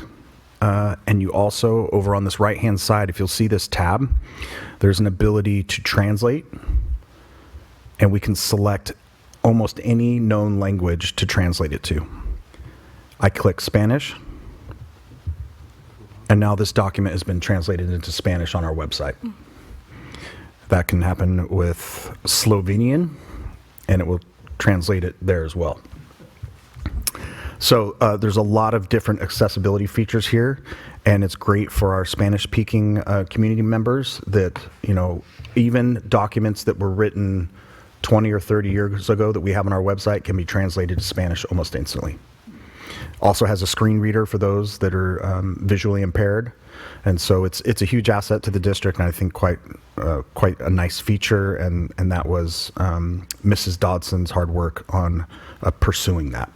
And you also, over on this right-hand side, if you'll see this tab, there's an ability to translate. And we can select almost any known language to translate it to. I click Spanish. And now this document has been translated into Spanish on our website. That can happen with Slovenian, and it will translate it there as well. So there's a lot of different accessibility features here, and it's great for our Spanish-speaking community members that, you know, even documents that were written 20 or 30 years ago that we have on our website can be translated to Spanish almost instantly. Also has a screen reader for those that are visually impaired, and so it's a huge asset to the district, and I think quite a nice feature, and that was Mrs. Dodson's hard work on pursuing that.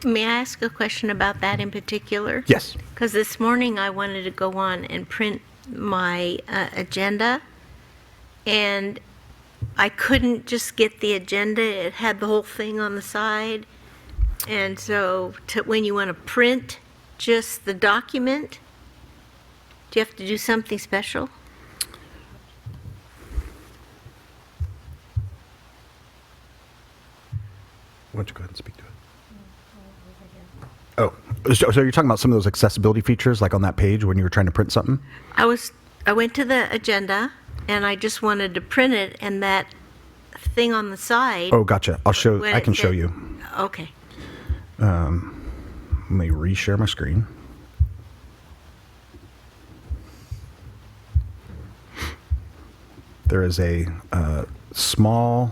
May I ask a question about that in particular? Yes. Because this morning I wanted to go on and print my agenda, and I couldn't just get the agenda. It had the whole thing on the side. And so when you want to print just the document, do you have to do something special? Why don't you go ahead and speak to it? Oh, so you're talking about some of those accessibility features, like on that page when you were trying to print something? I went to the agenda, and I just wanted to print it, and that thing on the side. Oh, gotcha. I can show you. Okay. Let me reshare my screen. There is a small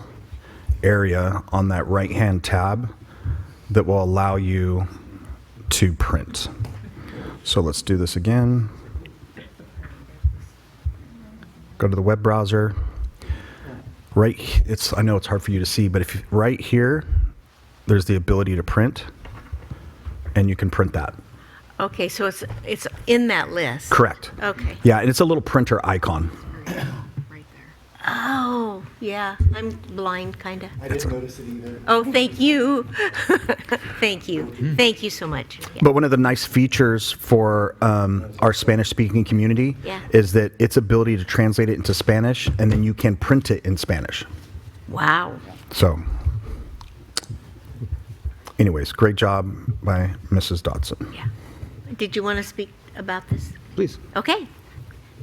area on that right-hand tab that will allow you to print. So let's do this again. Go to the web browser. I know it's hard for you to see, but if right here, there's the ability to print, and you can print that. Okay, so it's in that list. Correct. Okay. Yeah, and it's a little printer icon. Oh, yeah. I'm blind, kind of. I didn't notice it either. Oh, thank you. Thank you. Thank you so much. Yeah. But one of the nice features for our Spanish-speaking community Yeah. is that its ability to translate it into Spanish, and then you can print it in Spanish. Wow. So, anyways, great job by Mrs. Dodson. Yeah. Did you want to speak about this? Please. Okay.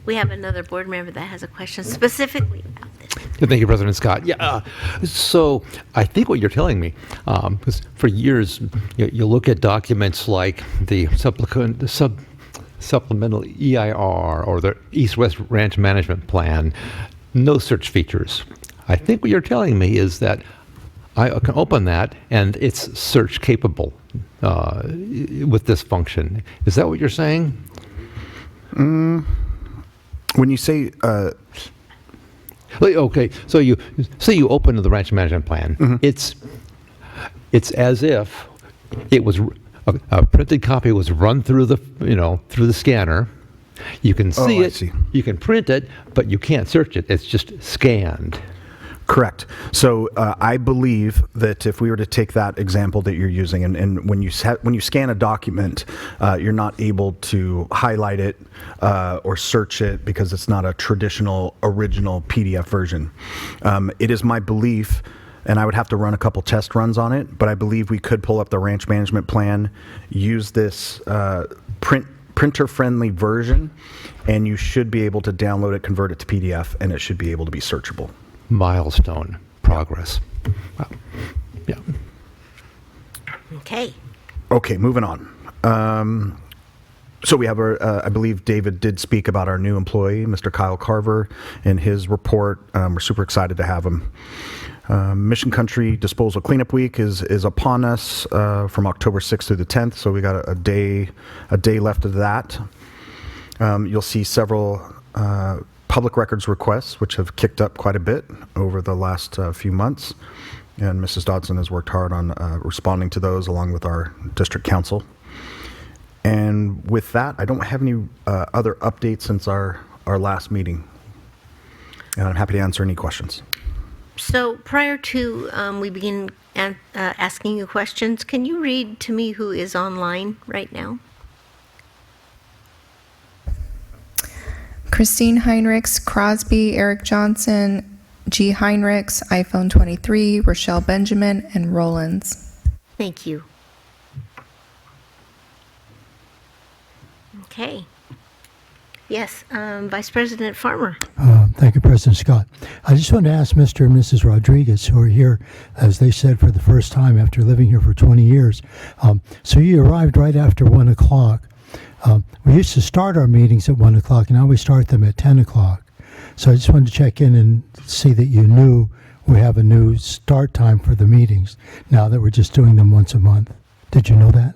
We have another board member that has a question specifically about this. Thank you, President Scott. Yeah, so I think what you're telling me, because for years you look at documents like the supplemental EIR or the East-West Ranch Management Plan, no search features. I think what you're telling me is that I can open that and it's search capable with this function. Is that what you're saying? When you say, okay, so you open the ranch management plan. Mm-hmm. It's as if it was a printed copy was run through the scanner. You can see I it. see. You can print it, but you can't search it. It's just scanned. correct. So I believe that if we were to take that example that you're using, and when you scan a document, you're not able to highlight it or search it because it's not a traditional original PDF version. It is my belief, and I would have to run a couple test runs on it, but I believe we could pull up the ranch management plan, use this printer-friendly version, and you should be able to download it, convert it to PDF, and it should be able to be searchable. Milestone progress. Wow. Yeah. Okay. Okay, moving on. So we have I believe David did speak about our new employee, Mr. Kyle Carver, in his report. We're super excited to have him. Mission Country Disposal Cleanup Week is upon us from October 6th through the 10th, so we got a day left of that. You'll see several public records requests, which have kicked up quite a bit over the last few months. And Mrs. Dodson has worked hard on responding to those along with our district council. And with that, I don't have any other updates since our last meeting. And I'm happy to answer any questions. So prior to we begin asking you questions, can you read to me who is online right now? Christine Heinrichs, Crosby, Eric Johnson, G. Heinrichs, iPhone 23, Rochelle Benjamin, and Rollins. Thank you. Okay. Yes, Vice President Farmer. Thank you, President Scott. I just wanted to ask Mr. and Mrs. Rodriguez, who are here, as they said, for the first time after living here for 20 years. So you arrived right after 1 o'clock. We used to start our meetings at 1 o'clock, and now we start them at 10 o'clock. So I just wanted to check in and see that you knew we have a new start time for the meetings now that we're just doing them once a month. Did you know that?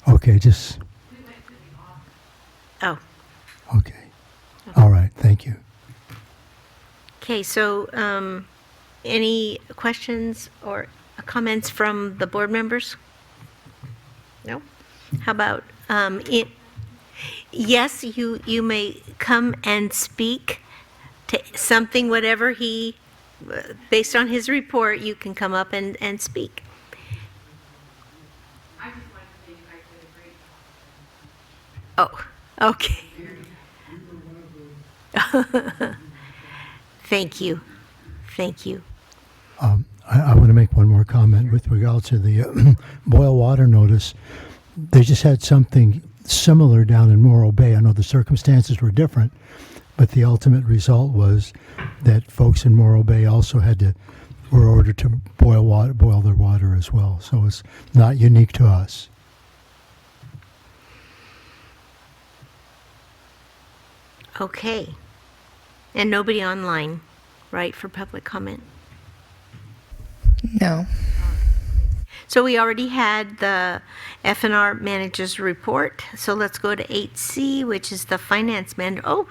Okay, just... Oh. Okay. All right, thank you. Okay, so any questions or comments from the board members? No? How about, yes, you may come and speak to something, whatever he, based on his report, you can come up and speak. I just wanted to say you guys did a great job. Oh, okay. Thank you. Thank you. I want to make one more comment with regard to the boil water notice. They just had something similar down in Morro Bay. I know the circumstances were different, but the ultimate result was that folks in Morro Bay also were ordered to boil their water as well. So it's not unique to us. Okay. And nobody online, right, for public comment? No. So we already had the F&R manager's report. So let's go to 8C, which is the finance manager. Oh,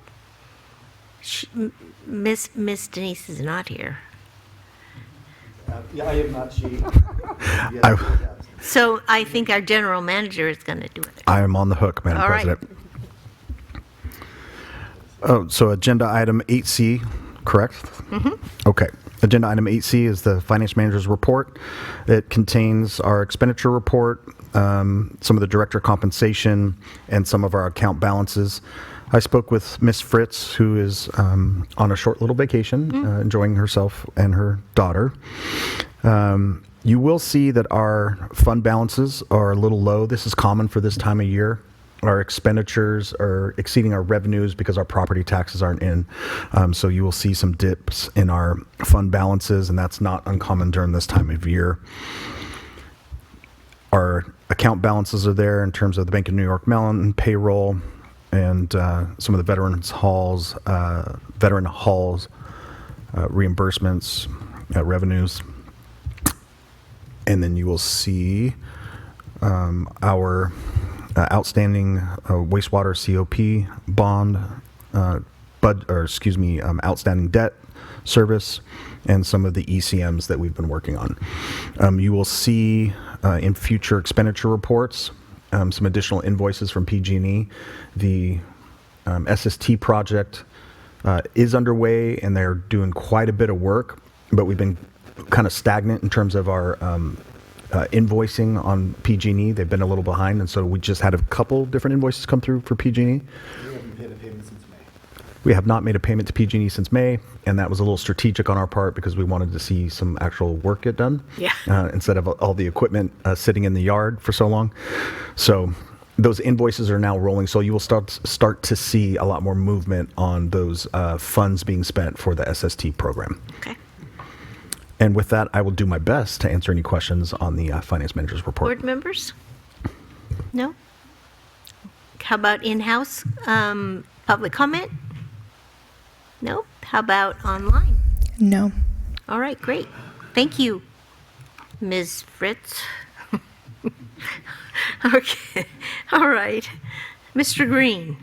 Miss Denise is not here. Yeah, I am not she. So I think our general manager is going to do it. I am on the hook, Madam All right. President. Oh, so agenda item 8C, correct? Mm-hmm. Okay. Agenda item 8C is the finance manager's report. It contains our expenditure report, some of the director compensation, and some of our account balances. I spoke with Miss Fritz, who is on a short little vacation, enjoying herself and her daughter. You will see that our fund balances are a little low. This is common for this time of year. Our expenditures are exceeding our revenues because our property taxes aren't in. So you will see some dips in our fund balances, and that's not uncommon during this time of year. Our account balances are there in terms of the Bank of New York Mellon payroll and some of the veteran halls reimbursements, revenues. And then you will see our outstanding wastewater COP bond, outstanding debt service, and some of the ECMs that we've been working on. You will see in future expenditure reports some additional invoices from PG&E. The SST project is underway, and they're doing quite a bit of work, but we've been kind of stagnant in terms of our invoicing on PG&E. They've been a little behind, and so we just had a couple different invoices come through for PG&E. We haven't paid a payment since May. We have not made a payment to PG&E since May, and that was a little strategic on our part because we wanted to see some actual work get done instead of all the equipment sitting in the yard for so long. So those invoices are now rolling, so you will start to see a lot more movement on those funds being spent for the SST program. Okay. And with that, I will do my best to answer any questions on the finance manager's report. Board members? No? How about in-house public comment? No? How about online? No. All right, great. Thank you, Ms. Fritz. Okay. All right. Mr. Green.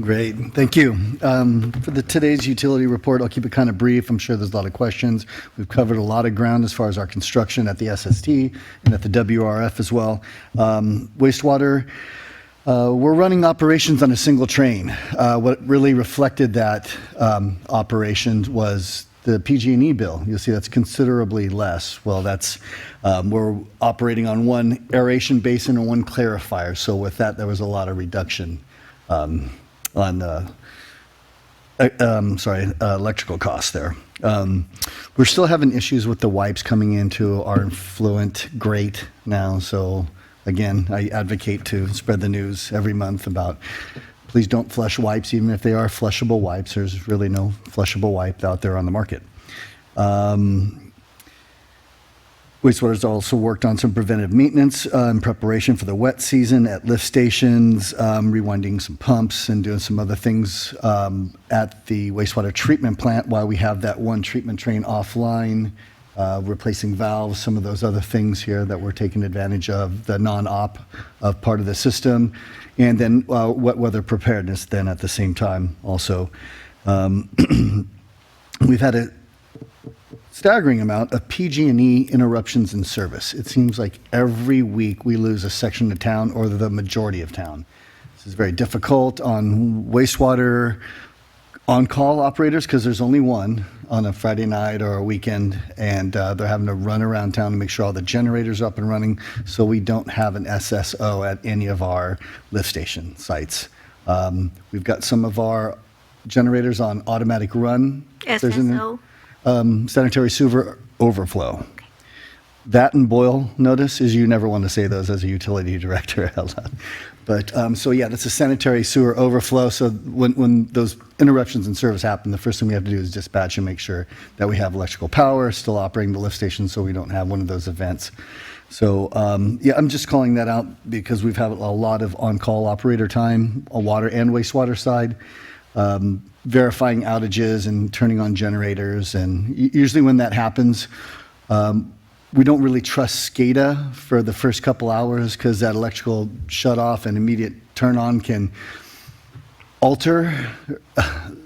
Great, thank you. For today's utility report, I'll keep it kind of brief. I'm sure there's a lot of questions. We've covered a lot of ground as far as our construction at the SST and at the WRF as well. Wastewater, we're running operations on a single train. What really reflected that operation was the PG&E bill. You'll see that's considerably less. Well, that's we're operating on one aeration basin and one clarifier. So with that, there was a lot of reduction on electrical costs there. We're still having issues with the wipes coming into our influent grate now. So again, I advocate to spread the news every month about please don't flush wipes, even if they are flushable wipes. There's really no flushable wipe out there on the market. Wastewater's also worked on some preventive maintenance in preparation for the wet season at lift stations, rewinding some pumps and doing some other things at the wastewater treatment plant while we have that one treatment train offline, replacing valves, some of those other things here that we're taking advantage of, the non-op of part of the system, and then wet weather preparedness then at the same time also. We've had a staggering amount of PG&E interruptions in service. It seems like every week we lose a section of town or the majority of town. This is very difficult on wastewater on-call operators because there's only one on a Friday night or a weekend, and they're having to run around town to make sure all the generators are up and running so we don't have an SSO at any of our lift station sites. We've got some of our generators on automatic run. SSO? Sanitary sewer overflow. Okay. That and boil notice is you never want to say those as a utility director out loud. But so yeah, that's a sanitary sewer overflow. So when those interruptions in service happen, the first thing we have to do is dispatch and make sure that we have electrical power still operating the lift station so we don't have one of those events. So yeah, I'm just calling that out because we've had a lot of on-call operator time, on water and wastewater side. Verifying outages and turning on generators. And usually when that happens, we don't really trust SCADA for the first couple hours because that electrical shut off and immediate turn on can alter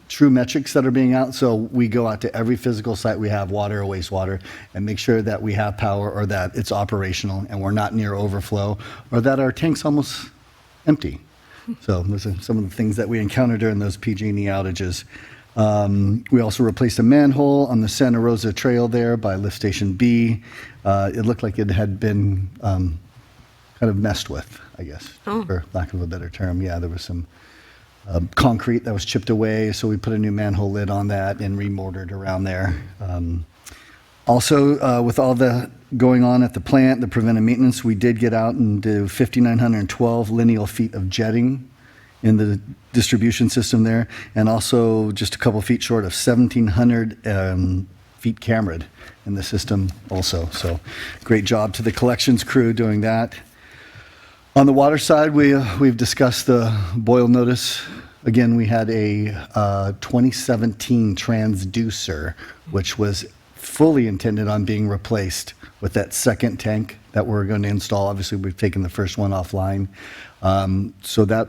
true metrics that are being out. So we go out to every physical site we have, water or wastewater, and make sure that we have power or that it's operational and we're not near overflow or that our tank's almost empty. So those are some of the things that we encountered during those PG&E outages. We also replaced a manhole on the Santa Rosa Trail there by Lift Station B. It looked like it had been kind of messed with, I guess, for lack of a better term. Yeah, there was some concrete that was chipped away, so we put a new manhole lid on that and remortared around there. Also, with all the going on at the plant, the preventive maintenance, we did get out and do 5,912 lineal feet of jetting in the distribution system there, and also just a couple feet short of 1,700 feet cambered in the system also. So great job to the collections crew doing that. On the water side, we've discussed the boil notice. Again, we had a 2017 transducer, which was fully intended on being replaced with that second tank that we're going to install. Obviously, we've taken the first one offline. So that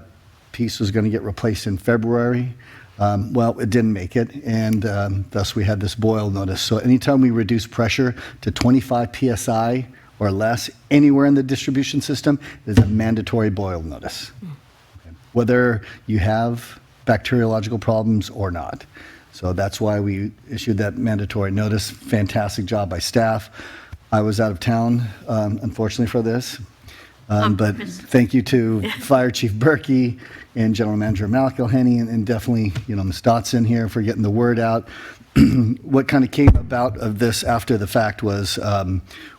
piece was going to get replaced in February. Well, it didn't make it, and thus we had this boil notice. So anytime we reduce pressure to 25 PSI or less anywhere in the distribution system, there's a mandatory boil notice, okay, whether you have bacteriological problems or not. So that's why we issued that mandatory notice. Fantastic job by staff. I was out of town, unfortunately, for this. But thank you to Fire Chief Berkey and General Manager Malcolhenny and definitely, Ms. Dotson here for getting the word out. What kind of came about of this after the fact was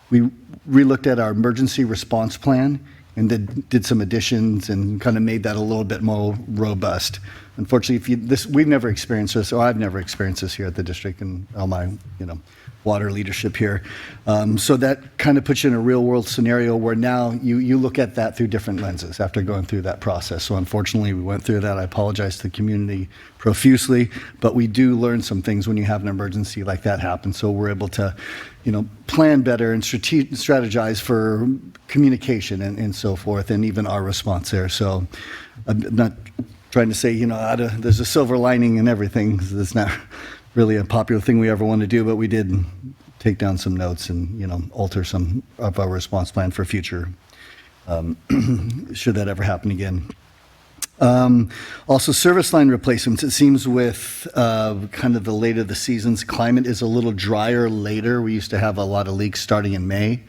we relooked at our emergency response plan and did some additions and kind of made that a little bit more robust. unfortunately, we've never experienced this, or I've never experienced this here at the district and all my, water leadership here. So that kind of puts you in a real world scenario where now you look at that through different lenses after going through that process. So unfortunately, we went through that. I apologize to the community profusely, but we do learn some things when you have an emergency like that happen. So we're able to, plan better and strategize for communication and so forth, and even our response there. So I'm not trying to say, there's a silver lining in everything. That's not really a popular thing we ever want to do, but we did take down some notes and, alter some of our response plan for future, should that ever happen again. Also, service line replacements. It seems with kind of the later the season's climate is a little drier later. We used to have a lot of leaks starting in May.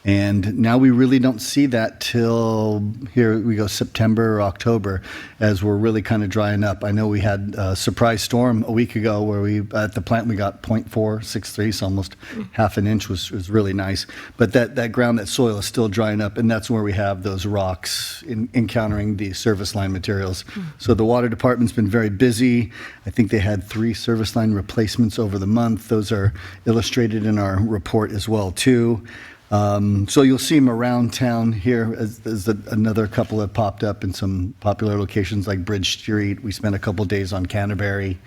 And now we really don't see that till here we go September or October, as we're really kind of drying up. I know we had a surprise storm a week ago where at the plant we got 0.463, so almost half an inch was really nice. But that ground, that soil is still drying up, and that's where we have those rocks encountering the service line materials. So the water department's been very busy. I think they had 3 service line replacements over the month. Those are illustrated in our report as well too. So you'll see them around town here. As another couple have popped up in some popular locations like Bridge Street. We spent a couple days on Canterbury,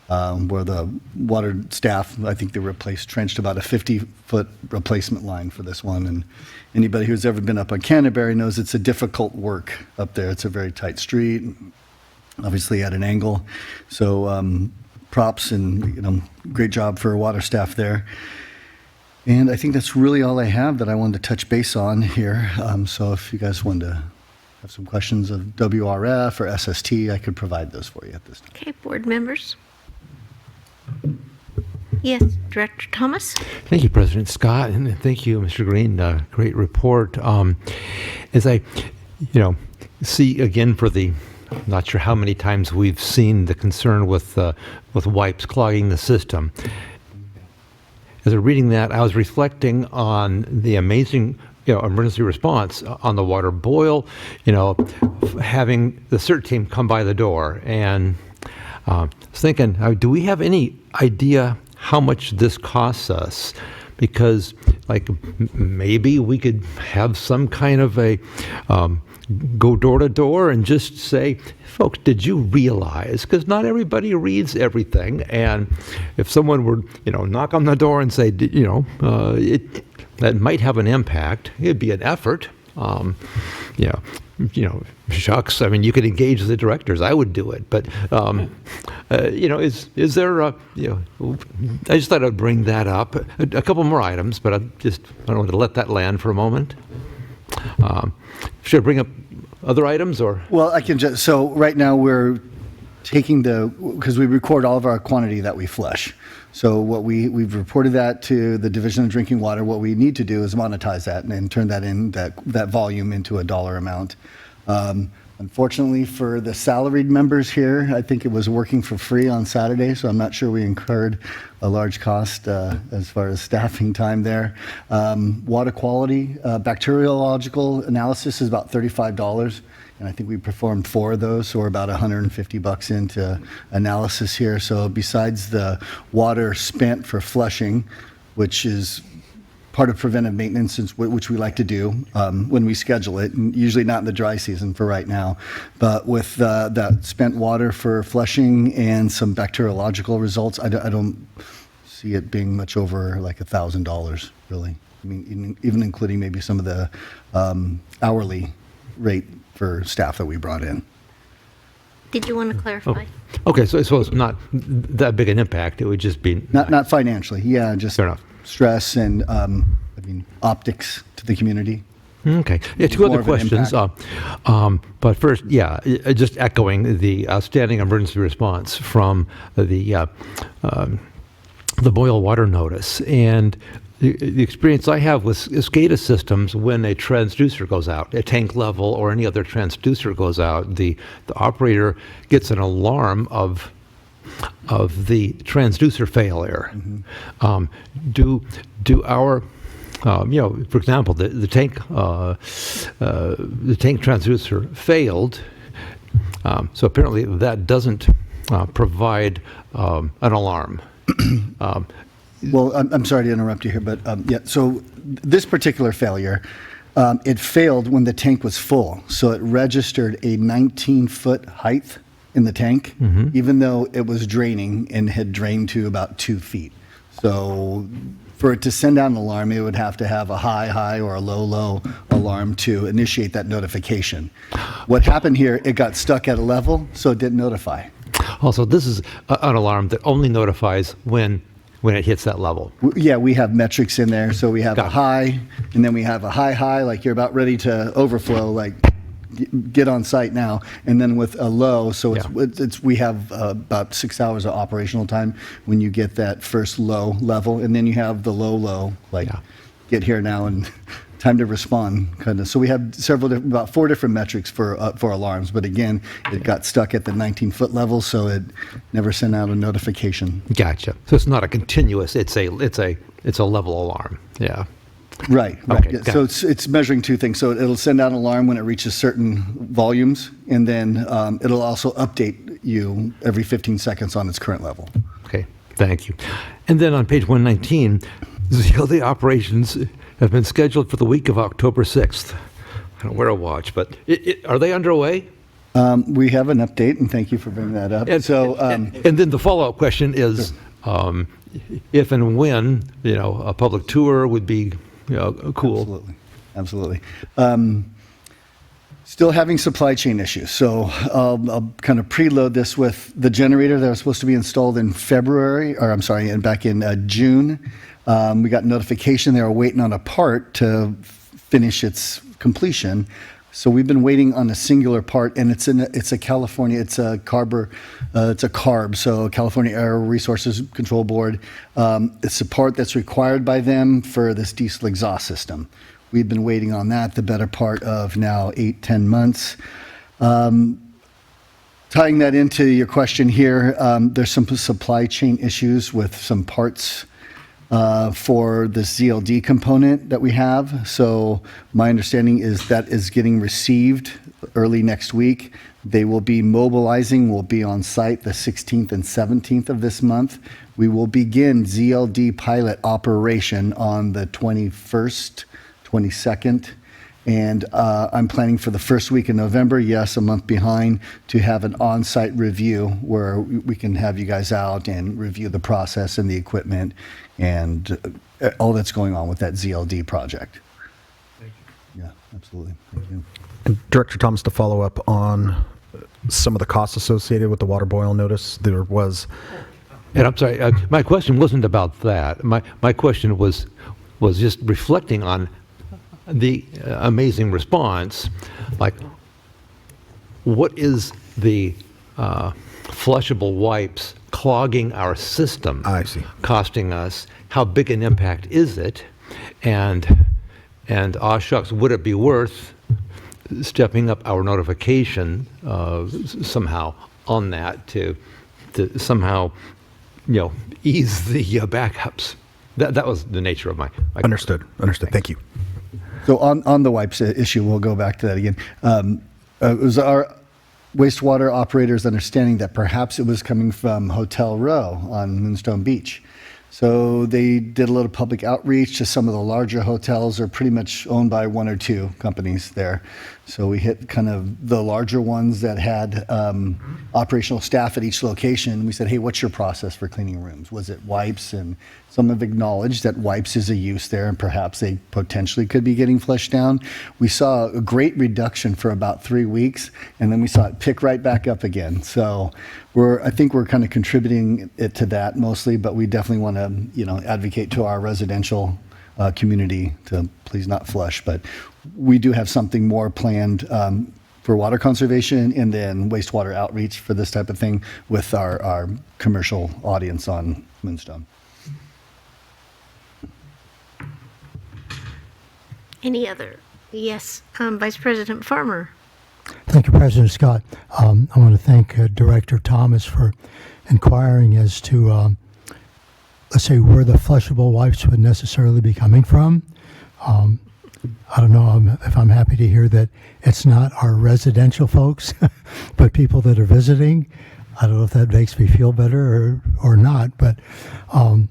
where the water staff, I think they trenched about a 50-foot replacement line for this one. And anybody who's ever been up on Canterbury knows it's a difficult work up there. It's a very tight street, obviously at an angle. So props and great job for water staff there. And I think that's really all I have that I wanted to touch base on here. So if you guys wanted to have some questions of WRF or SST, I could provide those for you at this time. Okay, board members. Yes, Director Thomas. Thank you, President Scott, and thank you, Mr. Green. Great report. As I, see again for the, not sure how many times we've seen the concern with wipes clogging the system. As I was reading that, I was reflecting on the amazing, emergency response on the water boil, having the CERT team come by the door. And I was thinking, do we have any idea how much this costs us? Because, maybe we could have some kind of a go door to door and just say, folks, did you realize? Because not everybody reads everything. And if someone were, knock on the door and say, that might have an impact, it'd be an effort. Shucks. I mean, you could engage the directors. I would do it. But, is there I just thought I'd bring that up. A couple more items, but I don't want to let that land for a moment. Should I bring up other items or? Well, I can just, so right now we're taking because we record all of our quantity that we flush. So what we've reported that to the Division of Drinking Water. What we need to do is monetize that and turn that volume into a dollar amount. Unfortunately for the salaried members here, I think it was working for free on Saturday, so I'm not sure we incurred a large cost as far as staffing time there. Water quality, bacteriological analysis is about $35, and I think we performed 4 of those, so we're about $150 into analysis here. So besides the water spent for flushing, which is part of preventive maintenance, which we like to do when we schedule it, and usually not in the dry season for right now. But with that spent water for flushing and some bacteriological results, I don't see it being much over like $1,000, really. I mean, even including maybe some of the hourly rate for staff that we brought in. Did you want to clarify? Oh. Okay, so it's not that big an impact. It would just be not financially. Yeah, just fair enough. Stress and optics to the community. Okay. Yeah, 2 other questions. But first, just echoing the outstanding emergency response from the boil water notice. And the experience I have with SCADA systems, when a transducer goes out, a tank level or any other transducer goes out, the operator gets an alarm of the transducer failure. Mm-hmm. Do our for example, the tank transducer failed. So apparently that doesn't provide an alarm. Well, I'm sorry to interrupt you here, but yeah, so this particular failure, it failed when the tank was full. So it registered a 19-foot height in the tank, even though it was draining and had drained to about 2 feet. So for it to send out an alarm, it would have to have a high or a low alarm to initiate that notification. What happened here, it got stuck at a level, so it didn't notify. Also, this is an alarm that only notifies when it hits that level. Yeah, we have metrics in there. So we have a high, and then we have a high, like you're about ready to overflow, like get on site now. And then with a low, so it's we have about 6 hours of operational time when you get that first low level, and then you have the low, like get here now and time to respond, kind of. So we have about 4 different metrics for alarms. But again, it got stuck at the 19-foot level, so it never sent out a notification. Gotcha. So it's not a continuous. It's a level alarm. Yeah. Right. Okay, Yeah. So it's measuring 2 things. So it'll send out an alarm when it reaches certain volumes, and then it'll also update you every 15 seconds on its current level. Okay. Thank you. And then on page 119, ZLD operations have been scheduled for the week of October 6th. I don't wear a watch, but are they underway? We have an update, and thank you for bringing that up. And then the follow-up question is, if and when a public tour would be cool. Absolutely. Still having supply chain issues. So I'll kind of preload this with the generator that was supposed to be installed in back in June. We got notification they were waiting on a part to finish its completion. So we've been waiting on a singular part, and it's a CARB, so California Air Resources Control Board. It's a part that's required by them for this diesel exhaust system. We've been waiting on that the better part of now 8-10 months. Tying that into your question here, there's some supply chain issues with some parts for the ZLD component that we have. So my understanding is that is getting received early next week. They will be mobilizing, will be on site the 16th and 17th of this month. We will begin ZLD pilot operation on the 21st, 22nd. And I'm planning for the first week in November, yes, a month behind, to have an on-site review where we can have you guys out and review the process and the equipment and all that's going on with that ZLD project. Thank you. Yeah, absolutely. Thank you. And Director Thomas, to follow up on some of the costs associated with the water boil notice, there was... And I'm sorry, my question wasn't about that. My question was just reflecting on the amazing response. Like, what is the flushable wipes clogging our system? I see. Costing us? How big an impact is it? And shucks, would it be worth stepping up our notification somehow on that to somehow ease the backups? That was the nature of my Understood. Thank you. So on the wipes issue, we'll go back to that again. It was our wastewater operators' understanding that perhaps it was coming from Hotel Row on Moonstone Beach. So they did a little public outreach to some of the larger hotels. Are pretty much owned by 1 or 2 companies there. So we hit kind of the larger ones that had operational staff at each location. We said, hey, what's your process for cleaning rooms? Was it wipes? And some have acknowledged that wipes is a use there, and perhaps they potentially could be getting flushed down. We saw a great reduction for about 3 weeks, and then we saw it pick right back up again. So I think we're kind of contributing it to that mostly, but we definitely want to, advocate to our residential community to please not flush. But we do have something more planned for water conservation and then wastewater outreach for this type of thing with our commercial audience on Moonstone. Any other? Yes, Vice President Farmer. Thank you, President Scott. I want to thank Director Thomas for inquiring as to, let's say, where the flushable wipes would necessarily be coming from. I don't know if I'm happy to hear that it's not our residential folks, but people that are visiting. I don't know if that makes me feel better or not, but a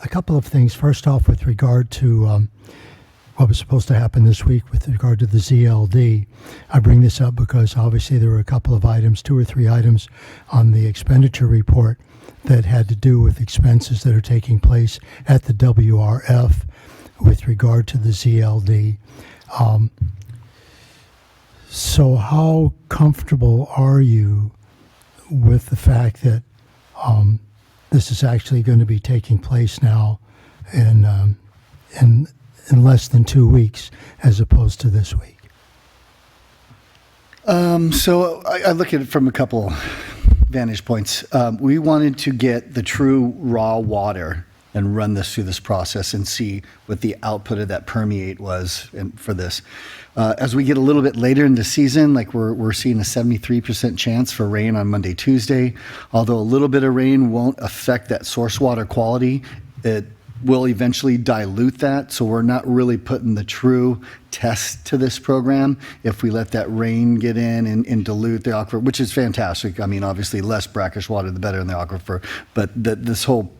couple of things. First off, with regard to what was supposed to happen this week with regard to the ZLD, I bring this up because obviously there were a couple of items, 2 or 3 items on the expenditure report that had to do with expenses that are taking place at the WRF with regard to the ZLD. So how comfortable are you with the fact that this is actually going to be taking place now in less than 2 weeks as opposed to this week? So I look at it from a couple vantage points. We wanted to get the true raw water and run this through this process and see what the output of that permeate was for this. As we get a little bit later in the season, like we're seeing a 73% chance for rain on Monday, Tuesday. Although a little bit of rain won't affect that source water quality, it will eventually dilute that. So we're not really putting the true test to this program if we let that rain get in and dilute the aquifer, which is fantastic. I mean, obviously less brackish water, the better in the aquifer, but this whole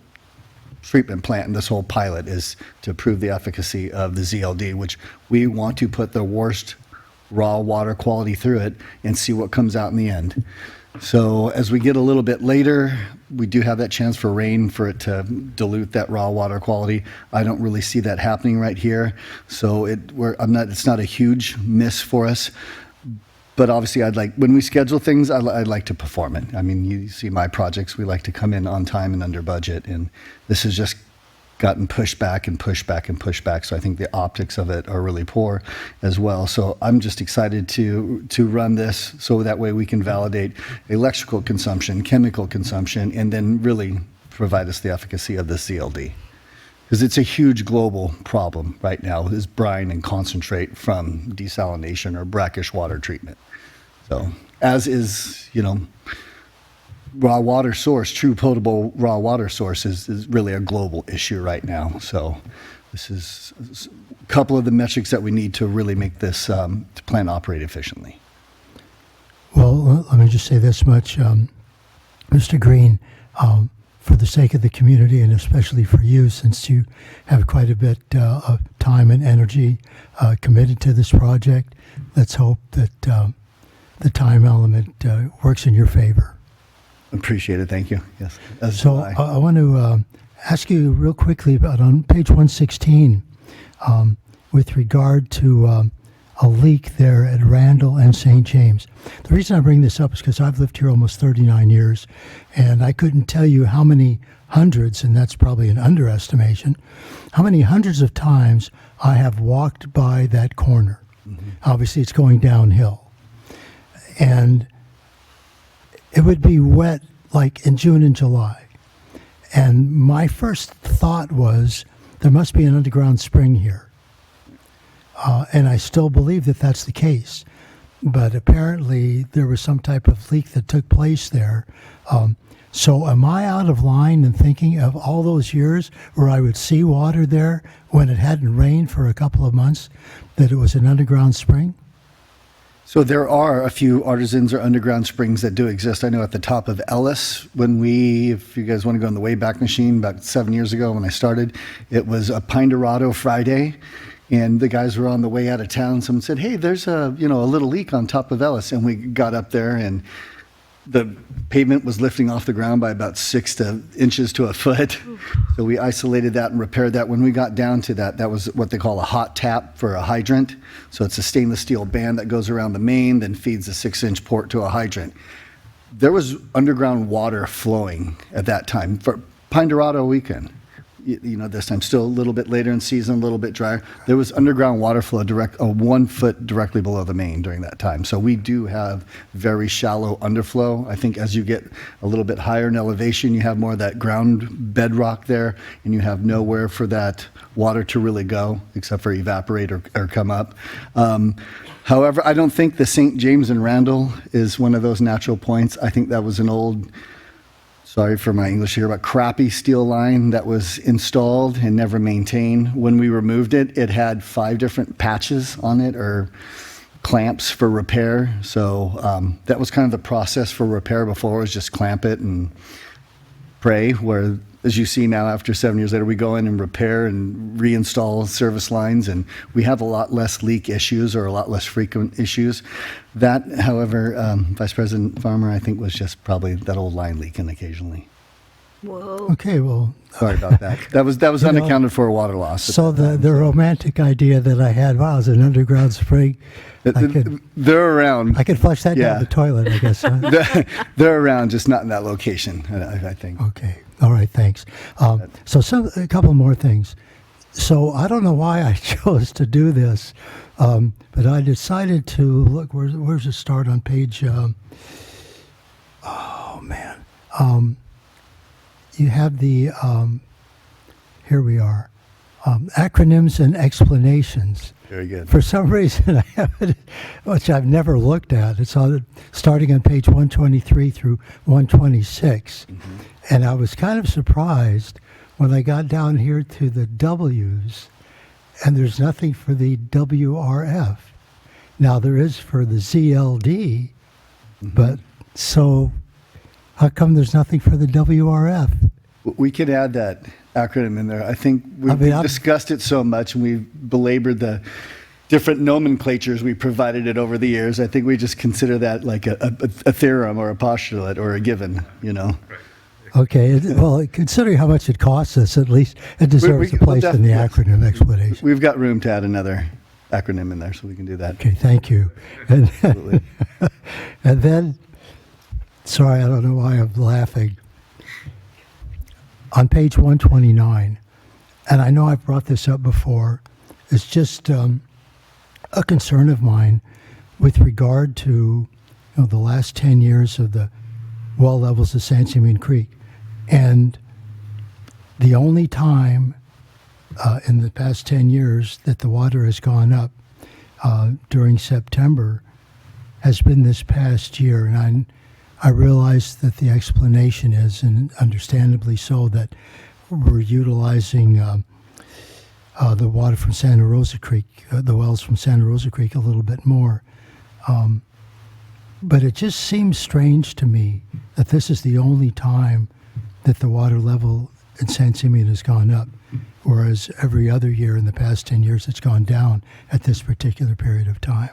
treatment plant and this whole pilot is to prove the efficacy of the ZLD, which we want to put the worst raw water quality through it and see what comes out in the end. So as we get a little bit later, we do have that chance for rain for it to dilute that raw water quality. I don't really see that happening right here. So it's not a huge miss for us. But obviously, when we schedule things, I'd like to perform it. I mean, you see my projects, we like to come in on time and under budget, and this has just gotten pushed back and pushed back and pushed back. So I think the optics of it are really poor as well. So I'm just excited to run this so that way we can validate electrical consumption, chemical consumption, and then really provide us the efficacy of the CLD. Because it's a huge global problem right now, is brine and concentrate from desalination or brackish water treatment. So, as is, raw water source, true potable raw water source is really a global issue right now. So, this is a couple of the metrics that we need to really make this plant operate efficiently. Well, let me just say this much, Mr. Green. For the sake of the community and especially for you, since you have quite a bit of time and energy committed to this project, let's hope that the time element works in your favor. Appreciate it. Thank you. Yes. So I want to ask you real quickly about on page 116 with regard to a leak there at Randall and St. James. The reason I bring this up is because I've lived here almost 39 years, and I couldn't tell you how many hundreds, and that's probably an underestimation, how many hundreds of times I have walked by that corner. Mm-hmm. Obviously, it's going downhill. And it would be wet like in June and July. And my first thought was, there must be an underground spring here. And I still believe that that's the case. But apparently there was some type of leak that took place there. So am I out of line in thinking of all those years where I would see water there when it hadn't rained for a couple of months, that it was an underground spring? So there are a few artisans or underground springs that do exist. I know at the top of Ellis, if you guys want to go on the Wayback Machine, about 7 years ago when I started, it was a Pine Dorado Friday. And the guys were on the way out of town. Someone said, "Hey, there's a little leak on top of Ellis." And we got up there, and the pavement was lifting off the ground by about 6 inches to a foot. So we isolated that and repaired that. When we got down to that was what they call a hot tap for a hydrant. So it's a stainless steel band that goes around the main, then feeds a 6-inch port to a hydrant. There was underground water flowing at that time for Pine Dorado weekend. This time still a little bit later in season, a little bit drier. There was underground water flow 1 foot directly below the main during that time. So we do have very shallow underflow. I think as you get a little bit higher in elevation, you have more of that ground bedrock there, and you have nowhere for that water to really go except for evaporate or come up. However, I don't think the St. James and Randall is one of those natural points. I think that was an old sorry for my English here, but crappy steel line that was installed and never maintained. When we removed it, it had 5 different patches on it, or clamps for repair. So that was kind of the process for repair before, was just clamp it and pray, where, as you see now, after 7 years later, we go in and repair and reinstall service lines, and we have a lot less leak issues, or a lot less frequent issues. That, however, Vice President Farmer, I think, was just probably that old line leaking occasionally. Whoa. Okay, well, Sorry about that. That was unaccounted for water loss. so the romantic idea that I had, wow, it's an underground spring. They're around. I could flush that down the toilet, I guess. Huh? They're around, just not in that location, I think. Okay. All right. Thanks. So a couple more things. So I don't know why I chose to do this, but I decided to look. Where's it start on page? Oh man. You have the. Here we are. Acronyms and explanations. Very good. For some reason, I have it, which I've never looked at. It's starting on page 123 through 126. Mm-hmm. And I was kind of surprised when I got down here to the W's, and there's nothing for the WRF. Now, there is for the ZLD, but so how come there's nothing for the WRF? We could add that acronym in there. I think we've discussed it so much, and we've belabored the different nomenclatures we provided it over the years. I think we just consider that like a theorem or a postulate or a given, you know. Okay, well, considering how much it costs us, at least it deserves a place in the acronym explanation. We've got room to add another acronym in there, so we can do that. Okay, thank you. And, and then, sorry, I don't know why I'm laughing. On page 129, and I know I've brought this up before, it's just a concern of mine with regard to the last 10 years of the well levels of San Simeon Creek. And the only time in the past 10 years that the water has gone up during September has been this past year. And I realize that the explanation is, and understandably so, that we're utilizing the water from Santa Rosa Creek, the wells from Santa Rosa Creek a little bit more. But it just seems strange to me that this is the only time that the water level in San Simeon has gone up, whereas every other year in the past 10 years it's gone down at this particular period of time.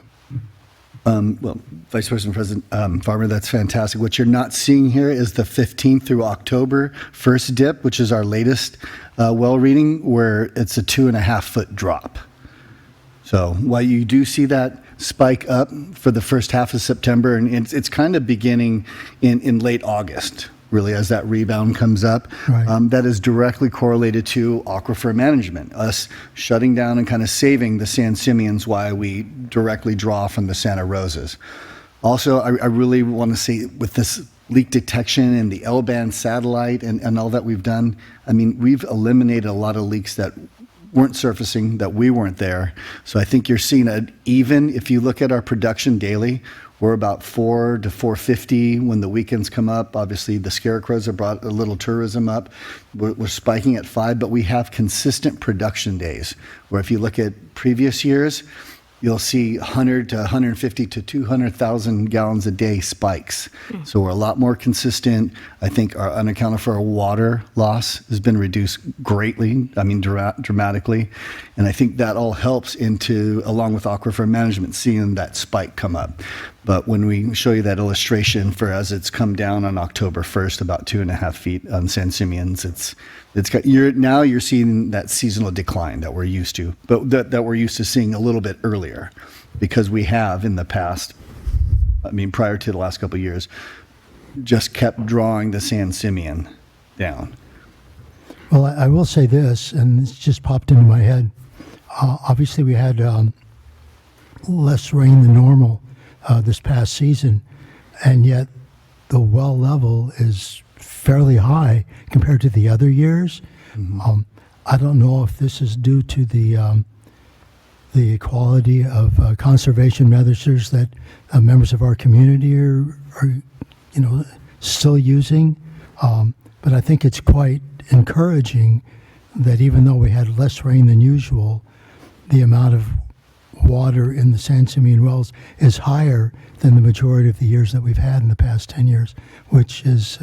Well, Vice President Farmer, that's fantastic. What you're not seeing here is the 15th through October first dip, which is our latest well reading, where it's a 2.5 foot drop. So while you do see that spike up for the first half of September, and it's kind of beginning in late August, really, as that rebound comes up. Right. That is directly correlated to aquifer management, us shutting down and kind of saving the San Simeons while we directly draw from the Santa Rosas. Also, I really want to say, with this leak detection and the L-band satellite and all that we've done, I mean, we've eliminated a lot of leaks that weren't surfacing, that we weren't there. So I think you're seeing even if you look at our production daily, we're about 4 to 450 when the weekends come up. Obviously, the scarecrows have brought a little tourism up. We're spiking at 5, but we have consistent production days, where if you look at previous years, you'll see 100 to 150 to 200,000 gallons a day spikes. So we're a lot more consistent. I think our unaccounted for our water loss has been reduced greatly, I mean dramatically. And I think that all helps along with aquifer management, seeing that spike come up. But when we show you that illustration for as it's come down on October 1st, about 2.5 feet on San Simeon's, you're seeing that seasonal decline that we're used to, but that we're used to seeing a little bit earlier, because we have in the past, I mean, prior to the last couple of years, just kept drawing the San Simeon down. Well, I will say this, and this just popped into my head. Obviously, we had less rain than normal this past season, and yet the well level is fairly high compared to the other years. Mm-hmm. I don't know if this is due to the quality of conservation measures that members of our community are still using. But I think it's quite encouraging that even though we had less rain than usual, the amount of water in the San Simeon wells is higher than the majority of the years that we've had in the past 10 years, which is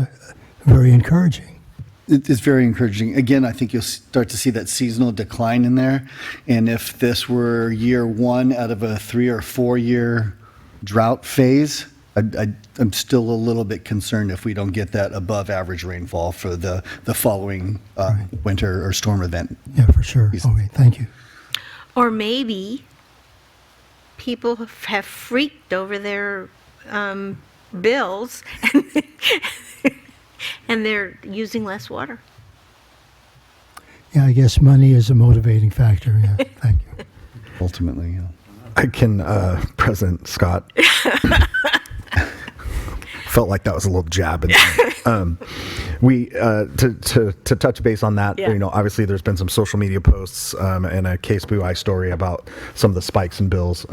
very encouraging. It's very encouraging. Again, I think you'll start to see that seasonal decline in there. And if this were year one out of a 3 or 4 year drought phase, I'm still a little bit concerned if we don't get that above average rainfall for the following winter or storm event. Yeah, for sure. Okay, thank you. Or maybe people have freaked over their bills and they're using less water. Yeah, I guess money is a motivating factor. Yeah, thank you. Ultimately, yeah. I can, President Scott, felt like that was a little jab. We to touch base on that, Yeah. obviously there's been some social media posts and a Case Blue Eye story about some of the spikes in bills.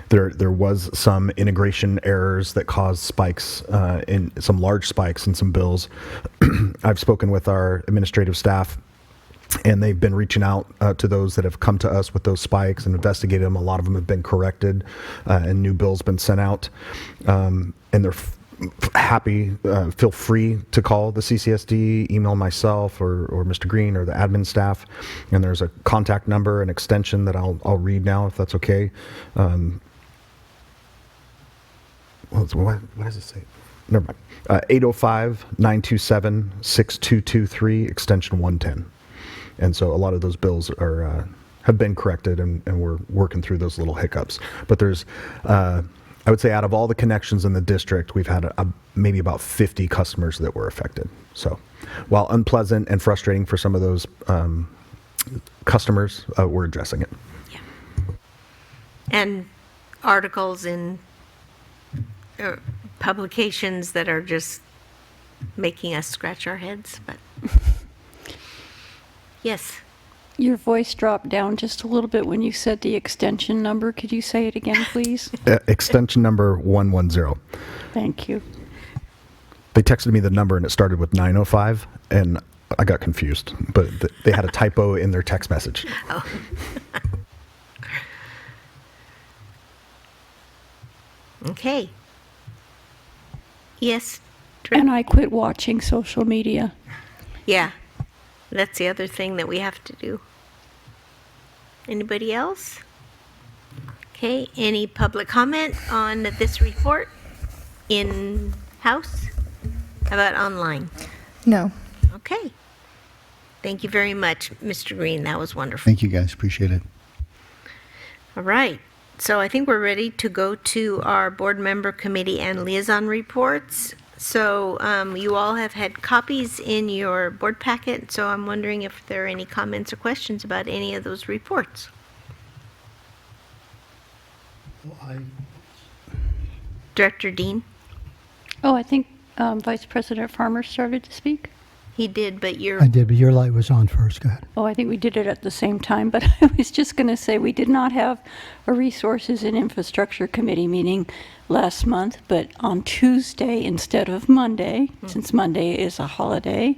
There was some integration errors that caused spikes in some large spikes in some bills. I've spoken with our administrative staff, and they've been reaching out to those that have come to us with those spikes and investigated them. A lot of them have been corrected, and new bills been sent out, and they're happy. Feel free to call the CCSD, email myself or Mr. Green or the admin staff, and there's a contact number and extension that I'll read now if that's okay. What does it say? Never mind. 805-927-6223, extension 110. And so a lot of those bills are have been corrected, and we're working through those little hiccups. But there's, I would say, out of all the connections in the district, we've had maybe about 50 customers that were affected. So while unpleasant and frustrating for some of those customers, we're addressing it. Yeah. And articles in publications that are just making us scratch our heads, but yes. Your voice dropped down just a little bit when you said the extension number. Could you say it again, please? Extension number 110. Thank you. They texted me the number and it started with 905, and I got confused, but they had a typo in their text message. Oh. Okay. Yes. And I quit watching social media. Yeah. That's the other thing that we have to do. Anybody else? Okay, any public comment on this report in-house? How about online? No. Okay. Thank you very much, Mr. Green. That was wonderful. Thank you, guys. Appreciate it. All right. So I think we're ready to go to our board member committee and liaison reports. So you all have had copies in your board packet, so I'm wondering if there are any comments or questions about any of those reports. Director Dean? Oh, I think Vice President Farmer started to speak. He did, but you're... I did, but your light was on first. Go ahead. Oh, I think we did it at the same time, but I was just going to say we did not have a Resources and Infrastructure Committee meeting last month, but on Tuesday instead of Monday, since Monday is a holiday,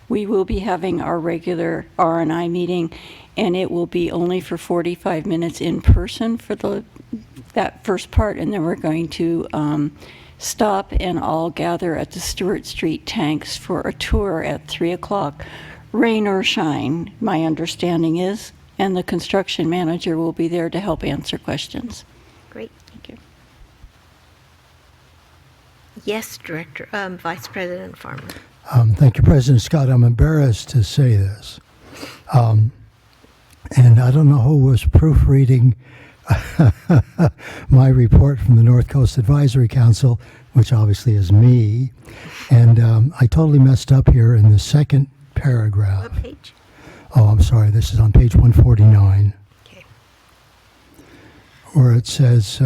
we will be having our regular R&I meeting, and it will be only for 45 minutes in person for that first part, and then we're going to stop and all gather at the Stewart Street tanks for a tour at 3 o'clock, rain or shine, my understanding is, and the construction manager will be there to help answer questions. Great. Thank you. Yes, Director, Vice President Farmer. Thank you, President Scott. I'm embarrassed to say this. And I don't know who was proofreading my report from the North Coast Advisory Council, which obviously is me. And I totally messed up here in the second paragraph. What page? Oh, I'm sorry. This is on page 149. Okay. Where it says,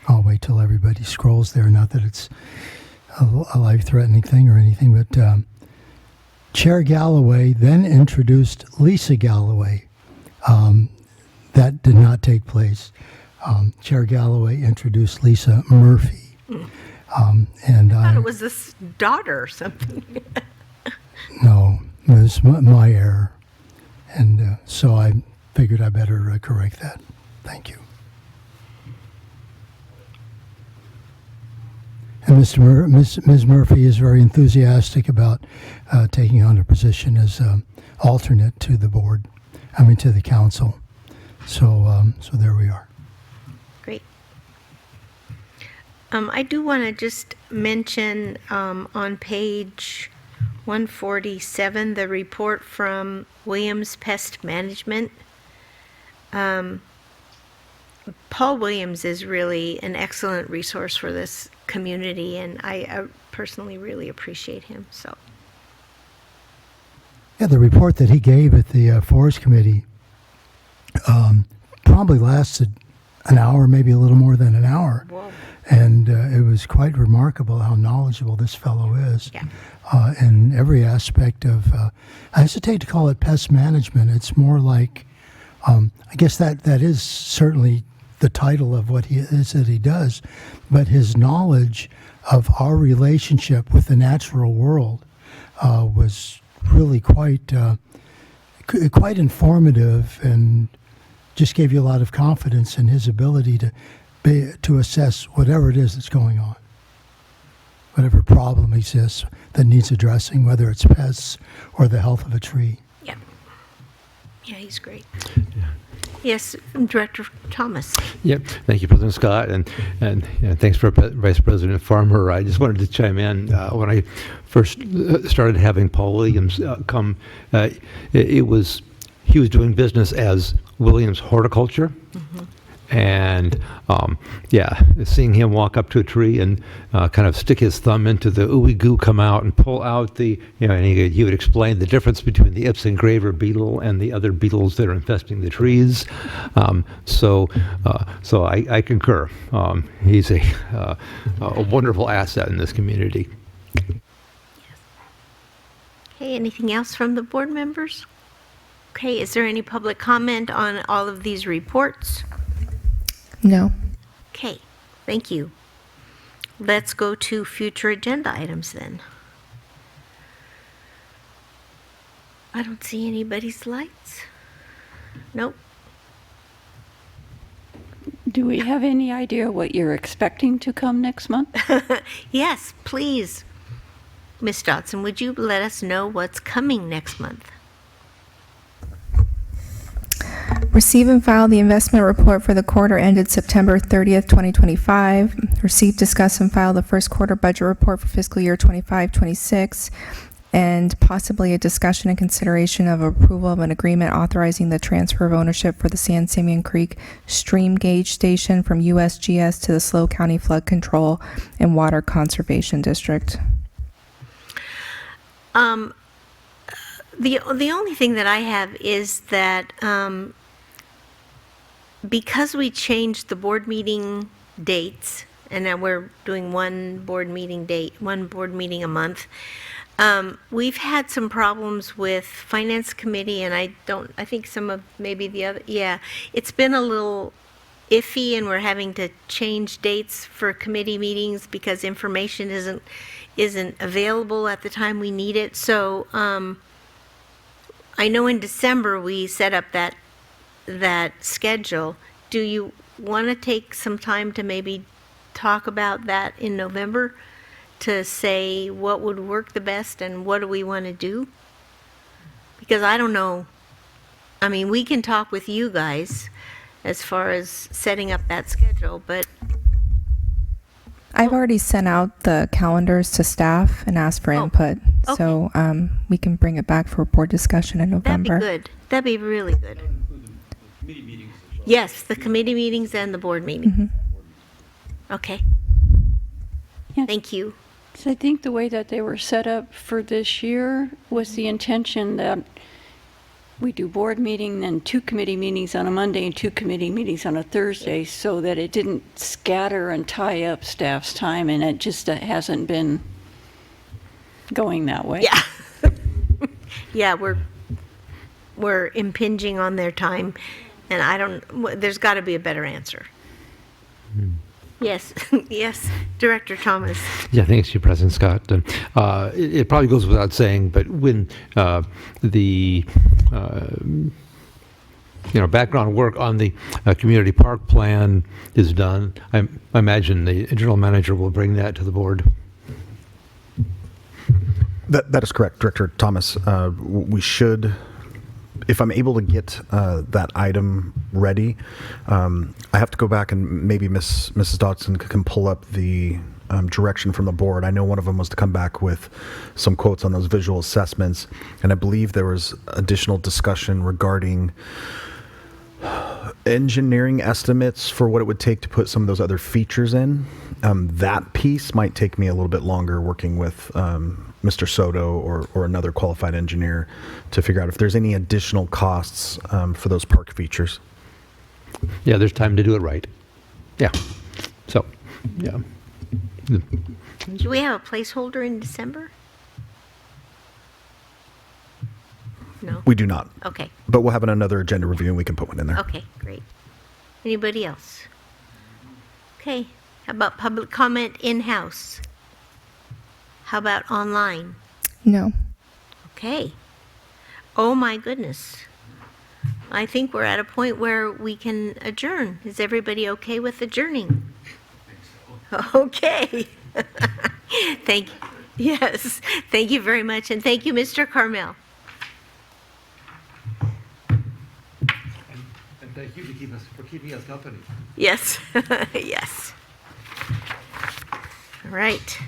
I'll wait till everybody scrolls there. Not that it's a life-threatening thing or anything, but Chair Galloway then introduced Lisa Galloway. That did not take place. Chair Galloway introduced Lisa Murphy. I thought it was this daughter or something. No, it was my error. And so I figured I better correct that. Thank you. And Ms. Murphy is very enthusiastic about taking on a position as alternate to the board, to the council. So there we are. Great. I do want to just mention on page 147, the report from Williams Pest Management. Paul Williams is really an excellent resource for this community, and I personally really appreciate him. So, yeah, the report that he gave at the Forest Committee probably lasted an hour, maybe a little more than an hour. Whoa. And it was quite remarkable how knowledgeable this fellow is in every aspect of, I hesitate to call it pest management. It's more like, I guess that is certainly the title of what he is that he does, but his knowledge of our relationship with the natural world was really quite informative, and just gave you a lot of confidence in his ability to assess whatever it is that's going on, whatever problem exists that needs addressing, whether it's pests or the health of a tree. yeah, he's great. Yes, Director Thomas. Yep. Thank you, President Scott, and thanks for Vice President Farmer. I just wanted to chime in. When I first started having Paul Williams come, he was doing business as Williams Horticulture. Mm-hmm. And seeing him walk up to a tree and kind of stick his thumb into the ooey goo, come out and pull out the, and he would explain the difference between the Ips engraver beetle and the other beetles that are infesting the trees. So I concur. He's a wonderful asset in this community. Okay, anything else from the board members? Okay, is there any public comment on all of these reports? No. Okay, thank you. Let's go to future agenda items then. I don't see anybody's lights. Nope. Do we have any idea what you're expecting to come next month? Yes, please. Ms. Dotson, would you let us know what's coming next month? Receive and file the investment report for the quarter ended September 30th, 2025. Receive, discuss, and file the first quarter budget report for fiscal year 25-26, and possibly a discussion and consideration of approval of an agreement authorizing the transfer of ownership for the San Simeon Creek Stream Gauge Station from USGS to the SLO County Flood Control and Water Conservation District. The only thing that I have is that because we changed the board meeting dates, and now we're doing one board meeting a month, we've had some problems with Finance Committee, and I think some of maybe the other, it's been a little iffy, and we're having to change dates for committee meetings because information isn't available at the time we need it. So I know in December we set up that schedule. Do you want to take some time to maybe talk about that in November, to say what would work the best and what do we want to do? Because I don't know. I mean, we can talk with you guys as far as setting up that schedule, but I've already sent out the calendars to staff and asked for input. okay. So we can bring it back for board discussion in November. that'd be good. That'd be really good. Yes, the committee meetings and the board meeting. Mm-hmm. Okay. Thank you. So I think the way that they were set up for this year was the intention that we do board meeting, then 2 committee meetings on a Monday and 2 committee meetings on a Thursday, so that it didn't scatter and tie up staff's time, and it just hasn't been going that way. Yeah. Yeah, we're impinging on their time, and there's got to be a better answer. Yes, yes, Director Thomas. Yeah, thanks, you, President Scott. It probably goes without saying, but when the background work on the community park plan is done, I imagine the general manager will bring that to the board. That is correct, Director Thomas. We should, if I'm able to get that item ready, I have to go back and maybe Mrs. Dodson can pull up the direction from the board. I know one of them was to come back with some quotes on those visual assessments, and I believe there was additional discussion regarding engineering estimates for what it would take to put some of those other features in. That piece might take me a little bit longer working with Mr. Soto or another qualified engineer to figure out if there's any additional costs for those park features. Yeah, there's time to do it right. Yeah. So, yeah. Do we have a placeholder in December? No? We do not. Okay. But we'll have another agenda review and we can put one in there. Okay, great. Anybody else? Okay. How about public comment in-house? How about online? No. Okay. Oh my goodness. I think we're at a point where we can adjourn. Is everybody okay with adjourning? Okay. Thank you. Yes. Thank you very much. And thank you, Mr. Carmel. And thank you for keeping us company. Yes. Yes. All right.